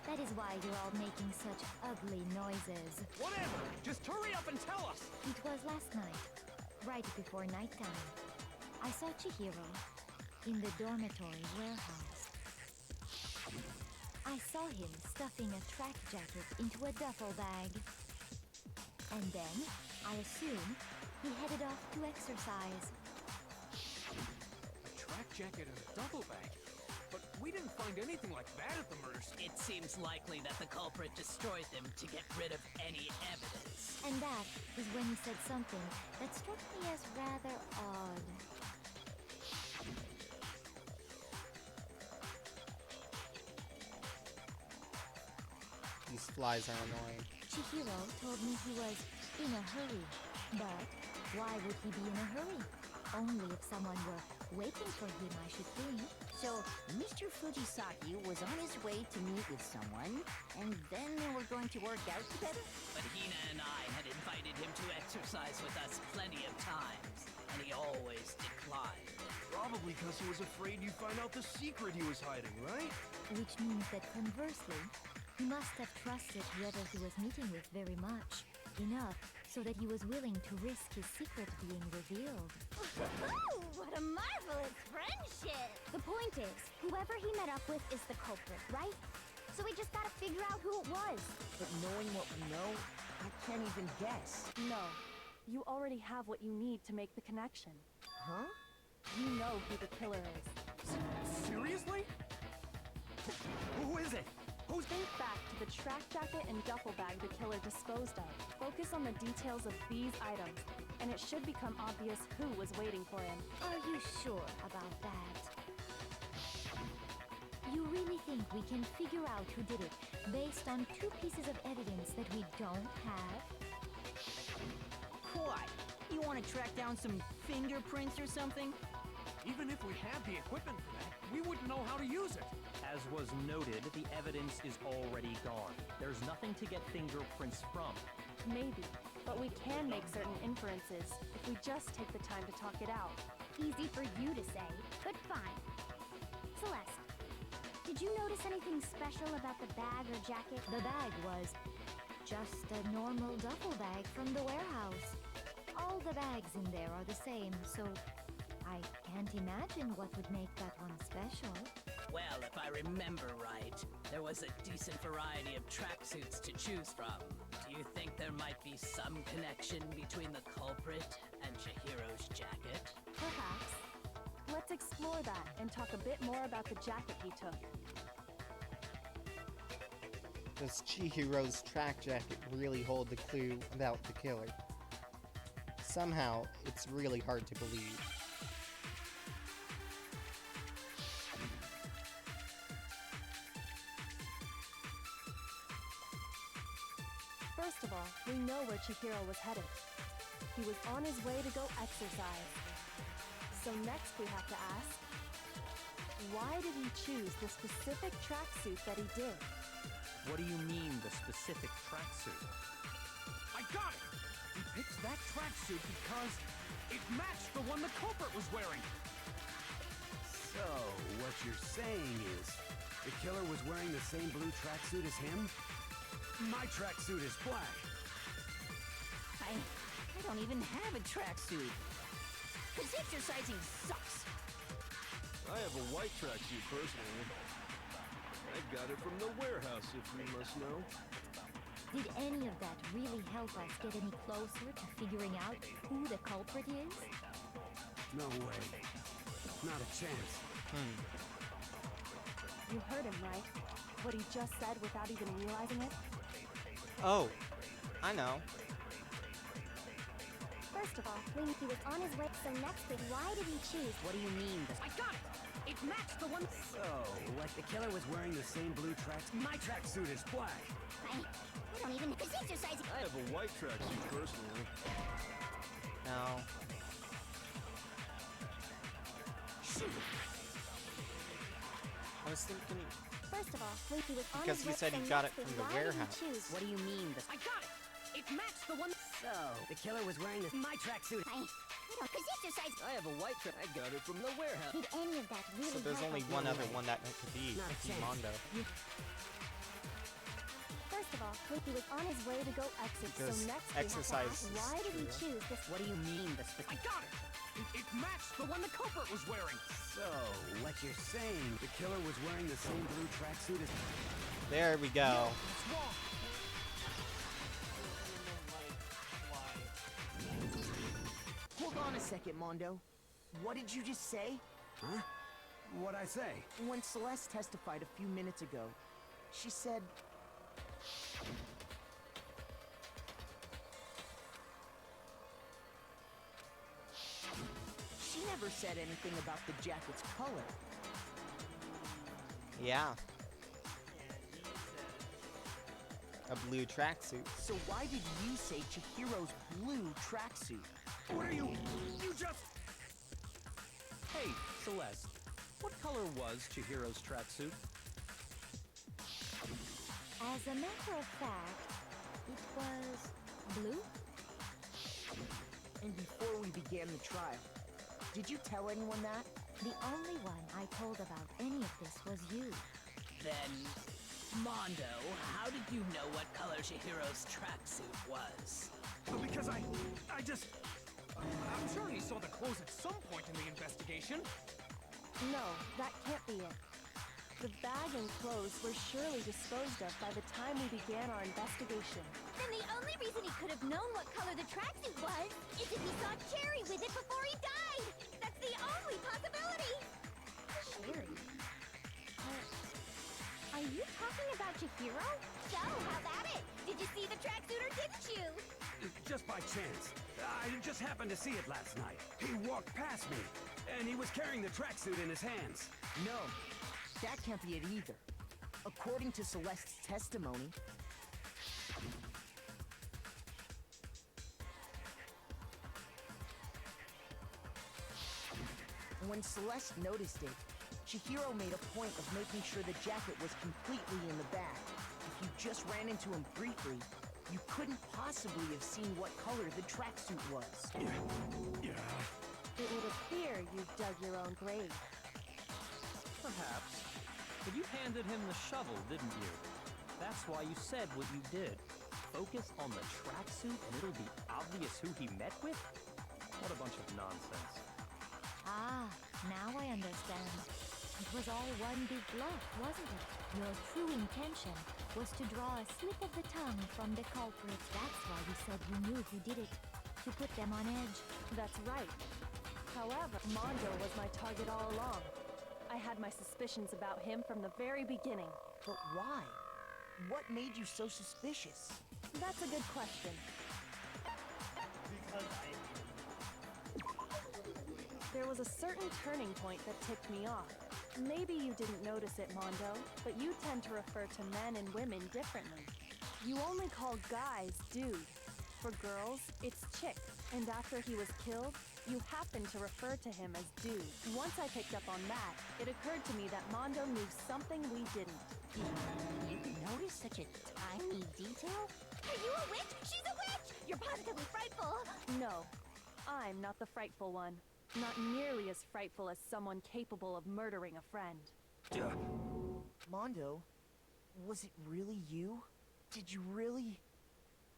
Speaker 14: That is why you're all making such ugly noises.
Speaker 3: Whatever! Just hurry up and tell us!
Speaker 14: It was last night, right before nighttime. I saw Chihiro in the dormitory warehouse. I saw him stuffing a track jacket into a duffel bag. And then, I assume, he headed off to exercise.
Speaker 3: A track jacket and a duffel bag? But we didn't find anything like that at the murder scene.
Speaker 8: It seems likely that the culprit destroyed them to get rid of any evidence.
Speaker 14: And that is when he said something that struck me as rather odd.
Speaker 1: These flies are annoying.
Speaker 14: Chihiro told me he was in a hurry. But why would he be in a hurry? Only if someone were waiting for him, I should think.
Speaker 13: So, Mr. Fujisaki was on his way to meet with someone, and then they were going to work out together?
Speaker 8: But Hina and I had invited him to exercise with us plenty of times, and he always declined.
Speaker 9: Probably because he was afraid you'd find out the secret he was hiding, right?
Speaker 14: Which means that conversely, he must have trusted whoever he was meeting with very much. Enough so that he was willing to risk his secret being revealed.
Speaker 4: Ooh, what a marvelous friendship! The point is, whoever he met up with is the culprit, right? So we just gotta figure out who it was.
Speaker 6: But knowing what we know, I can't even guess.
Speaker 10: No, you already have what you need to make the connection.
Speaker 6: Huh?
Speaker 10: You know who the killer is.
Speaker 3: Seriously? Who is it?
Speaker 10: Think back to the track jacket and duffel bag the killer disposed of. Focus on the details of these items, and it should become obvious who was waiting for him.
Speaker 14: Are you sure about that? You really think we can figure out who did it based on two pieces of evidence that we don't have?
Speaker 13: What? You want to track down some fingerprints or something?
Speaker 3: Even if we had the equipment for that, we wouldn't know how to use it.
Speaker 11: As was noted, the evidence is already gone. There's nothing to get fingerprints from.
Speaker 10: Maybe, but we can make certain inferences if we just take the time to talk it out.
Speaker 4: Easy for you to say, but fine. Celeste, did you notice anything special about the bag or jacket?
Speaker 14: The bag was just a normal duffel bag from the warehouse. All the bags in there are the same, so I can't imagine what would make that one special.
Speaker 8: Well, if I remember right, there was a decent variety of tracksuits to choose from. Do you think there might be some connection between the culprit and Chihiro's jacket?
Speaker 10: Perhaps. Let's explore that and talk a bit more about the jacket he took.
Speaker 1: Does Chihiro's track jacket really hold the clue about the killer? Somehow, it's really hard to believe.
Speaker 10: First of all, we know where Chihiro was headed. He was on his way to go exercise. So next we have to ask, why did he choose the specific tracksuit that he did?
Speaker 11: What do you mean, the specific tracksuit?
Speaker 3: I got it! He picked that tracksuit because it matched the one the culprit was wearing.
Speaker 12: So, what you're saying is, the killer was wearing the same blue tracksuit as him? My tracksuit is black.
Speaker 13: I don't even have a tracksuit. Cause exercising sucks.
Speaker 9: I have a white tracksuit personally. I got it from the warehouse, if you must know.
Speaker 14: Did any of that really help us get any closer to figuring out who the culprit is?
Speaker 12: No way. Not a chance.
Speaker 10: You heard him, right? What he just said without even realizing it?
Speaker 1: Oh, I know.
Speaker 4: First of all, when he was on his way, so next week, why did he choose?
Speaker 13: What do you mean?
Speaker 3: I got it! It matched the one.
Speaker 12: So, like the killer was wearing the same blue tracksuit? My tracksuit is black.
Speaker 4: I don't even because exercising.
Speaker 9: I have a white tracksuit personally.
Speaker 1: No. I was thinking
Speaker 4: First of all, when he was on
Speaker 1: because
Speaker 4: his
Speaker 1: he
Speaker 4: way,
Speaker 1: said he
Speaker 4: so
Speaker 1: got it
Speaker 4: next
Speaker 1: from
Speaker 4: week,
Speaker 1: the
Speaker 4: why did he
Speaker 1: warehouse.
Speaker 4: choose?
Speaker 13: What do you mean?
Speaker 3: I got it! It matched the one.
Speaker 13: So, the killer was wearing my tracksuit.
Speaker 4: I don't because exercising.
Speaker 9: I have a white track. I got it from the warehouse.
Speaker 4: Did any of that really
Speaker 1: So there's
Speaker 4: help
Speaker 1: only
Speaker 4: us?
Speaker 1: one other one that it could be.
Speaker 13: Not a
Speaker 1: It'd be
Speaker 13: chance.
Speaker 1: Mondo.
Speaker 4: First of all, when he was on his way to go exercise,
Speaker 1: Because
Speaker 4: so next
Speaker 1: exercise
Speaker 4: we have to
Speaker 1: is
Speaker 4: ask, why did he
Speaker 1: true.
Speaker 4: choose this?
Speaker 13: What do you mean?
Speaker 3: I got it! It matched the one the culprit was wearing.
Speaker 12: So, what you're saying, the killer was wearing the same blue tracksuit as...
Speaker 1: There we go.
Speaker 3: It's wrong.
Speaker 6: Hold on a second, Mondo. What did you just say?
Speaker 12: Huh? What'd I say?
Speaker 6: When Celeste testified a few minutes ago, she said... She never said anything about the jacket's color.
Speaker 1: Yeah. A blue tracksuit.
Speaker 6: So why did you say Chihiro's blue tracksuit?
Speaker 12: What are you... You just...
Speaker 11: Hey, Celeste, what color was Chihiro's tracksuit?
Speaker 14: As a matter of fact, it was blue.
Speaker 6: And before we began the trial, did you tell anyone that?
Speaker 14: The only one I told about any of this was you.
Speaker 8: Then, Mondo, how did you know what color Chihiro's tracksuit was?
Speaker 3: Because I just... I'm sure he saw the clothes at some point in the investigation.
Speaker 10: No, that can't be it. The bag and clothes were surely disposed of by the time we began our investigation.
Speaker 4: Then the only reason he could have known what color the tracksuit was is if he saw Cherry with it before he died. That's the only possibility.
Speaker 10: Cherry?
Speaker 4: Are you talking about Chihiro? So, how's that it? Did you see the tracksuit or didn't you?
Speaker 12: Just by chance. I just happened to see it last night. He walked past me, and he was carrying the tracksuit in his hands.
Speaker 6: No, that can't be it either. According to Celeste's testimony, when Celeste noticed it, Chihiro made a point of making sure the jacket was completely in the bag. If you just ran into him briefly, you couldn't possibly have seen what color the tracksuit was.
Speaker 12: Yeah.
Speaker 10: It would appear you've dug your own grave.
Speaker 11: Perhaps. But you handed him the shovel, didn't you? That's why you said what you did. Focus on the tracksuit and it'll be obvious who he met with? What a bunch of nonsense.
Speaker 14: Ah, now I understand. It was all one big bluff, wasn't it? Your true intention was to draw a slip of the tongue from the culprit. That's why you said you knew who did it. To put them on edge.
Speaker 10: That's right. However, Mondo was my target all along. I had my suspicions about him from the very beginning.
Speaker 6: But why? What made you so suspicious?
Speaker 10: That's a good question.
Speaker 2: Because I
Speaker 10: There was a certain turning point that tipped me off. Maybe you didn't notice it, Mondo, but you tend to refer to men and women differently. You only call guys dude. For girls, it's chick. And after he was killed, you happened to refer to him as dude. Once I picked up on that, it occurred to me that Mondo knew something we didn't.
Speaker 13: You noticed such a tiny detail?
Speaker 4: Are you a witch? She's a witch! You're positively frightful!
Speaker 10: No, I'm not the frightful one. Not nearly as frightful as someone capable of murdering a friend.
Speaker 6: Mondo, was it really you? Did you really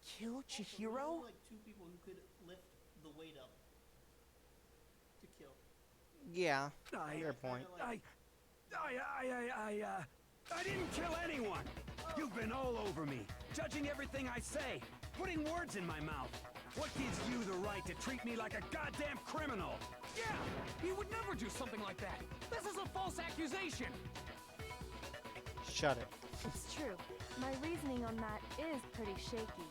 Speaker 6: kill Chihiro?
Speaker 2: like two people who could lift the weight up to kill.
Speaker 1: Yeah,
Speaker 12: I-
Speaker 1: fair point.
Speaker 12: I didn't kill anyone! You've been all over me, judging everything I say, putting words in my mouth. What gives you the right to treat me like a goddamn criminal?
Speaker 3: Yeah, he would never do something like that. This is a false accusation.
Speaker 1: Shut it.
Speaker 10: It's true. My reasoning on that is pretty shaky.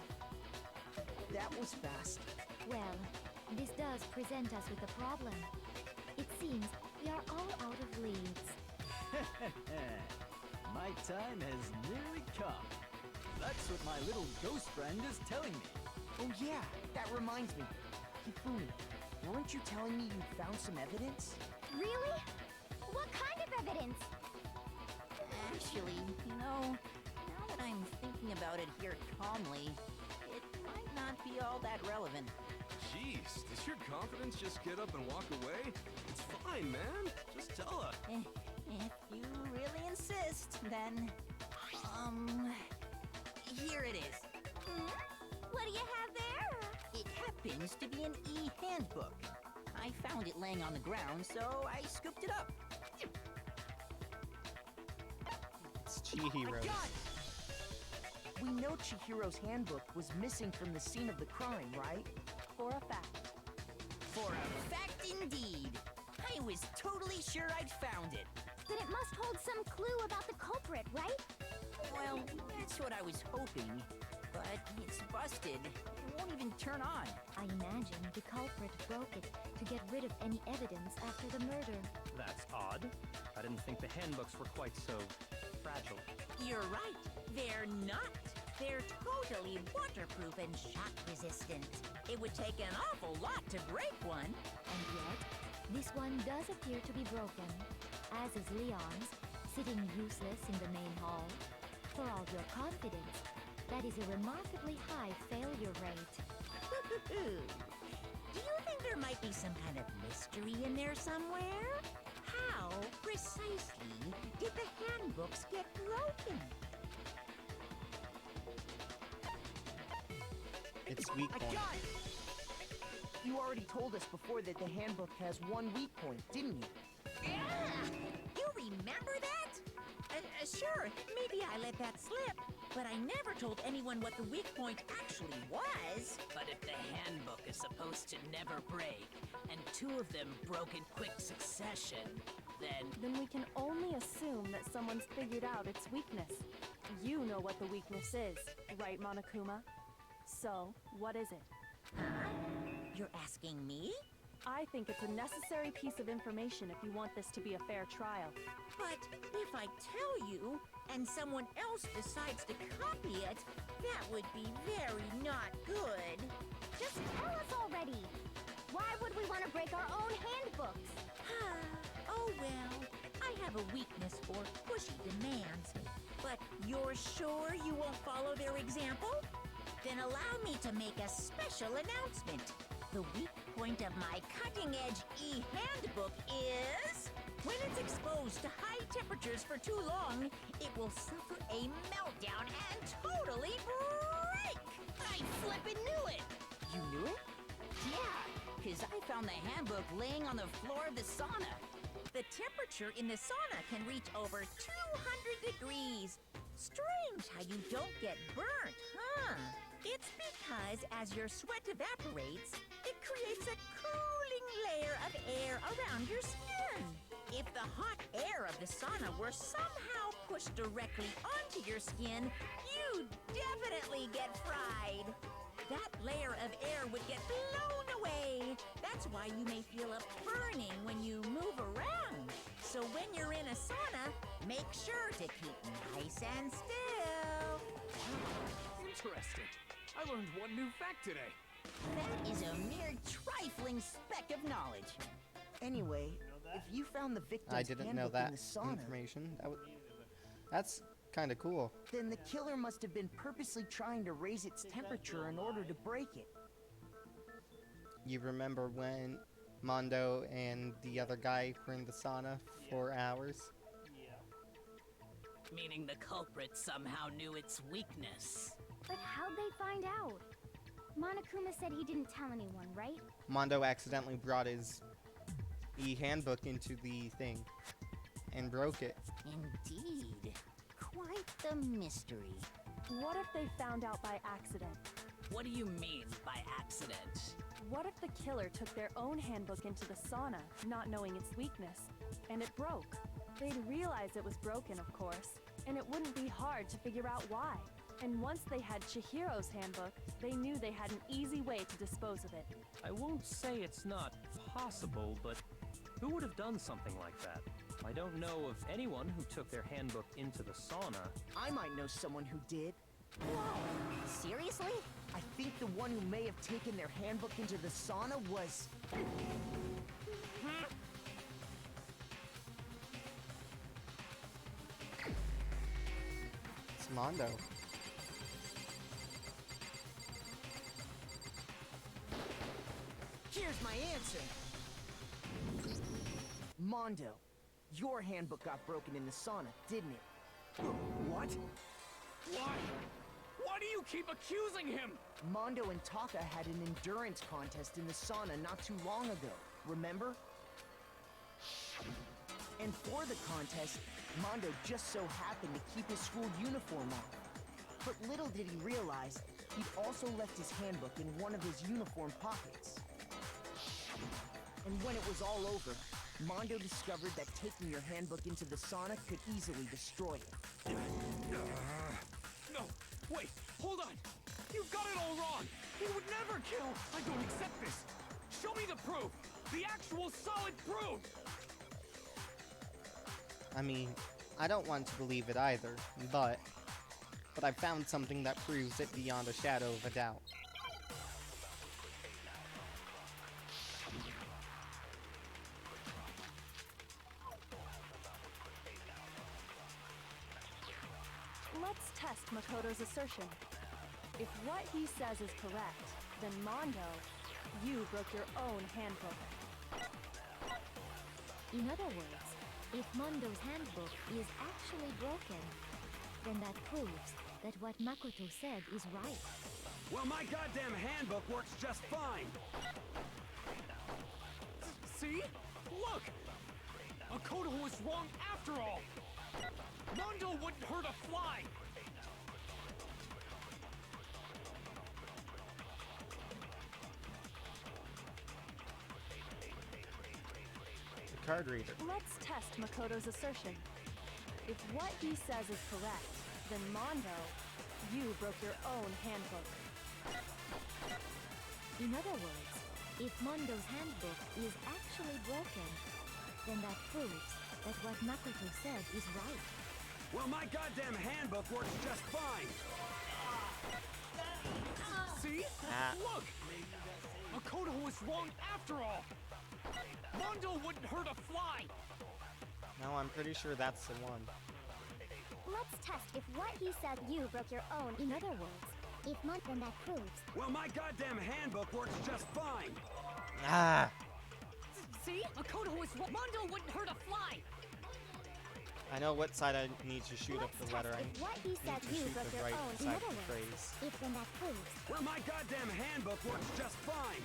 Speaker 6: That was fast.
Speaker 14: Well, this does present us with a problem. It seems we are all out of leads.
Speaker 15: My time has nearly come. That's what my little ghost friend is telling me.
Speaker 6: Oh yeah, that reminds me. Hifumi, weren't you telling me you found some evidence?
Speaker 4: Really? What kind of evidence?
Speaker 13: Actually, now that I'm thinking about it here calmly, it might not be all that relevant.
Speaker 9: Jeez, does your confidence just get up and walk away? It's fine, man. Just tell her.
Speaker 13: If you really insist, then, here it is.
Speaker 4: What do you have there?
Speaker 13: It happens to be an e-handbook. I found it laying on the ground, so I scooped it up.
Speaker 1: It's Chihiro's.
Speaker 6: We know Chihiro's handbook was missing from the scene of the crime, right?
Speaker 10: For a fact.
Speaker 13: For a fact indeed. I was totally sure I'd found it.
Speaker 4: Then it must hold some clue about the culprit, right?
Speaker 13: Well, that's what I was hoping. But it's busted. It won't even turn on.
Speaker 14: I imagine the culprit broke it to get rid of any evidence after the murder.
Speaker 11: That's odd. I didn't think the handbooks were quite so fragile.
Speaker 13: You're right. They're not. They're totally waterproof and shock resistant. It would take an awful lot to break one.
Speaker 14: And yet, this one does appear to be broken, as is Leon's, sitting useless in the main hall. For all your confidence, that is a remarkably high failure rate.
Speaker 13: Do you think there might be some kind of mystery in there somewhere? How precisely did the handbooks get broken?
Speaker 1: It's weak
Speaker 6: I
Speaker 1: point.
Speaker 6: got it! You already told us before that the handbook has one weak point, didn't you?
Speaker 13: You remember that? Sure, maybe I let that slip, but I never told anyone what the weak point actually was.
Speaker 8: But if the handbook is supposed to never break, and two of them broke in quick succession,
Speaker 10: Then we can only assume that someone's figured out its weakness. You know what the weakness is, right, Monokuma? So, what is it?
Speaker 13: You're asking me?
Speaker 10: I think it's a necessary piece of information if you want this to be a fair trial.
Speaker 13: But if I tell you, and someone else decides to copy it, that would be very not good.
Speaker 4: Just tell us already. Why would we want to break our own handbooks?
Speaker 13: Oh well, I have a weakness for pushy demands. But you're sure you won't follow their example? Then allow me to make a special announcement. The weak point of my cutting-edge e-handbook is... when it's exposed to high temperatures for too long, it will suffer a meltdown and totally break!
Speaker 7: I flippin' knew it!
Speaker 13: You knew it? Yeah, because I found the handbook laying on the floor of the sauna. The temperature in the sauna can reach over 200 degrees. Strange how you don't get burnt, huh? It's because as your sweat evaporates, it creates a cooling layer of air around your skin. If the hot air of the sauna were somehow pushed directly onto your skin, you'd definitely get fried. That layer of air would get blown away. That's why you may feel a burning when you move around. So when you're in a sauna, make sure to keep nice and still.
Speaker 3: Interesting. I learned one new fact today.
Speaker 13: That is a mere trifling speck of knowledge.
Speaker 6: Anyway, if you found the victim's
Speaker 1: I didn't know
Speaker 6: handbook
Speaker 1: that
Speaker 6: in the sauna,
Speaker 1: information. That's kind of cool.
Speaker 6: then the killer must have been purposely trying to raise its temperature in order to break it.
Speaker 1: You remember when Mondo and the other guy were in the sauna for hours?
Speaker 2: Yeah.
Speaker 8: Meaning the culprit somehow knew its weakness.
Speaker 4: But how'd they find out? Monokuma said he didn't tell anyone, right?
Speaker 1: Mondo accidentally brought his e-handbook into the thing and broke it.
Speaker 13: Indeed. Quite the mystery.
Speaker 10: What if they found out by accident?
Speaker 8: What do you mean by accident?
Speaker 10: What if the killer took their own handbook into the sauna, not knowing its weakness, and it broke? They'd realize it was broken, of course, and it wouldn't be hard to figure out why. And once they had Chihiro's handbook, they knew they had an easy way to dispose of it.
Speaker 11: I won't say it's not possible, but who would have done something like that? I don't know of anyone who took their handbook into the sauna.
Speaker 6: I might know someone who did.
Speaker 13: Whoa! Seriously?
Speaker 6: I think the one who may have taken their handbook into the sauna was...
Speaker 1: It's Mondo.
Speaker 6: Here's my answer! Mondo, your handbook got broken in the sauna, didn't it?
Speaker 3: What? Why? Why do you keep accusing him?
Speaker 6: Mondo and Taka had an endurance contest in the sauna not too long ago, remember? And for the contest, Mondo just so happened to keep his school uniform on. But little did he realize, he'd also left his handbook in one of his uniform pockets. And when it was all over, Mondo discovered that taking your handbook into the sauna could easily destroy it.
Speaker 3: No, wait, hold on. You've got it all wrong. He would never kill. I don't accept this. Show me the proof. The actual solid proof.
Speaker 1: I mean, I don't want to believe it either, but I found something that proves it beyond a shadow of a doubt.
Speaker 10: Let's test Makoto's assertion. If what he says is correct, then Mondo, you broke your own handbook.
Speaker 14: In other words, if Mondo's handbook is actually broken, then that proves that what Makoto said is right.
Speaker 12: Well, my goddamn handbook works just fine.
Speaker 3: See? Look! Makoto was wrong after all. Mondo wouldn't hurt a fly.
Speaker 1: The card reader.
Speaker 10: Let's test Makoto's assertion. If what he says is correct, then Mondo, you broke your own handbook.
Speaker 14: In other words, if Mondo's handbook is actually broken, then that proves that what Makoto said is right.
Speaker 12: Well, my goddamn handbook works just fine.
Speaker 3: See? Look! Makoto was wrong after all. Mondo wouldn't hurt a fly.
Speaker 1: No, I'm pretty sure that's the one.
Speaker 4: Let's test if what he said you broke your own.
Speaker 14: In other words, if then that proves...
Speaker 12: Well, my goddamn handbook works just fine.
Speaker 1: Ah!
Speaker 10: See? Makoto was wrong. Mondo wouldn't hurt a fly.
Speaker 1: I know what side I need to shoot up
Speaker 4: Let's
Speaker 1: the letter.
Speaker 4: test
Speaker 1: I
Speaker 4: if what he
Speaker 1: need
Speaker 4: said
Speaker 1: to
Speaker 4: you
Speaker 1: shoot
Speaker 4: broke
Speaker 1: the
Speaker 4: your
Speaker 1: right
Speaker 4: own. In
Speaker 1: side
Speaker 4: other
Speaker 1: of the
Speaker 4: words,
Speaker 1: phrase.
Speaker 4: if then that proves.
Speaker 12: Well, my goddamn handbook works just fine.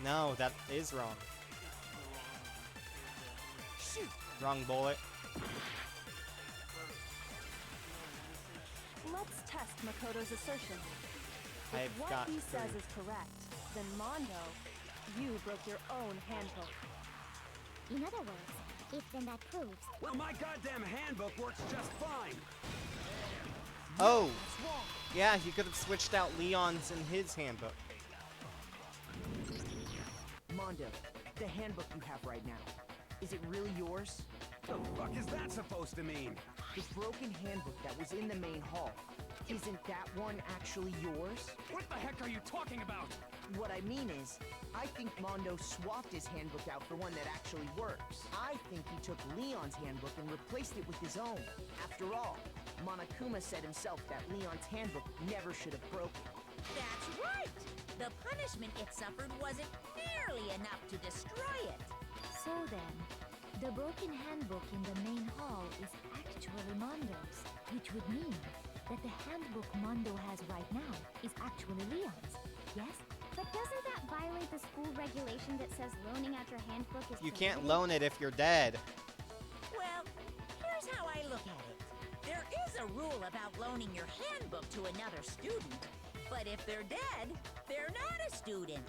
Speaker 1: No, that is wrong.
Speaker 10: Shoot.
Speaker 1: Wrong bullet.
Speaker 10: Let's test Makoto's assertion. If
Speaker 1: I've
Speaker 10: what
Speaker 1: got
Speaker 10: he says
Speaker 1: three.
Speaker 10: is correct, then Mondo, you broke your own handbook.
Speaker 4: In other words, if then that proves.
Speaker 12: Well, my goddamn handbook works just fine.
Speaker 1: Oh! Yeah, he could have switched out Leon's in his handbook.
Speaker 6: Mondo, the handbook you have right now, is it really yours?
Speaker 12: The fuck is that supposed to mean?
Speaker 6: The broken handbook that was in the main hall, isn't that one actually yours?
Speaker 3: What the heck are you talking about?
Speaker 6: What I mean is, I think Mondo swapped his handbook out for one that actually works. I think he took Leon's handbook and replaced it with his own. After all, Monokuma said himself that Leon's handbook never should have broken.
Speaker 13: That's right! The punishment it suffered wasn't nearly enough to destroy it.
Speaker 14: So then, the broken handbook in the main hall is actually Mondo's, which would mean that the handbook Mondo has right now is actually Leon's, yes?
Speaker 4: But doesn't that violate the school regulation that says loaning out your handbook is
Speaker 1: You can't
Speaker 4: prohibited?
Speaker 1: loan it if you're dead.
Speaker 13: Well, here's how I look at it. There is a rule about loaning your handbook to another student, but if they're dead, they're not a student.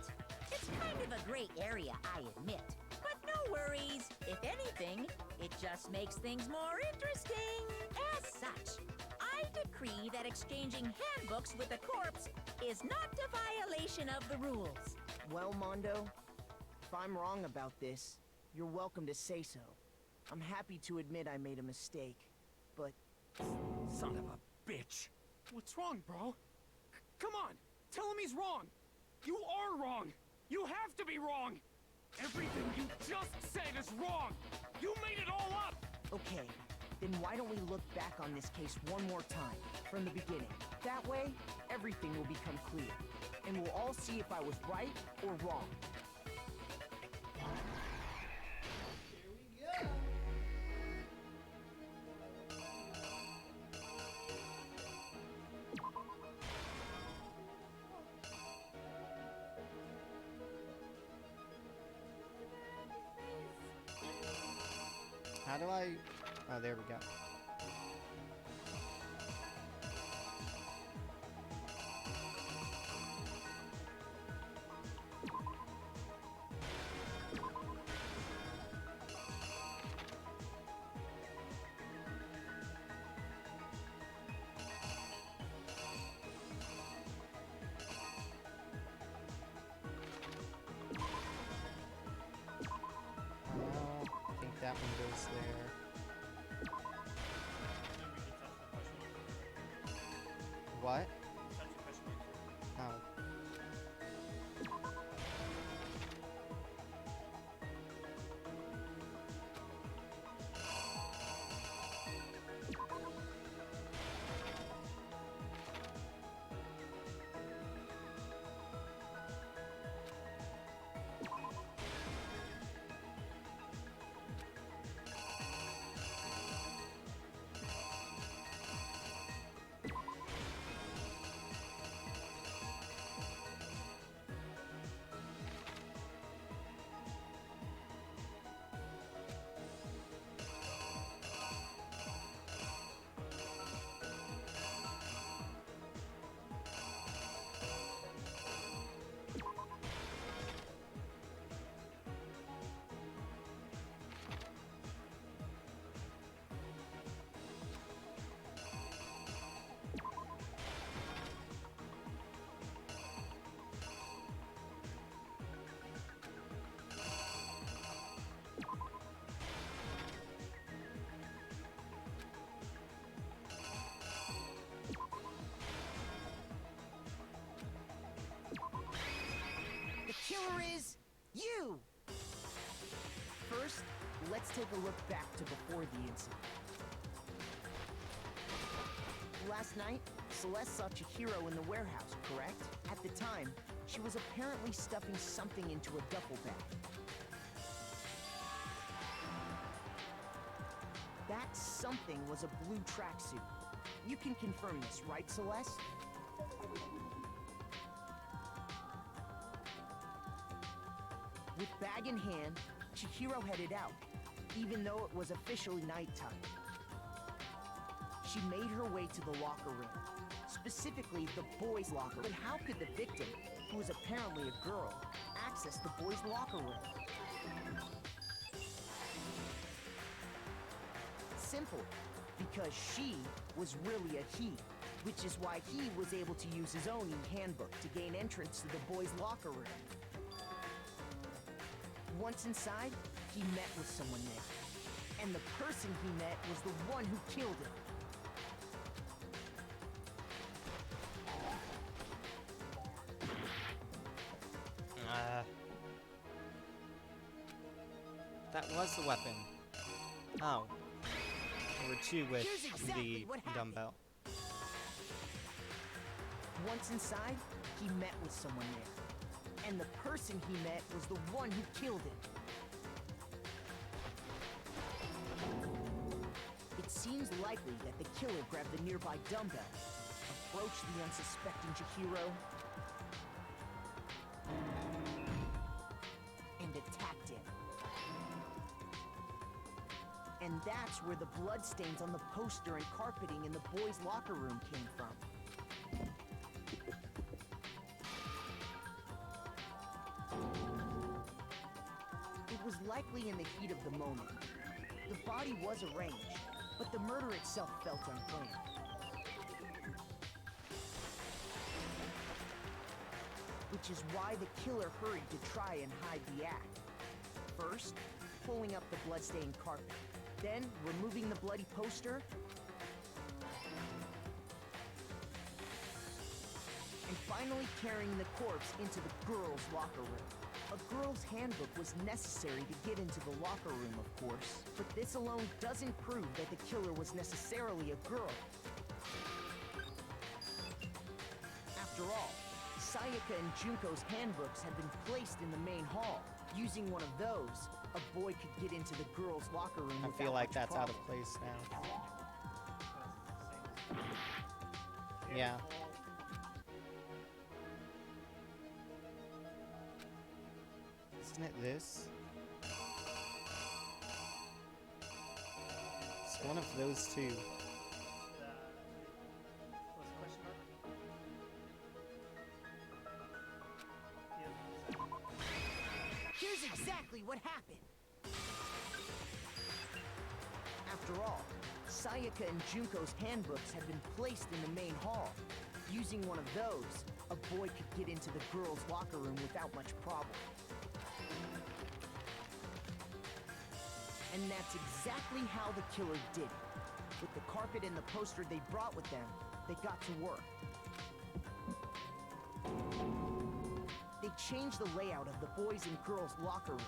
Speaker 13: It's kind of a gray area, I admit. But no worries. If anything, it just makes things more interesting. As such, I decree that exchanging handbooks with a corpse is not a violation of the rules.
Speaker 6: Well, Mondo, if I'm wrong about this, you're welcome to say so. I'm happy to admit I made a mistake, but...
Speaker 3: Son of a bitch. What's wrong, bro? Come on, tell him he's wrong. You are wrong. You have to be wrong. Everything you just said is wrong. You made it all up.
Speaker 6: Okay, then why don't we look back on this case one more time, from the beginning? That way, everything will become clear, and we'll all see if I was right or wrong.
Speaker 1: How do I... Oh, there we go. I think that one goes there. What? Oh.
Speaker 6: The killer is you! First, let's take a look back to before the incident. Last night, Celeste saw Chihiro in the warehouse, correct? At the time, she was apparently stuffing something into a duffel bag. That something was a blue tracksuit. You can confirm this, right, Celeste? With bag in hand, Chihiro headed out, even though it was officially nighttime. She made her way to the locker room, specifically the boys' locker room. But how could the victim, who was apparently a girl, access the boys' locker room? Simple, because she was really a he, which is why he was able to use his own e-handbook to gain entrance to the boys' locker room. Once inside, he met with someone there, and the person he met was the one who killed him.
Speaker 1: That was the weapon. Oh. There were two with
Speaker 6: Here's exactly
Speaker 1: the
Speaker 6: what happened.
Speaker 1: dumbbell.
Speaker 6: Once inside, he met with someone there, and the person he met was the one who killed him. It seems likely that the killer grabbed the nearby dumbbell, approached the unsuspecting Chihiro, and attacked him. And that's where the bloodstains on the poster and carpeting in the boys' locker room came from. It was likely in the heat of the moment. The body was arranged, but the murder itself felt unplanned. Which is why the killer hurried to try and hide the act. First, pulling up the bloodstained carpet, then removing the bloody poster, and finally carrying the corpse into the girls' locker room. A girl's handbook was necessary to get into the locker room, of course, but this alone doesn't prove that the killer was necessarily a girl. After all, Sayaka and Junko's handbooks had been placed in the main hall. Using one of those, a boy could get into the girls' locker room
Speaker 1: I
Speaker 6: without
Speaker 1: feel like
Speaker 6: much
Speaker 1: that's out
Speaker 6: problem.
Speaker 1: of place now. Yeah. Isn't it this? It's one of those two.
Speaker 2: What's the question mark?
Speaker 6: Here's exactly what happened. After all, Sayaka and Junko's handbooks had been placed in the main hall. Using one of those, a boy could get into the girls' locker room without much problem. And that's exactly how the killer did it. With the carpet and the poster they brought with them, they got to work. They changed the layout of the boys' and girls' locker room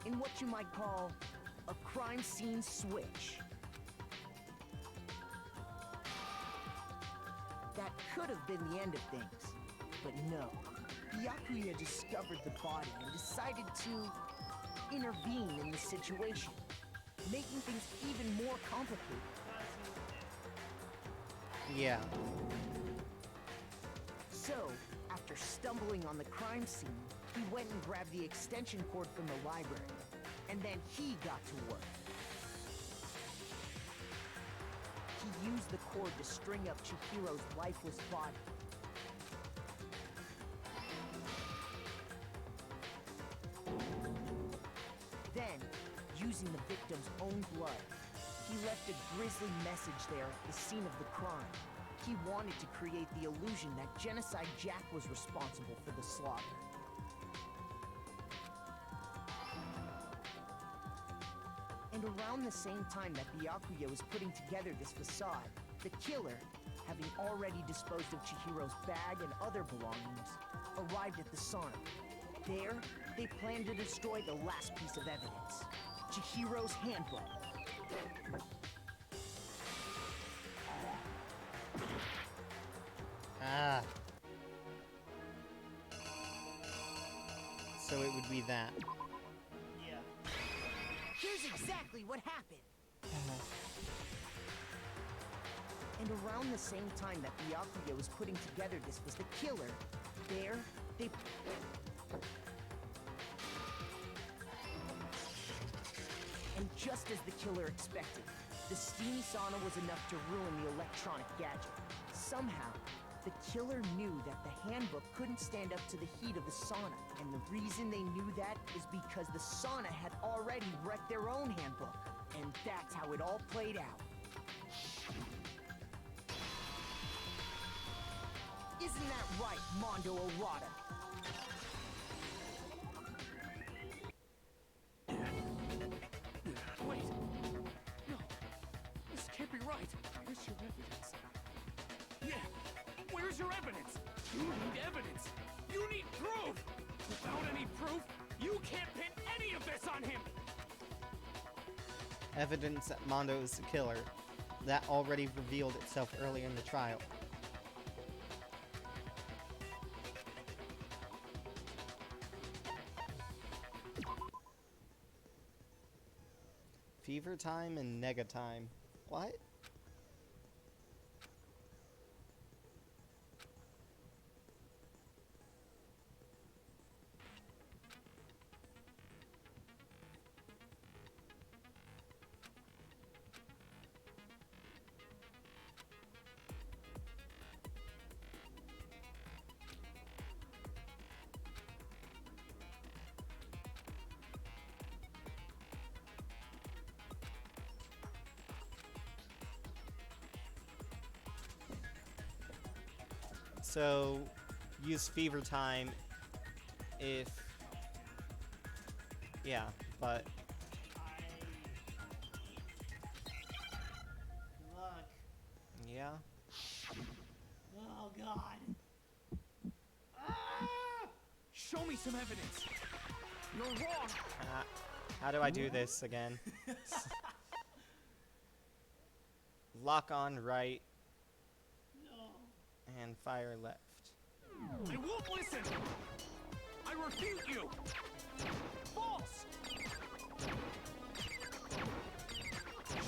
Speaker 6: in what you might call a crime scene switch. That could have been the end of things, but no. Byakuya discovered the body and decided to intervene in the situation, making things even more complicated.
Speaker 1: Yeah.
Speaker 6: So, after stumbling on the crime scene, he went and grabbed the extension cord from the library, and then he got to work. He used the cord to string up Chihiro's lifeless body. Then, using the victim's own blood, he left a grisly message there at the scene of the crime. He wanted to create the illusion that Genocide Jack was responsible for the slaughter. And around the same time that Byakuya was putting together this facade, the killer, having already disposed of Chihiro's bag and other belongings, arrived at the sauna. There, they planned to destroy the last piece of evidence, Chihiro's handbook.
Speaker 1: Ah. So it would be that.
Speaker 2: Yeah.
Speaker 6: Here's exactly what happened. And around the same time that Byakuya was putting together this was the killer. There, they... And just as the killer expected, the steam sauna was enough to ruin the electronic gadget. Somehow, the killer knew that the handbook couldn't stand up to the heat of the sauna. And the reason they knew that is because the sauna had already wrecked their own handbook. And that's how it all played out. Isn't that right, Mondo Arata?
Speaker 3: Wait. No. This can't be right. Where's your evidence? Yeah. Where's your evidence? You need evidence. You need proof. Without any proof, you can't pin any of this on him.
Speaker 1: Evidence that Mondo is the killer. That already revealed itself earlier in the trial. Fever time and nega time. What? So, use fever time if... Yeah, but...
Speaker 2: Look.
Speaker 1: Yeah?
Speaker 2: Oh, God.
Speaker 3: Show me some evidence. You're wrong.
Speaker 1: How do I do this again? Lock on right.
Speaker 2: No.
Speaker 1: And fire left.
Speaker 3: I won't listen. I refute you. False.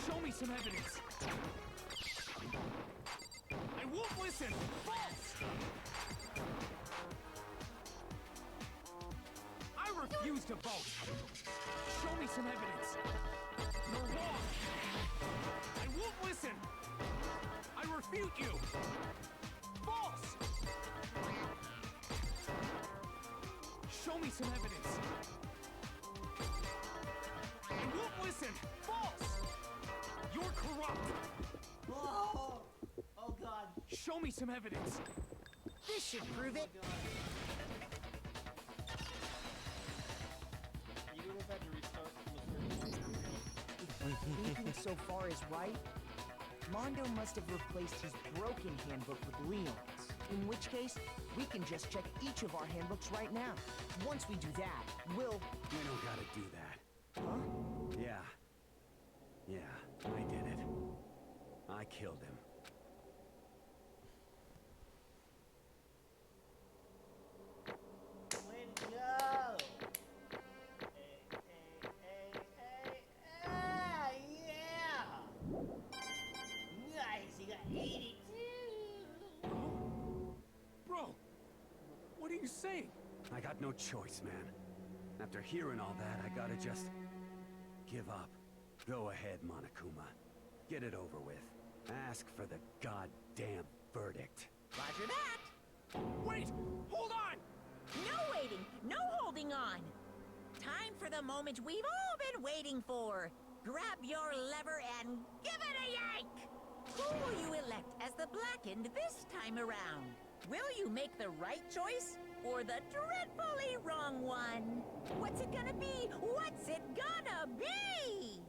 Speaker 3: Show me some evidence. I won't listen. False. I refuse to vote. Show me some evidence. You're wrong. I won't listen. I refute you. False. Show me some evidence. I won't listen. False. You're corrupt.
Speaker 2: Oh, oh God.
Speaker 3: Show me some evidence.
Speaker 6: This should prove it.
Speaker 2: You would have had to restart from a certain point.
Speaker 6: Thinking so far is right, Mondo must have replaced his broken handbook with Leon's. In which case, we can just check each of our handbooks right now. Once we do that, we'll...
Speaker 12: We don't gotta do that.
Speaker 6: Huh?
Speaker 12: Yeah. Yeah, I did it. I killed him.
Speaker 2: Way to go! Yeah! Nice, you got 82!
Speaker 3: Bro, what are you saying?
Speaker 12: I got no choice, man. After hearing all that, I gotta just... give up. Go ahead, Monokuma. Get it over with. Ask for the goddamn verdict.
Speaker 13: Roger that.
Speaker 3: Wait! Hold on!
Speaker 13: No waiting, no holding on. Time for the moment we've all been waiting for. Grab your lever and give it a yank! Who will you elect as the Blackened this time around? Will you make the right choice or the dreadfully wrong one? What's it gonna be? What's it gonna be?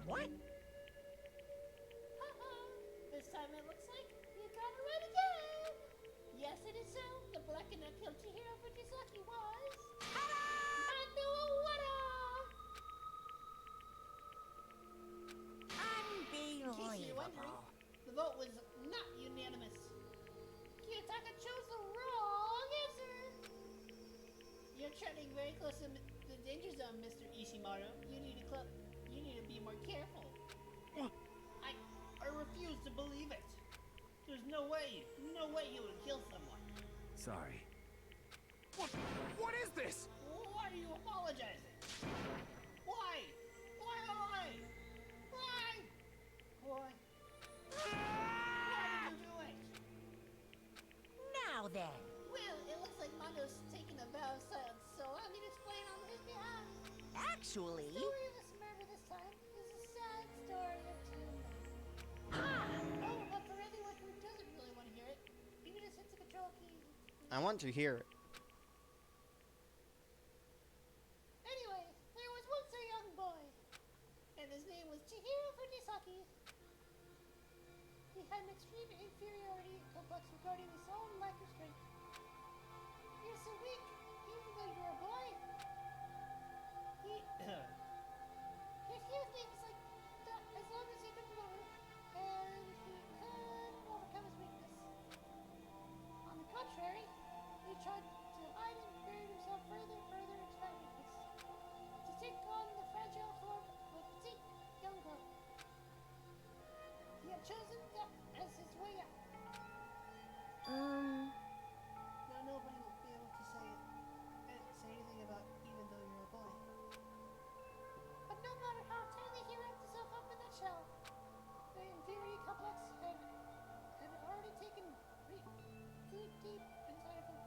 Speaker 13: What?
Speaker 5: Yes, it is so. The black and killed Chihiro Fujisaki was... Manuwara! In case you're wondering, the vote was not unanimous. Kiyotaka chose the wrong answer. You're treading very close to the danger zone, Mr. Ishimaru. You need to be more careful. I refuse to believe it. There's no way you would kill someone.
Speaker 12: Sorry.
Speaker 3: What is this?
Speaker 5: Why are you apologizing? Why? Why? Why did you do it?
Speaker 13: Now then.
Speaker 5: Well, it looks like Mondo's taking a vow of silence, so I'm gonna explain on his behalf.
Speaker 13: Actually...
Speaker 5: The story of this murder this time is a sad story of two men. Oh, but for anyone who doesn't really want to hear it, you can just hit the control key.
Speaker 1: I want to hear it.
Speaker 5: Anyway, there was once a young boy, and his name was Chihiro Fujisaki. He had an extreme inferiority complex regarding his own lack of strength. You're so weak, even though you're a boy. He'd hear things like that as long as he could remember, and he couldn't overcome his weakness. On the contrary, he tried to hide and bury himself further into that weakness, to take on the fragile form of a petite young girl. He had chosen that as his way out. Now nobody will be able to say anything about even though you're a boy. But no matter how tightly he wrapped himself up in that shell, the inferiority complex had already taken root deep inside of him.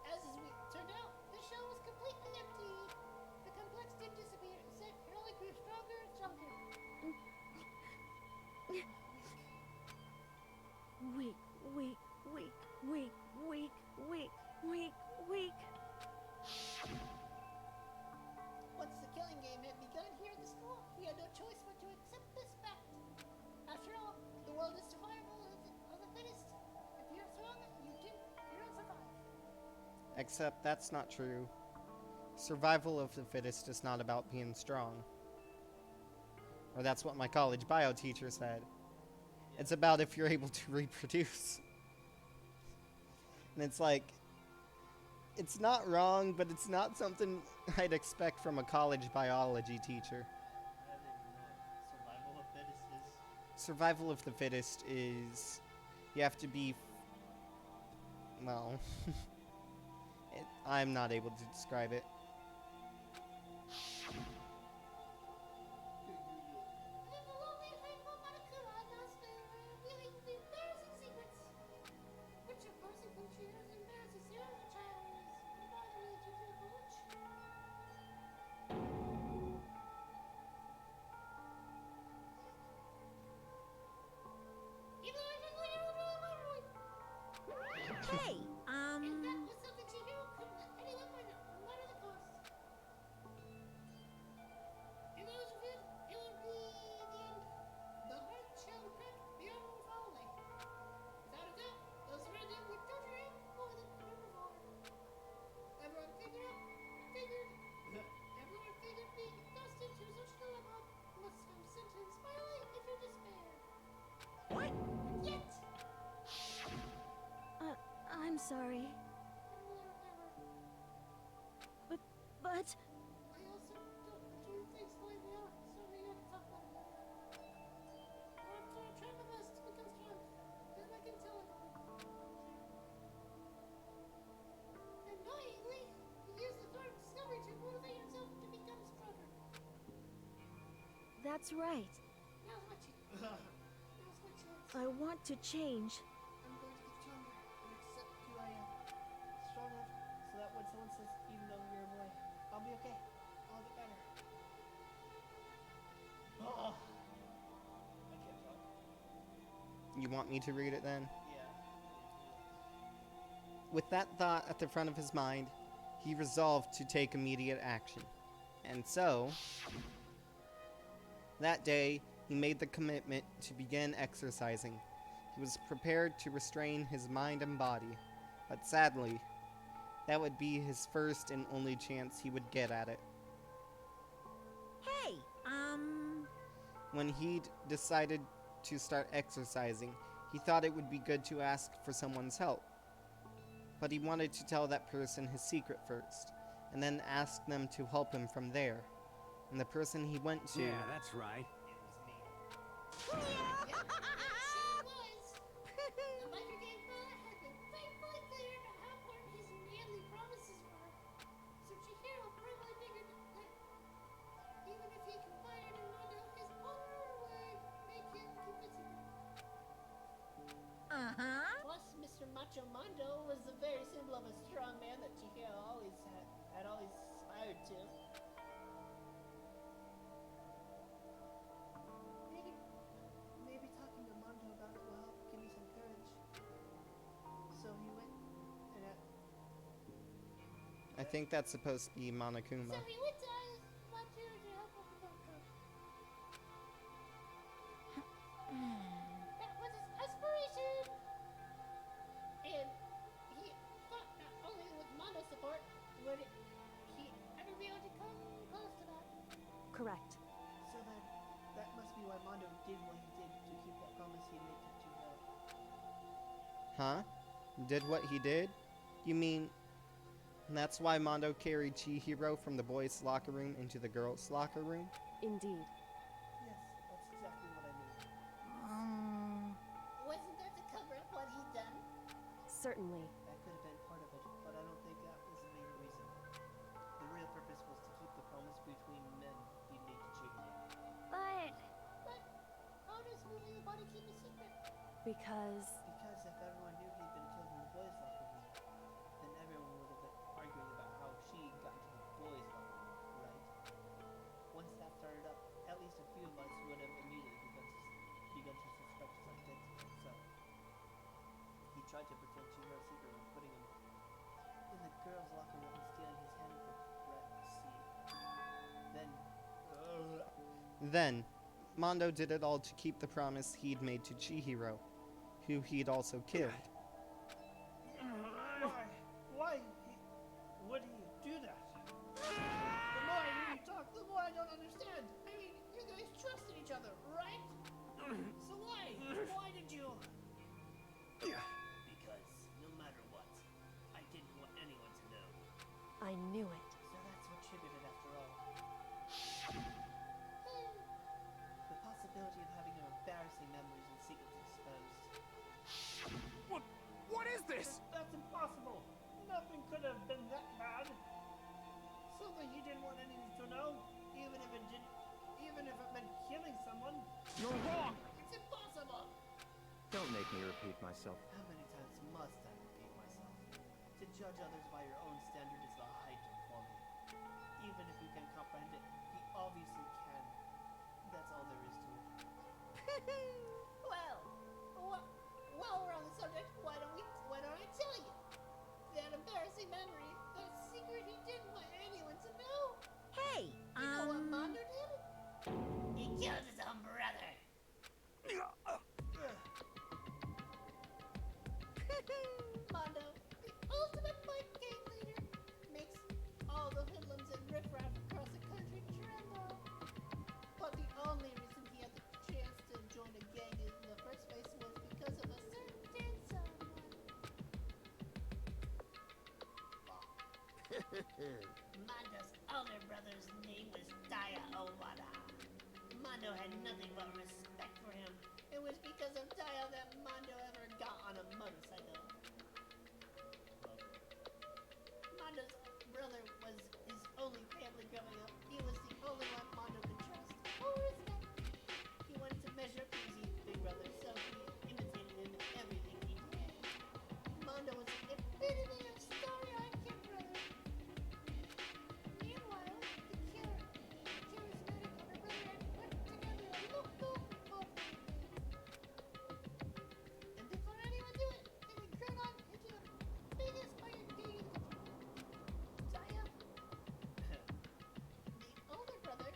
Speaker 5: As it turned out, the shell was completely empty. The complex didn't disappear. Instead, it only grew stronger and stronger.
Speaker 10: Weak.
Speaker 5: Once the killing game had begun here at the school, we had no choice but to accept this fact. After all, the world is survival of the fittest. If you're strong, you don't survive.
Speaker 1: Except that's not true. Survival of the fittest is not about being strong. Or that's what my college bio teacher said. It's about if you're able to reproduce. And it's like, it's not wrong, but it's not something I'd expect from a college biology teacher. Survival of the fittest is you have to be, well, I'm not able to describe it.
Speaker 13: Hey,
Speaker 5: And that was something Chihiro couldn't let anyone find out, no matter the cost. In those of it would be the hard shell crack beyond falling. Without a doubt, those around him would torture him more than ever before. Everyone figured being thrust into such a dilemma must have sent him spiraling into despair.
Speaker 13: What?
Speaker 5: And yet,
Speaker 10: I'm sorry. But...
Speaker 5: I also don't do things the way they are, so we have to talk about it. I'm trying my best to become strong, and I can tell everyone. Annoyingly, he used the thorn of discovery to motivate himself to become stronger.
Speaker 10: That's right.
Speaker 5: Now's my chance.
Speaker 10: I want to change.
Speaker 5: I'm going to get stronger and accept who I am. Strong enough so that when someone says, even though you're a boy, I'll be okay. I'll get better. Oh. I can't talk.
Speaker 1: You want me to read it then?
Speaker 5: Yeah.
Speaker 1: With that thought at the front of his mind, he resolved to take immediate action. And so, that day, he made the commitment to begin exercising. He was prepared to restrain his mind and body, but sadly, that would be his first and only chance he would get at it.
Speaker 13: Hey,
Speaker 1: When he'd decided to start exercising, he thought it would be good to ask for someone's help. But he wanted to tell that person his secret first, and then ask them to help him from there. And the person he went to...
Speaker 12: Yeah, that's right.
Speaker 5: Yes, she was. The biker gang fella had been faithfully clear about how important his manly promises were. So Chihiro probably figured that even if he confided in Mondo, his polar would make him keep it secret. Plus, Mr. Macho Mondo was the very symbol of a strong man that Chihiro had always aspired to. Maybe talking to Mondo about it will help give me some courage. So he went and
Speaker 1: I think that's supposed to be Monokuma.
Speaker 5: So he went to Macho to help him about courage. That was his aspiration. And he thought not only with Mondo's support would he ever be able to come close to that.
Speaker 10: Correct.
Speaker 2: So then, that must be why Mondo did what he did to keep that promise he made to Chihiro.
Speaker 1: Huh? Did what he did? You mean that's why Mondo carried Chihiro from the boys' locker room into the girls' locker room?
Speaker 10: Indeed.
Speaker 2: Yes, that's exactly what I mean.
Speaker 5: Wasn't that to cover up what he'd done?
Speaker 10: Certainly.
Speaker 2: That could have been part of it, but I don't think that was the main reason. The real purpose was to keep the promise between men he made to Chihiro.
Speaker 4: But
Speaker 5: But how does moving the body keep a secret?
Speaker 10: Because
Speaker 2: Because if everyone knew he'd been killed in the boys' locker room, then everyone would have been arguing about how she got into the boys' locker room, right? Once that started up, at least a few of us would have immediately begun to suspect his identity. So he tried to protect Chihiro's secret by putting him in the girls' locker room and stealing his handbook receipt.
Speaker 1: Then, Mondo did it all to keep the promise he'd made to Chihiro, who he'd also killed.
Speaker 2: Why would he do that? The more I hear you talk, the more I don't understand.
Speaker 5: I mean, you guys trusted each other, right? So why? Why did you?
Speaker 2: Because no matter what, I didn't want anyone to know.
Speaker 10: I knew it.
Speaker 2: So that's what triggered it after all. The possibility of having your embarrassing memories and secrets exposed.
Speaker 3: What is this?
Speaker 2: That's impossible. Nothing could have been that bad. Something he didn't want anyone to know, even if it meant killing someone.
Speaker 3: You're wrong.
Speaker 5: It's impossible.
Speaker 11: Don't make me repeat myself.
Speaker 2: How many times must I repeat myself? To judge others by your own standard is the height of folly. Even if you can comprehend it, he obviously can. That's all there is to it.
Speaker 5: While we're on the subject, why don't I tell you? That embarrassing memory, that secret he didn't want anyone to know.
Speaker 13: Hey,
Speaker 5: You know what Mondo did? He killed his own brother. Mondo, the ultimate fight gang leader, makes all the hoodlums and riffraff across the country tremble. But the only reason he had the chance to join a gang in the first place was because of a certain someone. Mondo's older brother's name was Daya Owada. Mondo had nothing but respect for him. It was because of Daya that Mondo ever got on a motorcycle. Mondo's brother was his only family growing up. He was the only one Mondo could trust or respect. He wanted to measure up to his big brother, so he imitated him in everything he did. Mondo was the epitome of starry-eyed kid brother. Meanwhile, the charismatic older brother had put together a local mob. And before anyone knew it, they had grown on into the biggest pirate gang in the Daya. The older brother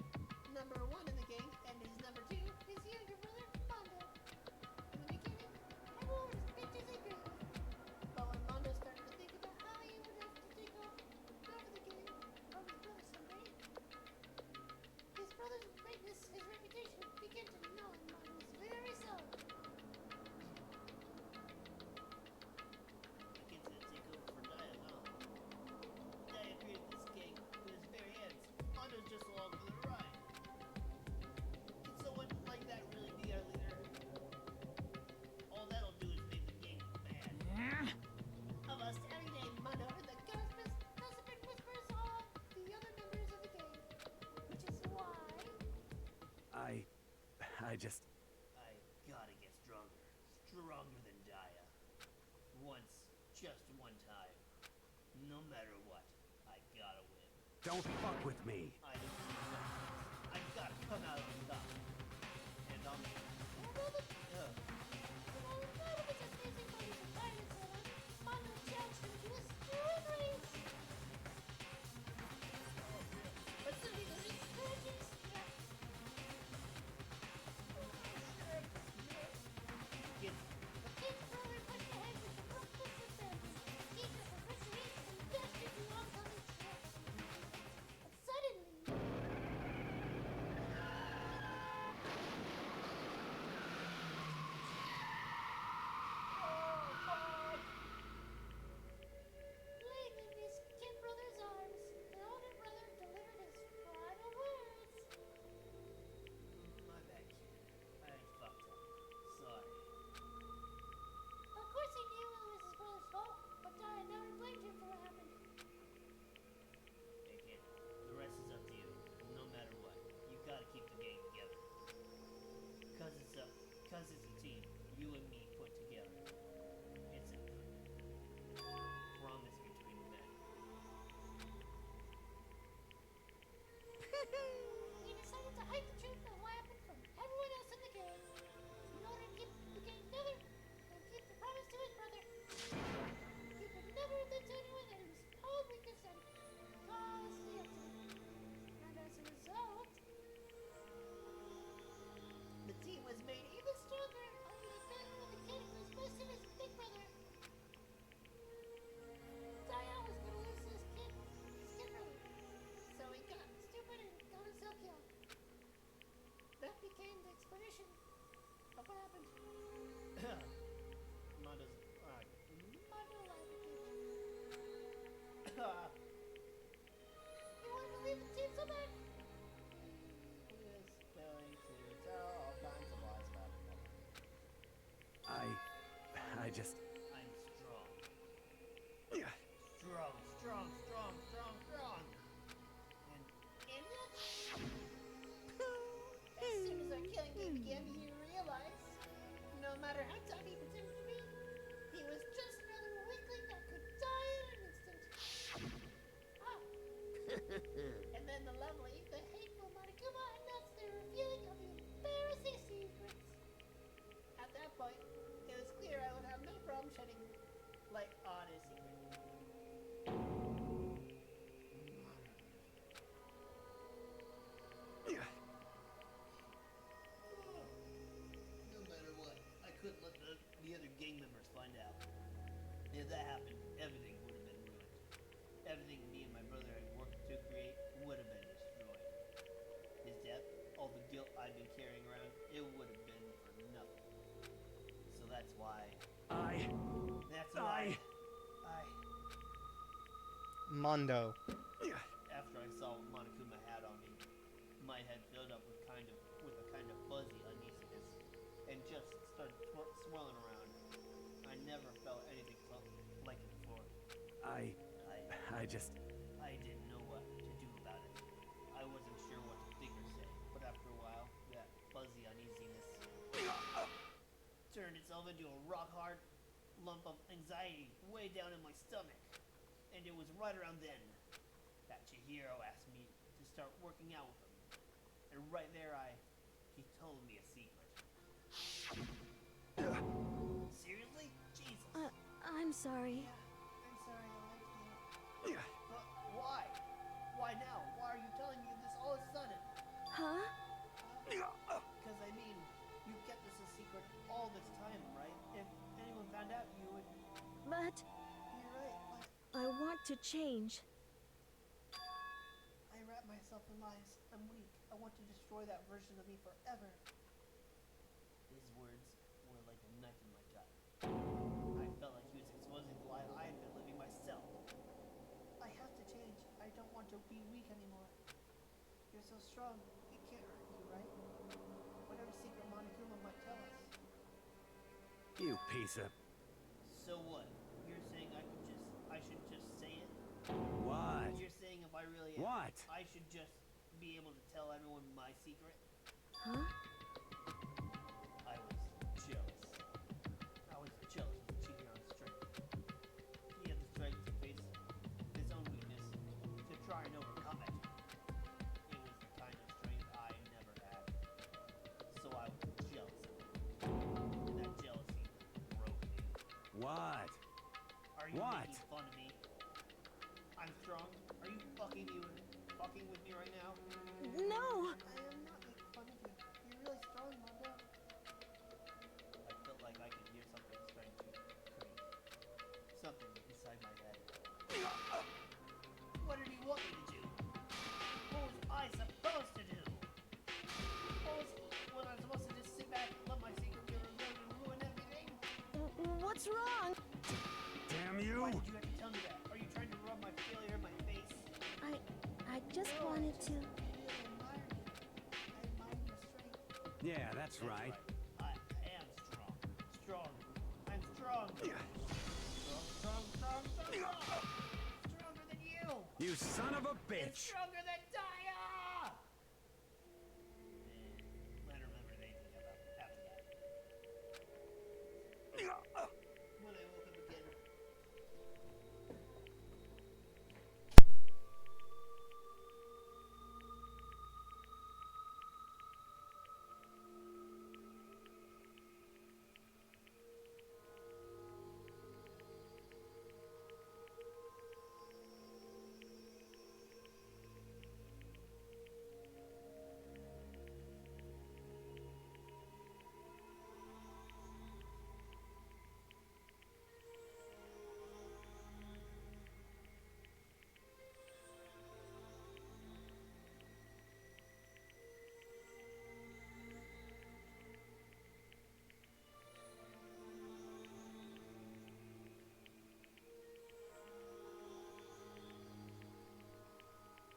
Speaker 12: I just...
Speaker 2: I gotta get stronger. Stronger than Daya. Once, just one time. No matter what, I gotta win.
Speaker 12: Don't fuck with me.
Speaker 2: I don't need justice. I gotta come out on top. And I'm... Because it's a team, you and me put together. It's a promise between men.
Speaker 5: He decided to hide the truth of what happened from everyone else in the gang in order to keep the gang together and keep the promise to his brother. He would never admit to anyone that he was probably consenting because he had to. And as a result,
Speaker 2: The team was made
Speaker 5: even stronger under the banner of the kid who was missing his big brother. Daya was gonna lose his kid brother. So he got stupid and got himself killed. That became the explanation of what happened.
Speaker 2: Mondo's...
Speaker 5: Mondo lied to teach. He wanted to leave the team so bad.
Speaker 2: He was going to tell all kinds of lies about it.
Speaker 12: I just...
Speaker 2: I'm strong.
Speaker 12: Yeah.
Speaker 2: Strong, strong, strong, strong, strong. And yet, as soon as our killing game began, he realized, no matter how tough he pretended to be, he was just another weakling that could die in an instant. Ah. And then the lovely, the hateful Monokuma announced the revealing of the embarrassing secrets. At that point, it was clear I would have no problem shedding light on his secret. No matter what, I couldn't let the other gang members find out. If that happened, everything would have been ruined. Everything me and my brother had worked to create would have been destroyed. His death, all the guilt I've been carrying around, it would have been for nothing. So that's why...
Speaker 1: Mondo.
Speaker 2: After I saw what Monokuma had on me, my head filled up with a kind of fuzzy uneasiness, and just started swirling around. I never felt anything like it before.
Speaker 12: I just...
Speaker 2: I didn't know what to do about it. I wasn't sure what to think or say, but after a while, that fuzzy uneasiness turned itself into a rock-hard lump of anxiety way down in my stomach. And it was right around then that Chihiro asked me to start working out with him. And right there he told me a secret. Seriously? Jesus.
Speaker 10: I'm sorry.
Speaker 2: I'm sorry I lied to you. But why? Why now? Why are you telling me this all of a sudden?
Speaker 10: Huh?
Speaker 2: Because I mean, you kept this a secret all this time, right? If anyone found out, you would...
Speaker 10: But
Speaker 2: You're right, but...
Speaker 10: I want to change.
Speaker 2: I wrap myself in lies. I'm weak. I want to destroy that version of me forever. His words were like a knife in my gut. I felt like he was exposing the lie I had been living myself. I have to change. I don't want to be weak anymore. You're so strong. It can't hurt you, right? Whatever secret Monokuma might tell us.
Speaker 12: You piece of...
Speaker 2: So what? You're saying I should just say it?
Speaker 12: What?
Speaker 2: You're saying if I really am,
Speaker 12: What?
Speaker 2: I should just be able to tell everyone my secret?
Speaker 10: Huh?
Speaker 12: What?
Speaker 2: Are you
Speaker 12: What?
Speaker 2: making fun of me? I'm strong. Are you fucking with me right now?
Speaker 10: No!
Speaker 2: I am not making fun of you. You're really strong, Mondo. I felt like I could hear something starting to creak. Something inside my head. What did he want me to do? What was I supposed to do? What was I supposed to just sit back and let my secret killer go and ruin everything?
Speaker 10: What's wrong?
Speaker 12: Damn you!
Speaker 2: Why did you have to tell me that? Are you trying to rub my failure in my face?
Speaker 14: I just wanted to.
Speaker 2: You really admire me. I admire your strength.
Speaker 12: Yeah, that's right.
Speaker 2: I am strong. Strong. I'm strong. Strong. Stronger than you.
Speaker 12: You son of a
Speaker 2: And
Speaker 12: bitch!
Speaker 2: stronger than Daya! And I don't remember anything about after that. When I woke up again.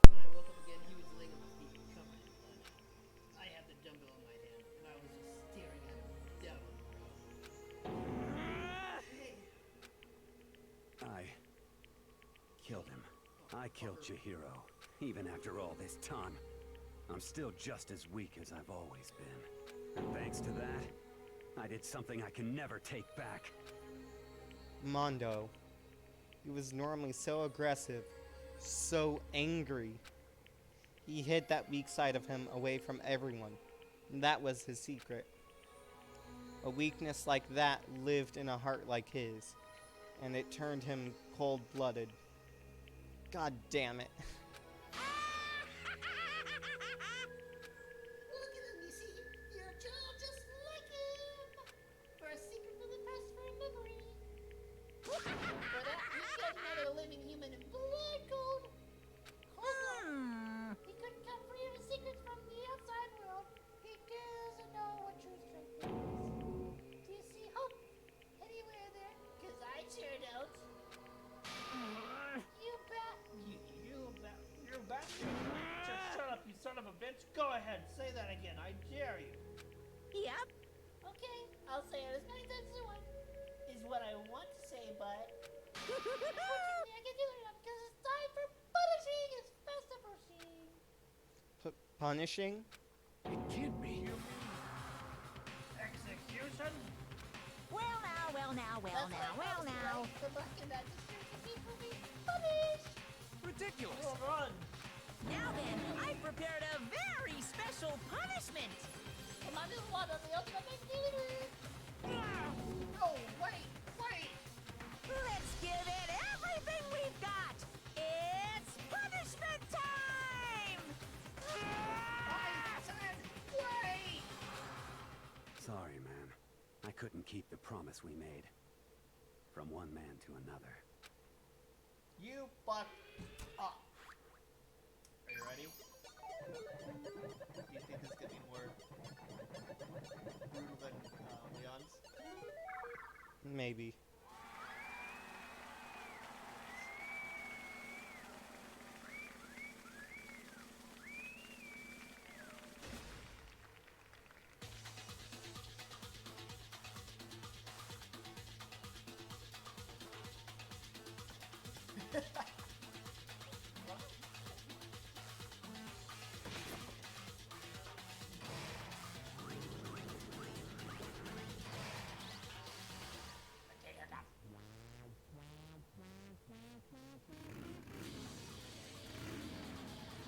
Speaker 2: When I woke up again, he was laying on his feet, covered in blood. I had the dumbbell in my hand, and I was just staring at him down on the ground. Hey,
Speaker 12: I killed him. I killed Chihiro. Even after all this time, I'm still just as weak as I've always been. And thanks to that, I did something I can never take back.
Speaker 1: Mondo. He was normally so aggressive, so angry. He hid that weak side of him away from everyone. And that was his secret. A weakness like that lived in a heart like his, and it turned him cold-blooded. God damn it.
Speaker 2: look at him, you see? You're a child just like him! For a secret from the past for a memory. For that, you killed another living human in blood cold. He couldn't come free of his secrets from the outside world. He doesn't know what true strength is. Do you see hope anywhere there? 'Cause I sure don't. You bat. You bat. Just shut up, you son of a bitch. Go ahead, say that again. I dare you.
Speaker 13: Yep.
Speaker 2: Okay, I'll say it as many times as I want. Is what I want to say, but unfortunately I can do it enough because it's time for punishing as fast as proceed.
Speaker 1: Punishing?
Speaker 12: It can't be.
Speaker 2: Execution?
Speaker 13: Well now.
Speaker 2: The buck and that deserves to be for me punished.
Speaker 3: Ridiculous!
Speaker 2: Well run.
Speaker 13: Now then, I've prepared a very special punishment.
Speaker 2: I'm not just one of the ultimate leader. No, wait.
Speaker 13: Let's give it everything we've got. It's punishment time!
Speaker 2: I said wait.
Speaker 12: Sorry, man. I couldn't keep the promise we made. From one man to another.
Speaker 2: You fucked up. Are you ready? Do you think this could be more brutal than Leon's?
Speaker 1: Maybe.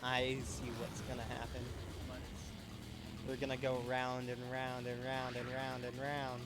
Speaker 1: I see what's gonna happen. We're gonna go round and round and round and round and round.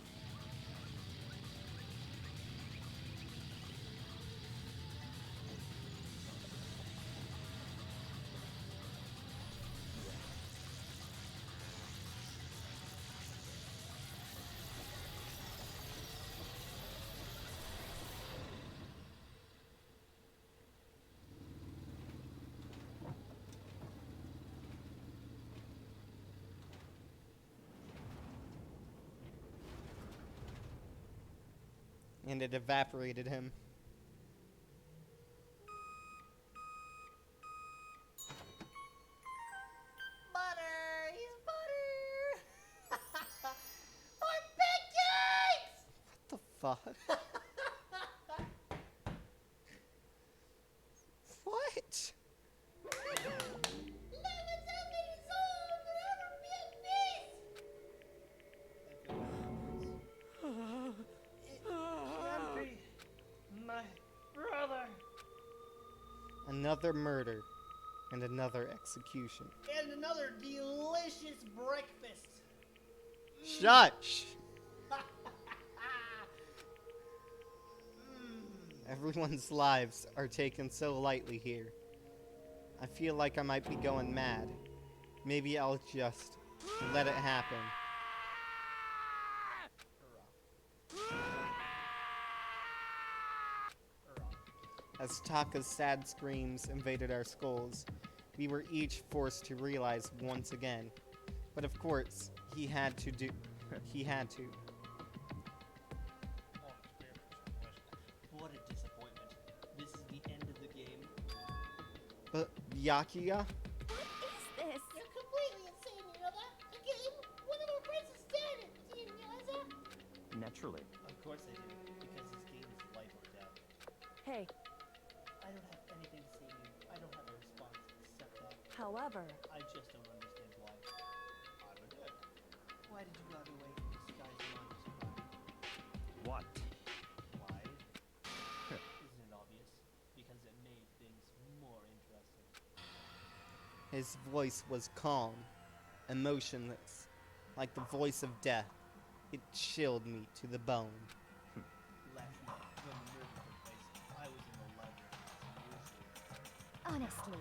Speaker 1: and it evaporated him.
Speaker 2: Butter! He's butter! For pancakes!
Speaker 1: What the fuck? What?
Speaker 2: My brother!
Speaker 1: Another murder and another execution.
Speaker 2: And another delicious breakfast!
Speaker 1: Shush! Everyone's lives are taken so lightly here. I feel like I might be going mad. Maybe I'll just let it happen. As Taka's sad screams invaded our skulls, we were each forced to realize once again. But of course, he had to.
Speaker 2: What a disappointment. This is the end of the game.
Speaker 1: But Byakuya?
Speaker 4: What is this?
Speaker 5: You're completely insane, you know that? The game? One of our friends is dead! Do you realize that?
Speaker 11: Naturally.
Speaker 2: Of course I do, because this game is life or death.
Speaker 10: Hey,
Speaker 2: I don't have anything to say to you. I don't have a response except that
Speaker 10: however,
Speaker 2: I just don't understand why. I'm a dick. Why did you run away from disguised monsters crime?
Speaker 11: What?
Speaker 2: Why? Isn't it obvious? Because it made things more interesting.
Speaker 1: His voice was calm, emotionless, like the voice of death. It chilled me to the bone.
Speaker 2: Last night, when the murder took place, I was in the library as usual.
Speaker 4: Honestly.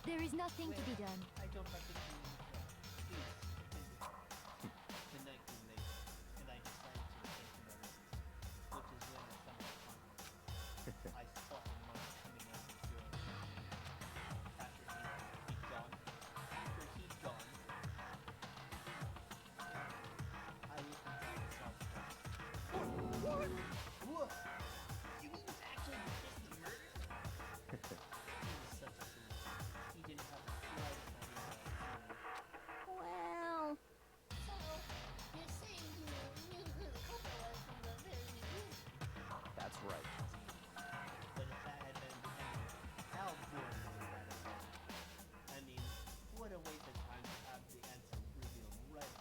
Speaker 4: There is nothing to be done.
Speaker 2: I don't have to do please. The night grew late, and I decided to return to my rooms, which is when I stumbled upon him. I spotted Mark coming out of the door. After he'd gone, I looked inside the cell first. What? What? You mean it's actually just the murder? He was such a fool. He didn't have the slightest idea what I was doing.
Speaker 4: Well,
Speaker 5: So, you're saying you knew who the culprit was from the very beginning?
Speaker 11: That's right.
Speaker 2: But if that had been the end, how boring would that have been? I mean, what a waste of time to have the answer revealed right at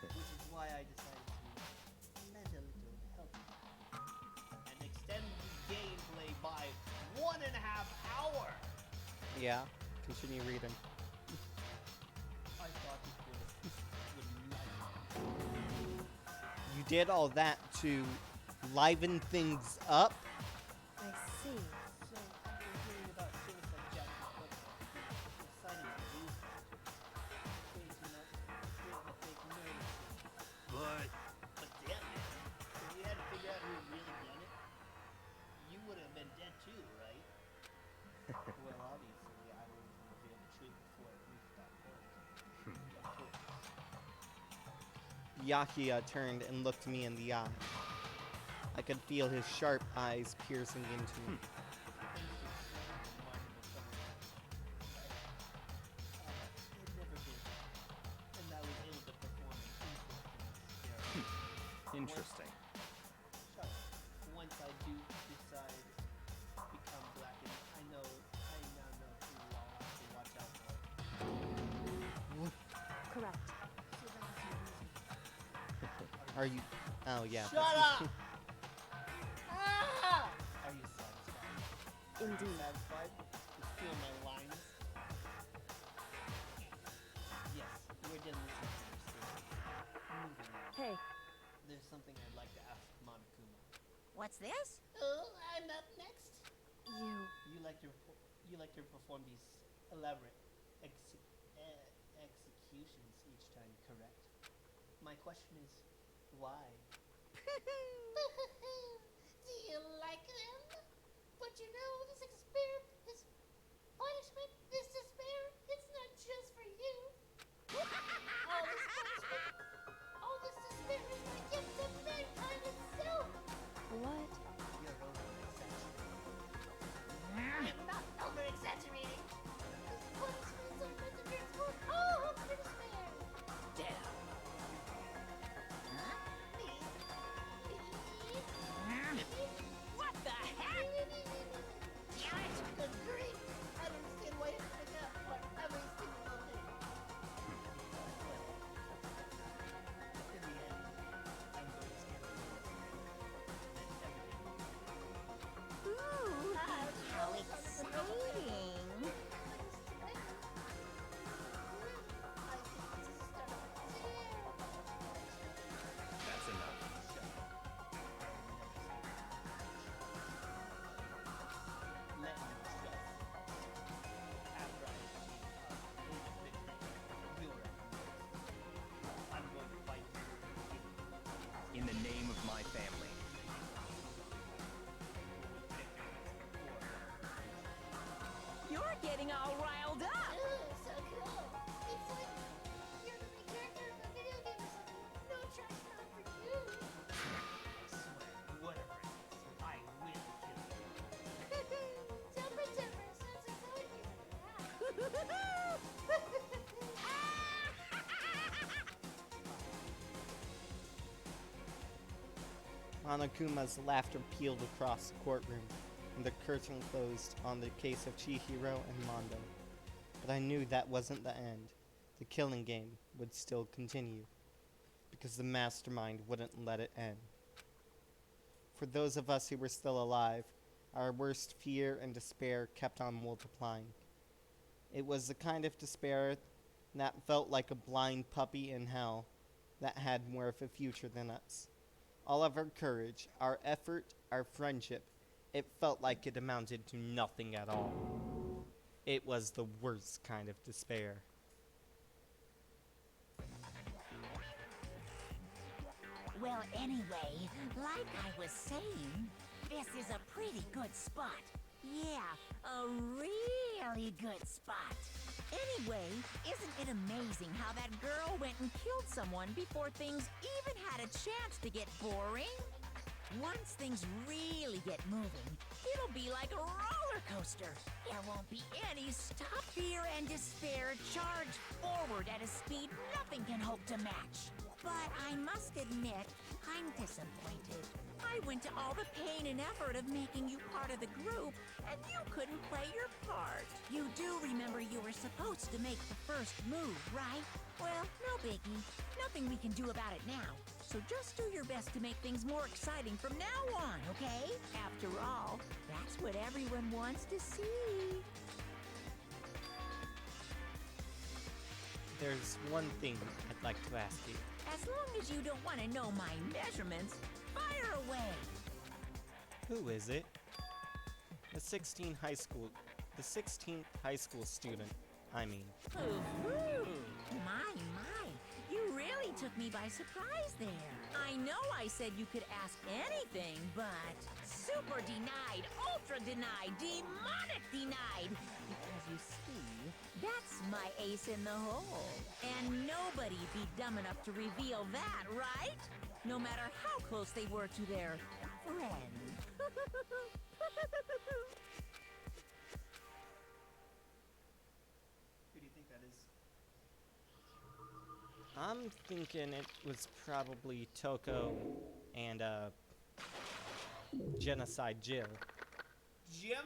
Speaker 2: the beginning. Which is why I decided to lend a little helping hand and extend the gameplay by 1.5 hours.
Speaker 1: Yeah, continue reading.
Speaker 2: I thought this would lighten up.
Speaker 1: You did all that to liven things up?
Speaker 10: I see.
Speaker 2: So, after hearing about Suicide Jack's football, I decided to use it. Changing up, creating a fake murder scene. But damn man, if we had to figure out who really done it, you would have been dead too, right? Well, obviously, I would have revealed the truth before it reached that point. Of course.
Speaker 1: Byakuya turned and looked me in the eye. I could feel his sharp eyes piercing into me.
Speaker 2: Thanks to a certain remarkable someone. It never did. And I was able to perform an interesting experiment.
Speaker 11: Interesting.
Speaker 2: Shut up. Once I do decide to become blackened, I now know who I'll have to watch out for.
Speaker 10: Correct.
Speaker 2: So that is your reason.
Speaker 1: Are you... Oh, yeah.
Speaker 2: Shut up! Ah! Are you satisfied? Are you
Speaker 10: Indeed.
Speaker 2: satisfied to steal my lines? Yes, we're done listening to your story. Moving on.
Speaker 10: Hey,
Speaker 2: There's something I'd like to ask Monokuma.
Speaker 13: What's this?
Speaker 5: Oh, I'm up next.
Speaker 2: You like to perform these elaborate executions each time, correct? My question is, why?
Speaker 5: Do you like them? But you know, this experiment, this punishment
Speaker 13: all riled up.
Speaker 5: Ooh, so cool. It's like you're the main character of a video game or something. No trash talk for you.
Speaker 2: I swear, whatever it is, I will kill you.
Speaker 5: Jumper, jumper, sounds like so easy.
Speaker 1: Monokuma's laughter pealed across the courtroom, and the curtain closed on the case of Chihiro and Mondo. But I knew that wasn't the end. The killing game would still continue, because the mastermind wouldn't let it end. For those of us who were still alive, our worst fear and despair kept on multiplying. It was the kind of despair that felt like a blind puppy in hell that had more of a future than us. All of our courage, our effort, our friendship, it felt like it amounted to nothing at all. It was the worst kind of despair.
Speaker 13: Well, anyway, like I was saying, this is a pretty good spot. Yeah, a really good spot. Anyway, isn't it amazing how that girl went and killed someone before things even had a chance to get boring? Once things really get moving, it'll be like a roller coaster. There won't be any stop. Fear and despair charge forward at a speed nothing can hope to match. But I must admit, I'm disappointed. I went to all the pain and effort of making you part of the group, and you couldn't play your part. You do remember you were supposed to make the first move, right? Well, no biggie. Nothing we can do about it now. So just do your best to make things more exciting from now on, okay? After all, that's what everyone wants to see.
Speaker 1: There's one thing I'd like to ask you.
Speaker 13: As long as you don't want to know my measurements, fire away.
Speaker 1: Who is it? The 16th high school student, I mean.
Speaker 13: Ooh, my. You really took me by surprise there. I know I said you could ask anything, but super denied, ultra denied, demonic denied. Because you see, that's my ace in the hole. And nobody'd be dumb enough to reveal that, right? No matter how close they were to their friend.
Speaker 2: Who do you think that is?
Speaker 1: I'm thinking it was probably Toko and, Genocide Jill.
Speaker 2: Jim?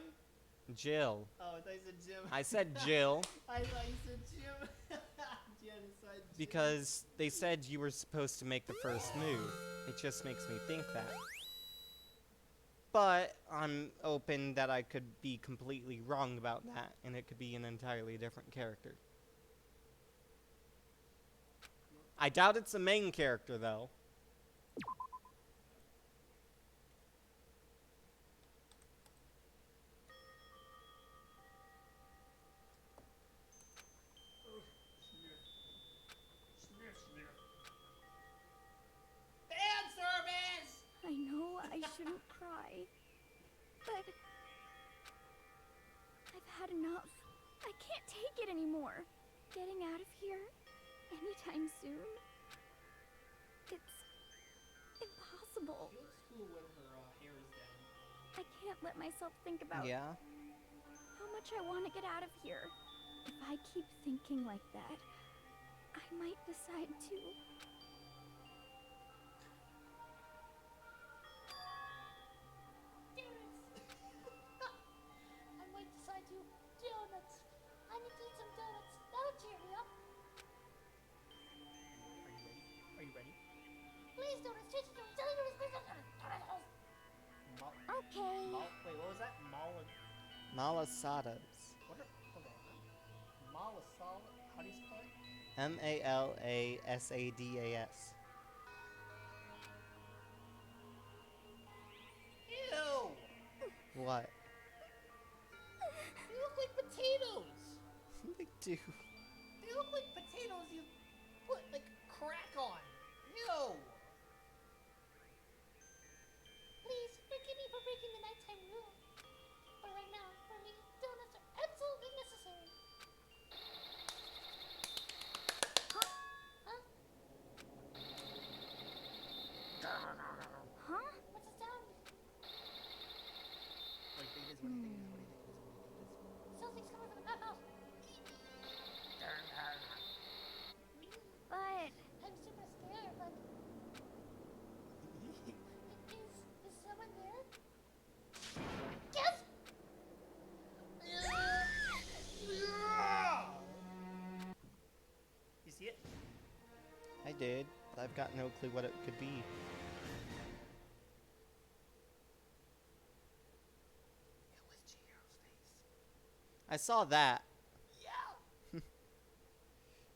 Speaker 1: Jill.
Speaker 2: Oh, I thought you said Jim.
Speaker 1: I said Jill.
Speaker 2: I thought you said Jim. Genocide Jim.
Speaker 1: Because they said you were supposed to make the first move. It just makes me think that. But I'm open that I could be completely wrong about that, and it could be an entirely different character. I doubt it's the main character, though.
Speaker 2: Fan service!
Speaker 4: I know I shouldn't cry, but I've had enough. I can't take it anymore. Getting out of here anytime soon. It's impossible.
Speaker 2: She looks cool when her hair is down.
Speaker 4: I can't let myself think about
Speaker 1: Yeah?
Speaker 4: how much I want to get out of here. If I keep thinking like that, I might decide to.
Speaker 5: I might decide to donuts. I need to eat some donuts. That'll cheer me up.
Speaker 2: Are you ready?
Speaker 5: Please donuts, change donuts, jelly donuts, please donuts. Okay.
Speaker 2: Wait, what was that?
Speaker 1: Malasadas.
Speaker 2: What are, hold on. Malasala? How do you spell it?
Speaker 1: Malasadas.
Speaker 2: Ew!
Speaker 1: What?
Speaker 2: They look like potatoes!
Speaker 1: They do.
Speaker 2: They look like potatoes you put, like, crack on. Ew!
Speaker 5: Please forgive me for breaking the nighttime rule. But right now, for me, donuts are absolutely necessary. Something's coming from the map house.
Speaker 4: But
Speaker 5: I'm super scared, but is someone there? Yes.
Speaker 2: You see it?
Speaker 1: I did, but I've got no clue what it could be. It was Chihiro's face. I saw that.
Speaker 5: Yeah.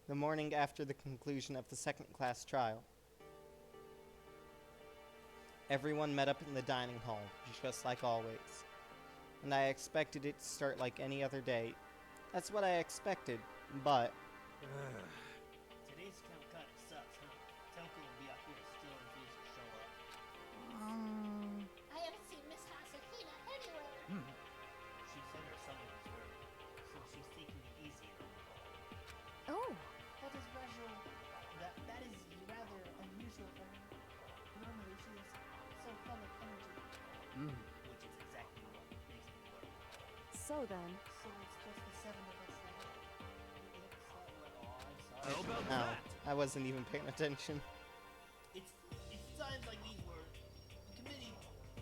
Speaker 1: The morning after the conclusion of the second class trial. Everyone met up in the dining hall, just like always. And I expected it to start like any other day. That's what I expected, but
Speaker 2: Today's count kind of sucks, huh? Toko will be out here still refusing to show up.
Speaker 5: I haven't seen Miss Hasahina anywhere.
Speaker 2: She said her son was hurt, so she's taking it easier.
Speaker 4: oh,
Speaker 5: That is rather unusual for her. Normally she is so full of energy.
Speaker 2: Which is exactly what makes me worry.
Speaker 10: So then,
Speaker 5: So it's just the seven of us now.
Speaker 9: How about
Speaker 1: no,
Speaker 9: that?
Speaker 1: I wasn't even paying attention.
Speaker 2: It's times like these where the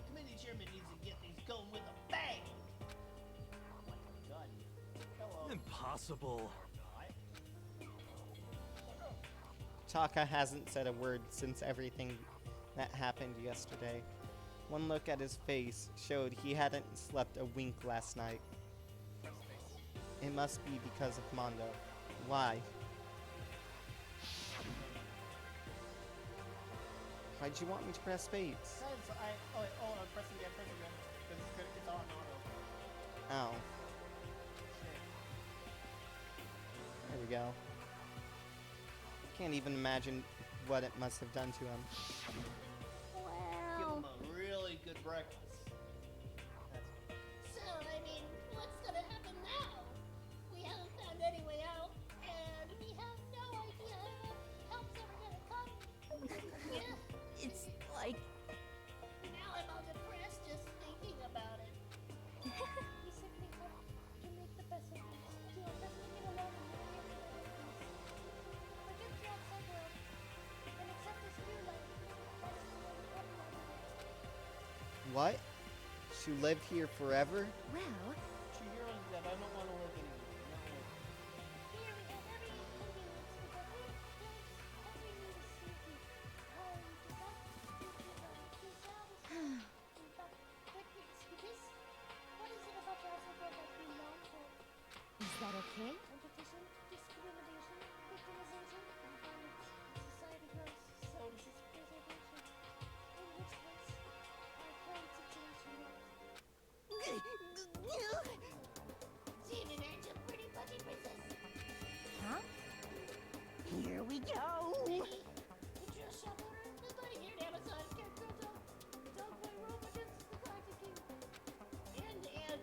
Speaker 2: committee chairman needs to get things going with a bang. Oh my god. Hello.
Speaker 9: Impossible.
Speaker 1: Taka hasn't said a word since everything that happened yesterday. One look at his face showed he hadn't slept a wink last night. It must be because of Mondo. Why? Why'd you want me to press space?
Speaker 2: I'm pressing again, because it's on auto.
Speaker 1: Ow. There we go. Can't even imagine what it must have done to him.
Speaker 2: Give
Speaker 4: well,
Speaker 2: him a really good breakfast.
Speaker 5: So, I mean, what's gonna happen now? We haven't found any way out, and we have no idea if help's ever gonna come. Yeah,
Speaker 13: It's like
Speaker 5: now I'm all depressed just thinking about it. We simply have to make the best of this. Do our best to get along and make everything peace. Forget the outside world, and accept this new life. That's what we have to do.
Speaker 1: What? To live here forever?
Speaker 4: well,
Speaker 2: Chihiro's dead. I don't want to live anymore. No.
Speaker 5: Here we have every inconvenience with our own place. All we need is safety. Home to that, to salvage. In fact, with this, what is it about the outside world that we long for?
Speaker 4: is that okay?
Speaker 5: Competition, discrimination, victimization, and violence. As society grows, so does its preservation. In which case, our current situation is... Demon Angel, pretty fucking princess!
Speaker 4: Huh?
Speaker 13: here we go.
Speaker 5: Lady, the drill shop owner, the bunny-haired Amazon scarecrow dog boy rope against the Galactic King. And,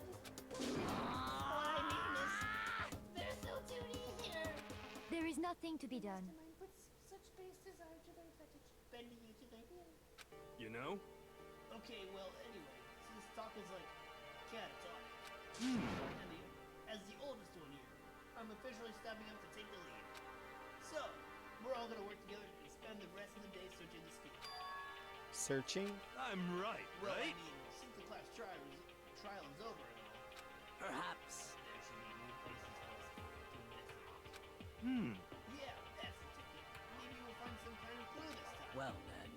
Speaker 5: what I mean is, there's no duty here.
Speaker 4: There is nothing to be done.
Speaker 5: Mastermind puts such base desire to their advantage, bending you to their will.
Speaker 9: You know?
Speaker 2: Okay, well, anyway, since talk is like cat talk, as the oldest one here, I'm officially stepping up to take the lead. So, we're all gonna work together and spend the rest of the day searching the school.
Speaker 1: Searching?
Speaker 9: I'm right,
Speaker 2: Well, I
Speaker 9: right?
Speaker 2: mean, since the class trial is over and all,
Speaker 8: Perhaps.
Speaker 2: there should be new places for us to investigate. Yeah, that's the ticket. Maybe we'll find some kind of clue this time.
Speaker 8: Well then.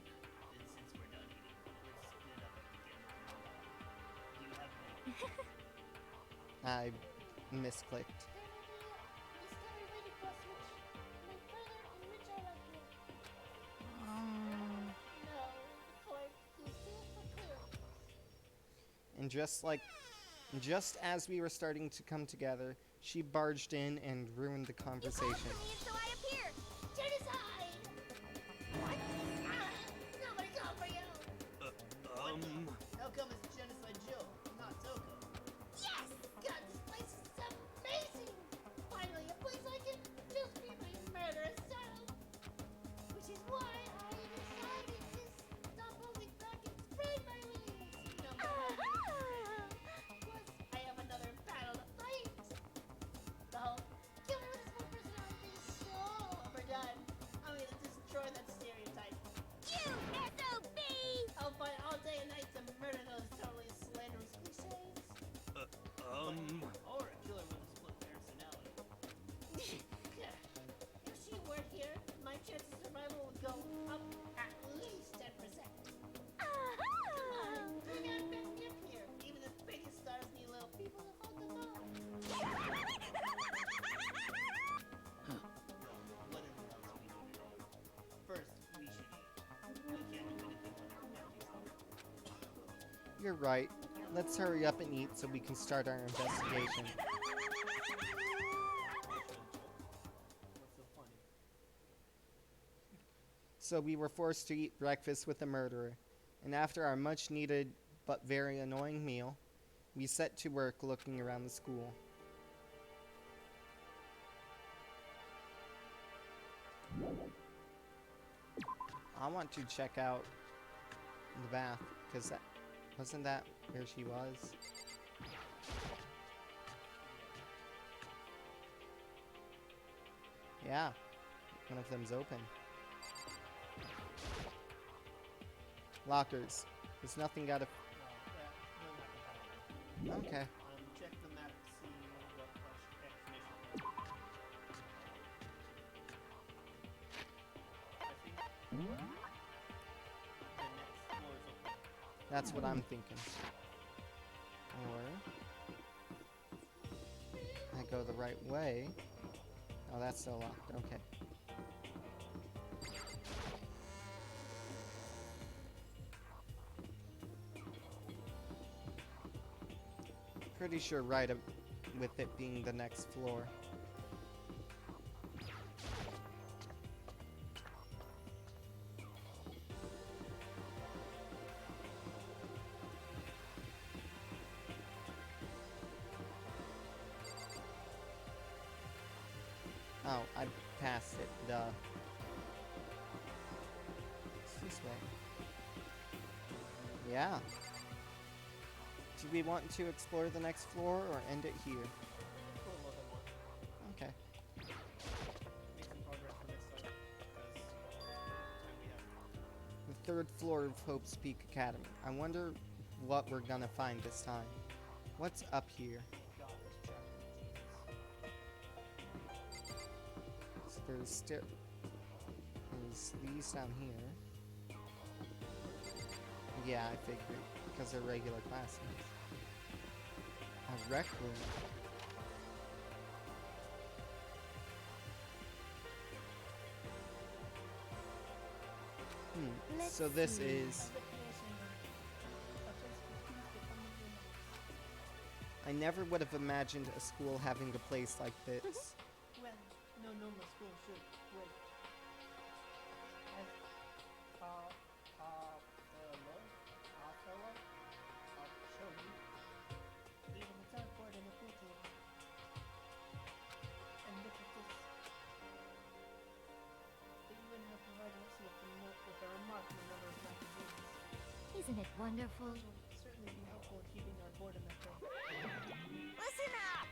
Speaker 2: And since we're done eating, let's split up and begin with the manga. Do you have any?
Speaker 1: I misclicked.
Speaker 5: There will be a discovery waiting for us which may further enrich our life here. No, the court is still for clearance.
Speaker 1: And just as we were starting to come together, she barged in and ruined the
Speaker 5: You
Speaker 1: conversation.
Speaker 5: called for me, so I appeared. Genocide! What? Nobody called for you.
Speaker 2: How come it's Genocide Joe, not Toko?
Speaker 5: Yes! God, this place is amazing! Finally, a place I can just be my murderous self! Which is why I decided to stop holding back and spread my wings! No matter plus,
Speaker 1: You're right. Let's hurry up and eat so we can start our investigation.
Speaker 2: What's so funny?
Speaker 1: So we were forced to eat breakfast with a murderer, and after our much needed but very annoying meal, we set to work looking around the school. I want to check out the bath, because that wasn't that where she was? Yeah, one of them's open. Lockers. There's nothing got to. Okay.
Speaker 2: Check the map to see what explanation. I think the next floor is open.
Speaker 1: That's what I'm thinking. Or I go the right way. Oh, that's still locked. Okay. Pretty sure right with it being the next floor. Oh, I passed it. Duh. It's this way. Yeah. Do we want to explore the next floor or end it here?
Speaker 2: Explore a little bit more.
Speaker 1: Okay.
Speaker 2: Make some progress for next time. Because time we have.
Speaker 1: The third floor of Hope's Peak Academy. I wonder what we're gonna find this time. What's up here?
Speaker 2: God, this chapter.
Speaker 1: So there's these down here. Yeah, I figured, because they're regular classmates. A rec room. So this is... I never would have imagined a school having a place like this.
Speaker 2: Well, no normal school should. Wait. As fellow, I'll show you. Leave on the sideboard and a pool table. And look at this. They even have provided us with a remarkable number of magazines.
Speaker 14: Isn't it wonderful?
Speaker 2: This will certainly be helpful in keeping our boredom at bay.
Speaker 13: Listen up!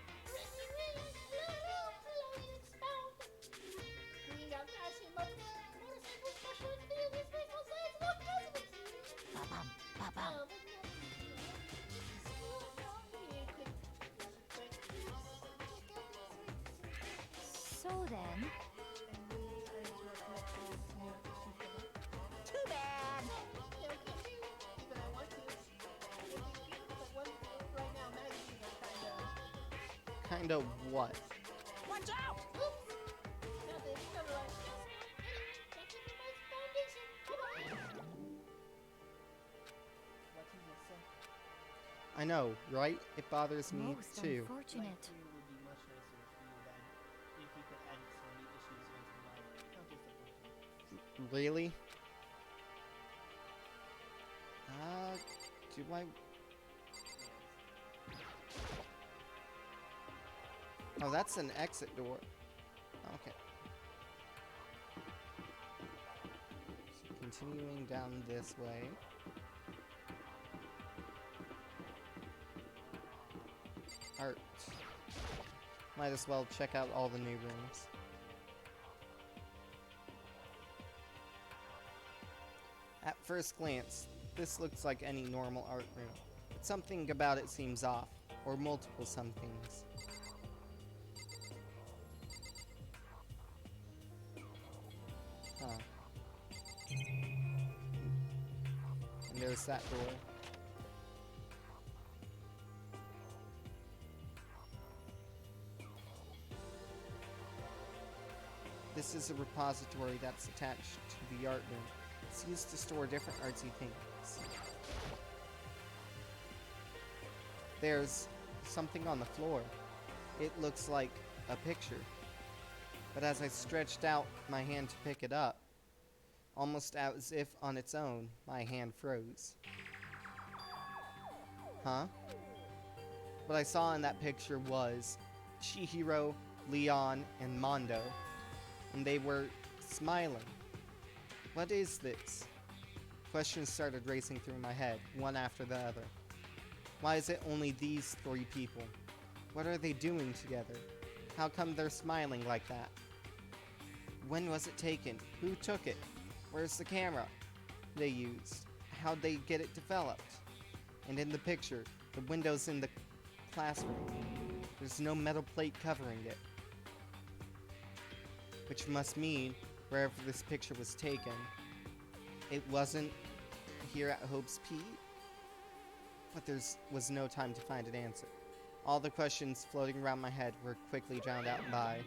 Speaker 5: We are passionate about motorcycle specialists, video games, baseball, science, love, presidency.
Speaker 13: Ba-bum, ba-bum.
Speaker 14: So then,
Speaker 13: Too bad.
Speaker 1: Kind of what?
Speaker 13: Watch out!
Speaker 1: I know, right? It bothers me
Speaker 14: most
Speaker 1: too.
Speaker 14: unfortunate.
Speaker 2: It would be much nicer if you could add some neat issues onto the live, not just a book.
Speaker 1: Really? Do I... Oh, that's an exit door. Okay. So continuing down this way. Art. Might as well check out all the new rooms. At first glance, this looks like any normal art room, but something about it seems off, or multiple somethings. Huh. And there's that door. This is a repository that's attached to the art room. It's used to store different artsy things. There's something on the floor. It looks like a picture. But as I stretched out my hand to pick it up, almost as if on its own, my hand froze. Huh? What I saw in that picture was Chihiro, Leon, and Mondo. And they were smiling. What is this? Questions started racing through my head, one after the other. Why is it only these three people? What are they doing together? How come they're smiling like that? When was it taken? Who took it? Where's the camera they used? How'd they get it developed? And in the picture, the windows in the classroom, there's no metal plate covering it. Which must mean, wherever this picture was taken, it wasn't here at Hope's Peak. But there was no time to find an answer. All the questions floating around my head were quickly drowned out by...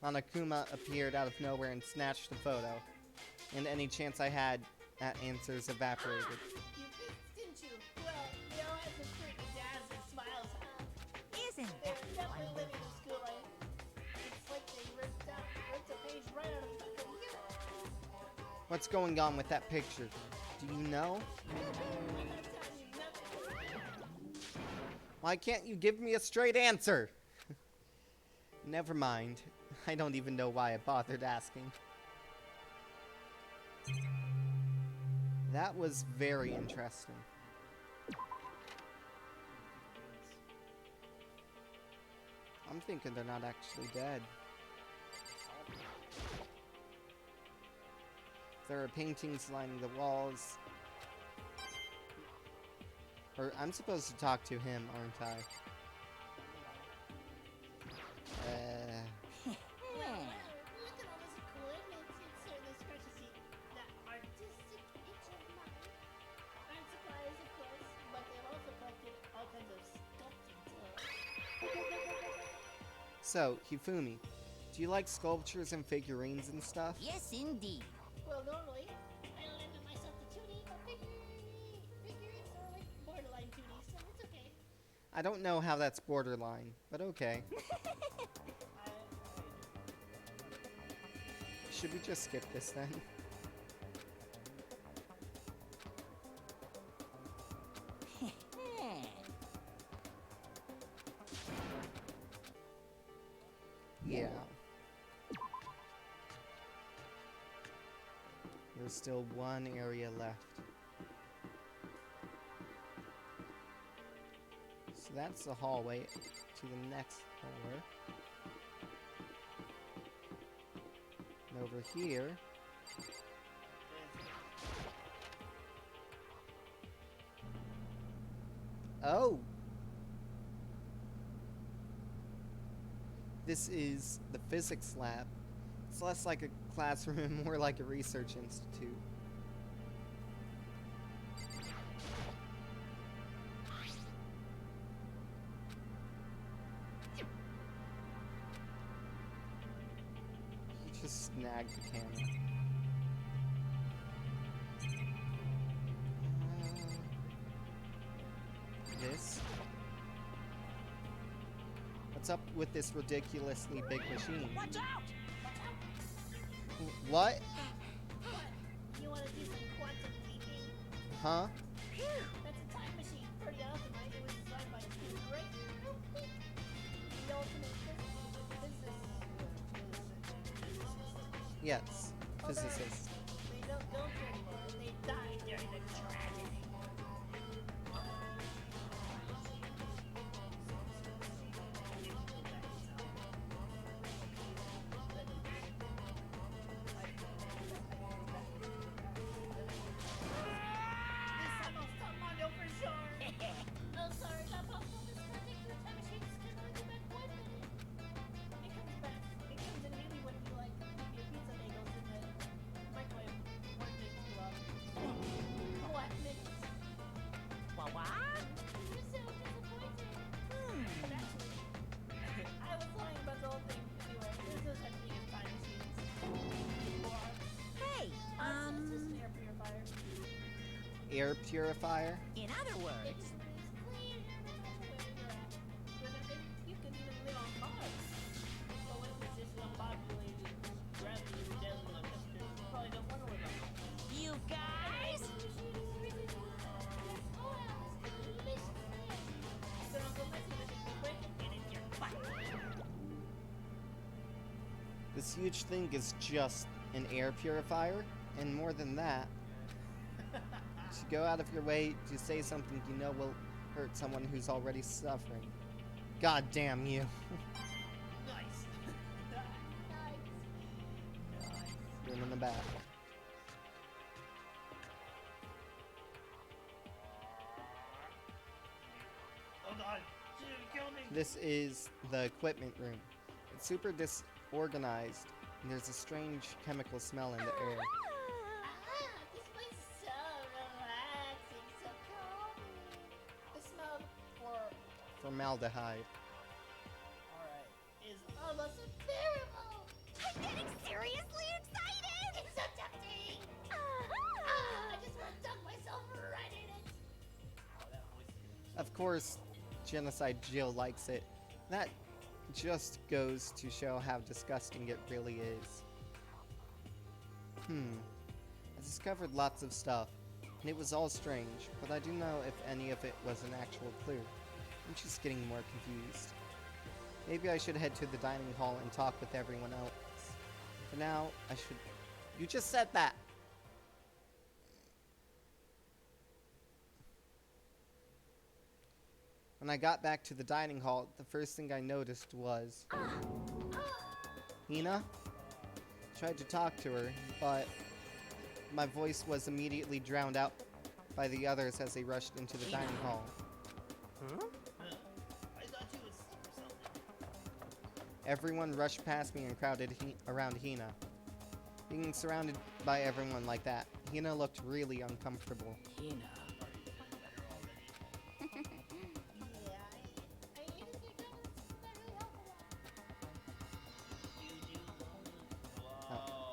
Speaker 1: Monokuma appeared out of nowhere and snatched the photo, and any chance I had at answers evaporated.
Speaker 2: You pissed, didn't you? Well, they all have some pretty dazzling smiles, huh?
Speaker 13: Isn't
Speaker 2: They're
Speaker 13: that
Speaker 2: definitely
Speaker 13: wonderful?
Speaker 2: living the school life. It's like they ripped a page right out of the computer.
Speaker 1: What's going on with that picture? Do you know?
Speaker 2: I'm not telling you nothing.
Speaker 1: Why can't you give me a straight answer? Never mind. I don't even know why I bothered asking. That was very interesting. I'm thinking they're not actually dead. There are paintings lining the walls. Or I'm supposed to talk to him, aren't I?
Speaker 2: Well, look at all this equipment. It certainly scratches that artistic itch of mine. Art supplies, of course, but they've also collected all kinds of sculpting tools.
Speaker 1: So, Hifumi, do you like sculptures and figurines and stuff?
Speaker 13: Yes, indeed.
Speaker 2: Well, normally, I limit myself to 2D, but figurines are like borderline 2D, so it's okay.
Speaker 1: I don't know how that's borderline, but okay. Should we just skip this then? Yeah. There's still one area left. So that's the hallway to the next floor. And over here... Oh! This is the physics lab. It's less like a classroom, more like a research institute. He just snagged the camera. This? What's up with this ridiculously big machine?
Speaker 13: Watch out!
Speaker 1: What?
Speaker 2: What? You want to do some quantum leaping?
Speaker 1: Huh?
Speaker 2: That's a time machine. Pretty awesome, right? It was designed by Steve Gray. The ultimate physicist.
Speaker 1: Yes, physicist.
Speaker 2: They don't go through anymore. They died during the tragedy. This almost got Mondo for sure. Oh, sorry, not possible. This particular time machine is only go back 1 minute. It comes back. It comes in handy when you like leave your pizza bagels in the microwave 1 minute too long. 1 minute.
Speaker 13: What?
Speaker 2: You're so disappointed. But actually, I was lying about the whole thing. Anyway, there's no such thing as time machines. Or
Speaker 13: Hey,
Speaker 2: it's just an air purifier.
Speaker 1: air purifier?
Speaker 13: In other words,
Speaker 5: It's clean air no matter where you're at. Whether you can even live on Mars.
Speaker 2: So if it's just an unpopulated, gravity-ridden location, you probably don't want to live on Mars.
Speaker 13: you guys.
Speaker 1: This huge thing is just an air purifier, and more than that, to go out of your way to say something you know will hurt someone who's already suffering. God damn you.
Speaker 2: Nice.
Speaker 1: Room in the back.
Speaker 2: Oh god, she's gonna kill me.
Speaker 1: This is the equipment room. It's super disorganized, and there's a strange chemical smell in the air.
Speaker 5: This place is so relaxing, so calming. The smell for
Speaker 1: Formaldehyde.
Speaker 5: alright is almost unbearable. I'm getting seriously excited. It's so tempting. I just want to dunk myself right in it.
Speaker 2: Oh, that voice is gonna
Speaker 1: Of course, Genocide Jill likes it. That just goes to show how disgusting it really is. I discovered lots of stuff, and it was all strange, but I do know if any of it was an actual clue. I'm just getting more confused. Maybe I should head to the dining hall and talk with everyone else. For now, I should... You just said that! When I got back to the dining hall, the first thing I noticed was... Hina? Tried to talk to her, but my voice was immediately drowned out by the others as they rushed into the dining hall. Huh?
Speaker 2: I thought you was sick or something.
Speaker 1: Everyone rushed past me and crowded around Hina. Being surrounded by everyone like that, Hina looked really uncomfortable.
Speaker 8: Hina.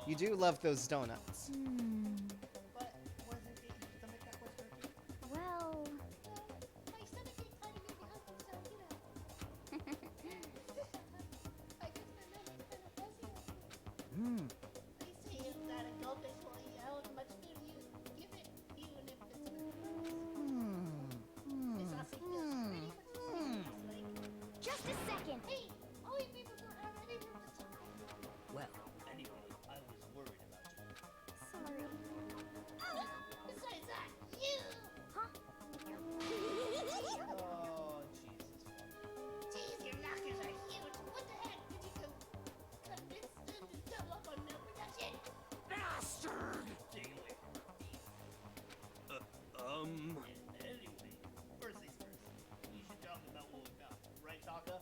Speaker 1: You do love those donuts.
Speaker 5: But wasn't it your stomach that was hurting?
Speaker 14: Well,
Speaker 5: My stomach did kind of make me hungry, so you know. I guess my mouth is kind of fuzzy over here. They say if that a goldfish will eat how much food you give it, even if it's with This also feels pretty much the same as like,
Speaker 4: Just a second.
Speaker 5: hey, I'll eat me before I'm ready for the time.
Speaker 8: Well,
Speaker 2: Anyway, I was worried about you.
Speaker 4: Sorry.
Speaker 5: Besides that, you!
Speaker 4: Huh?
Speaker 2: Oh, Jesus.
Speaker 5: Jeez, your knockers are huge. What the heck? Did you convince them to double up on milk production?
Speaker 12: Bastard!
Speaker 2: Stay away from me. Anyway, first things first. We should talk about what we found. Right, Taka?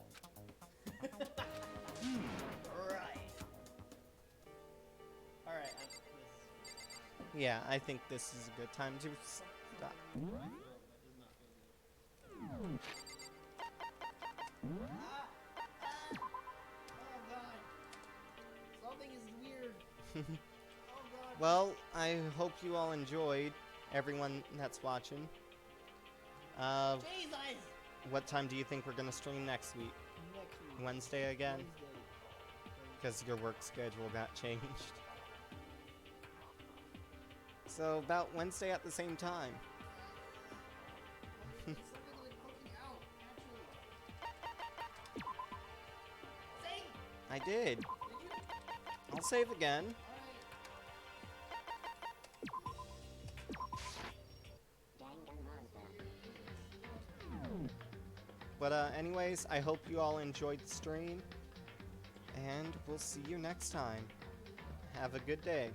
Speaker 2: Right. Alright,
Speaker 1: Yeah, I think this is a good time to stop.
Speaker 2: Oh god. Something is weird. Oh god.
Speaker 1: Well, I hope you all enjoyed, everyone that's watching.
Speaker 2: Jesus!
Speaker 1: What time do you think we're gonna stream next week?
Speaker 2: Next week.
Speaker 1: Wednesday again?
Speaker 2: Wednesday.
Speaker 1: Because your work schedule got changed. So about Wednesday at the same time.
Speaker 2: Something like poking out, actually. Save!
Speaker 1: I did.
Speaker 2: Did you?
Speaker 1: I'll save again. But anyways, I hope you all enjoyed the stream, and we'll see you next time. Have a good day.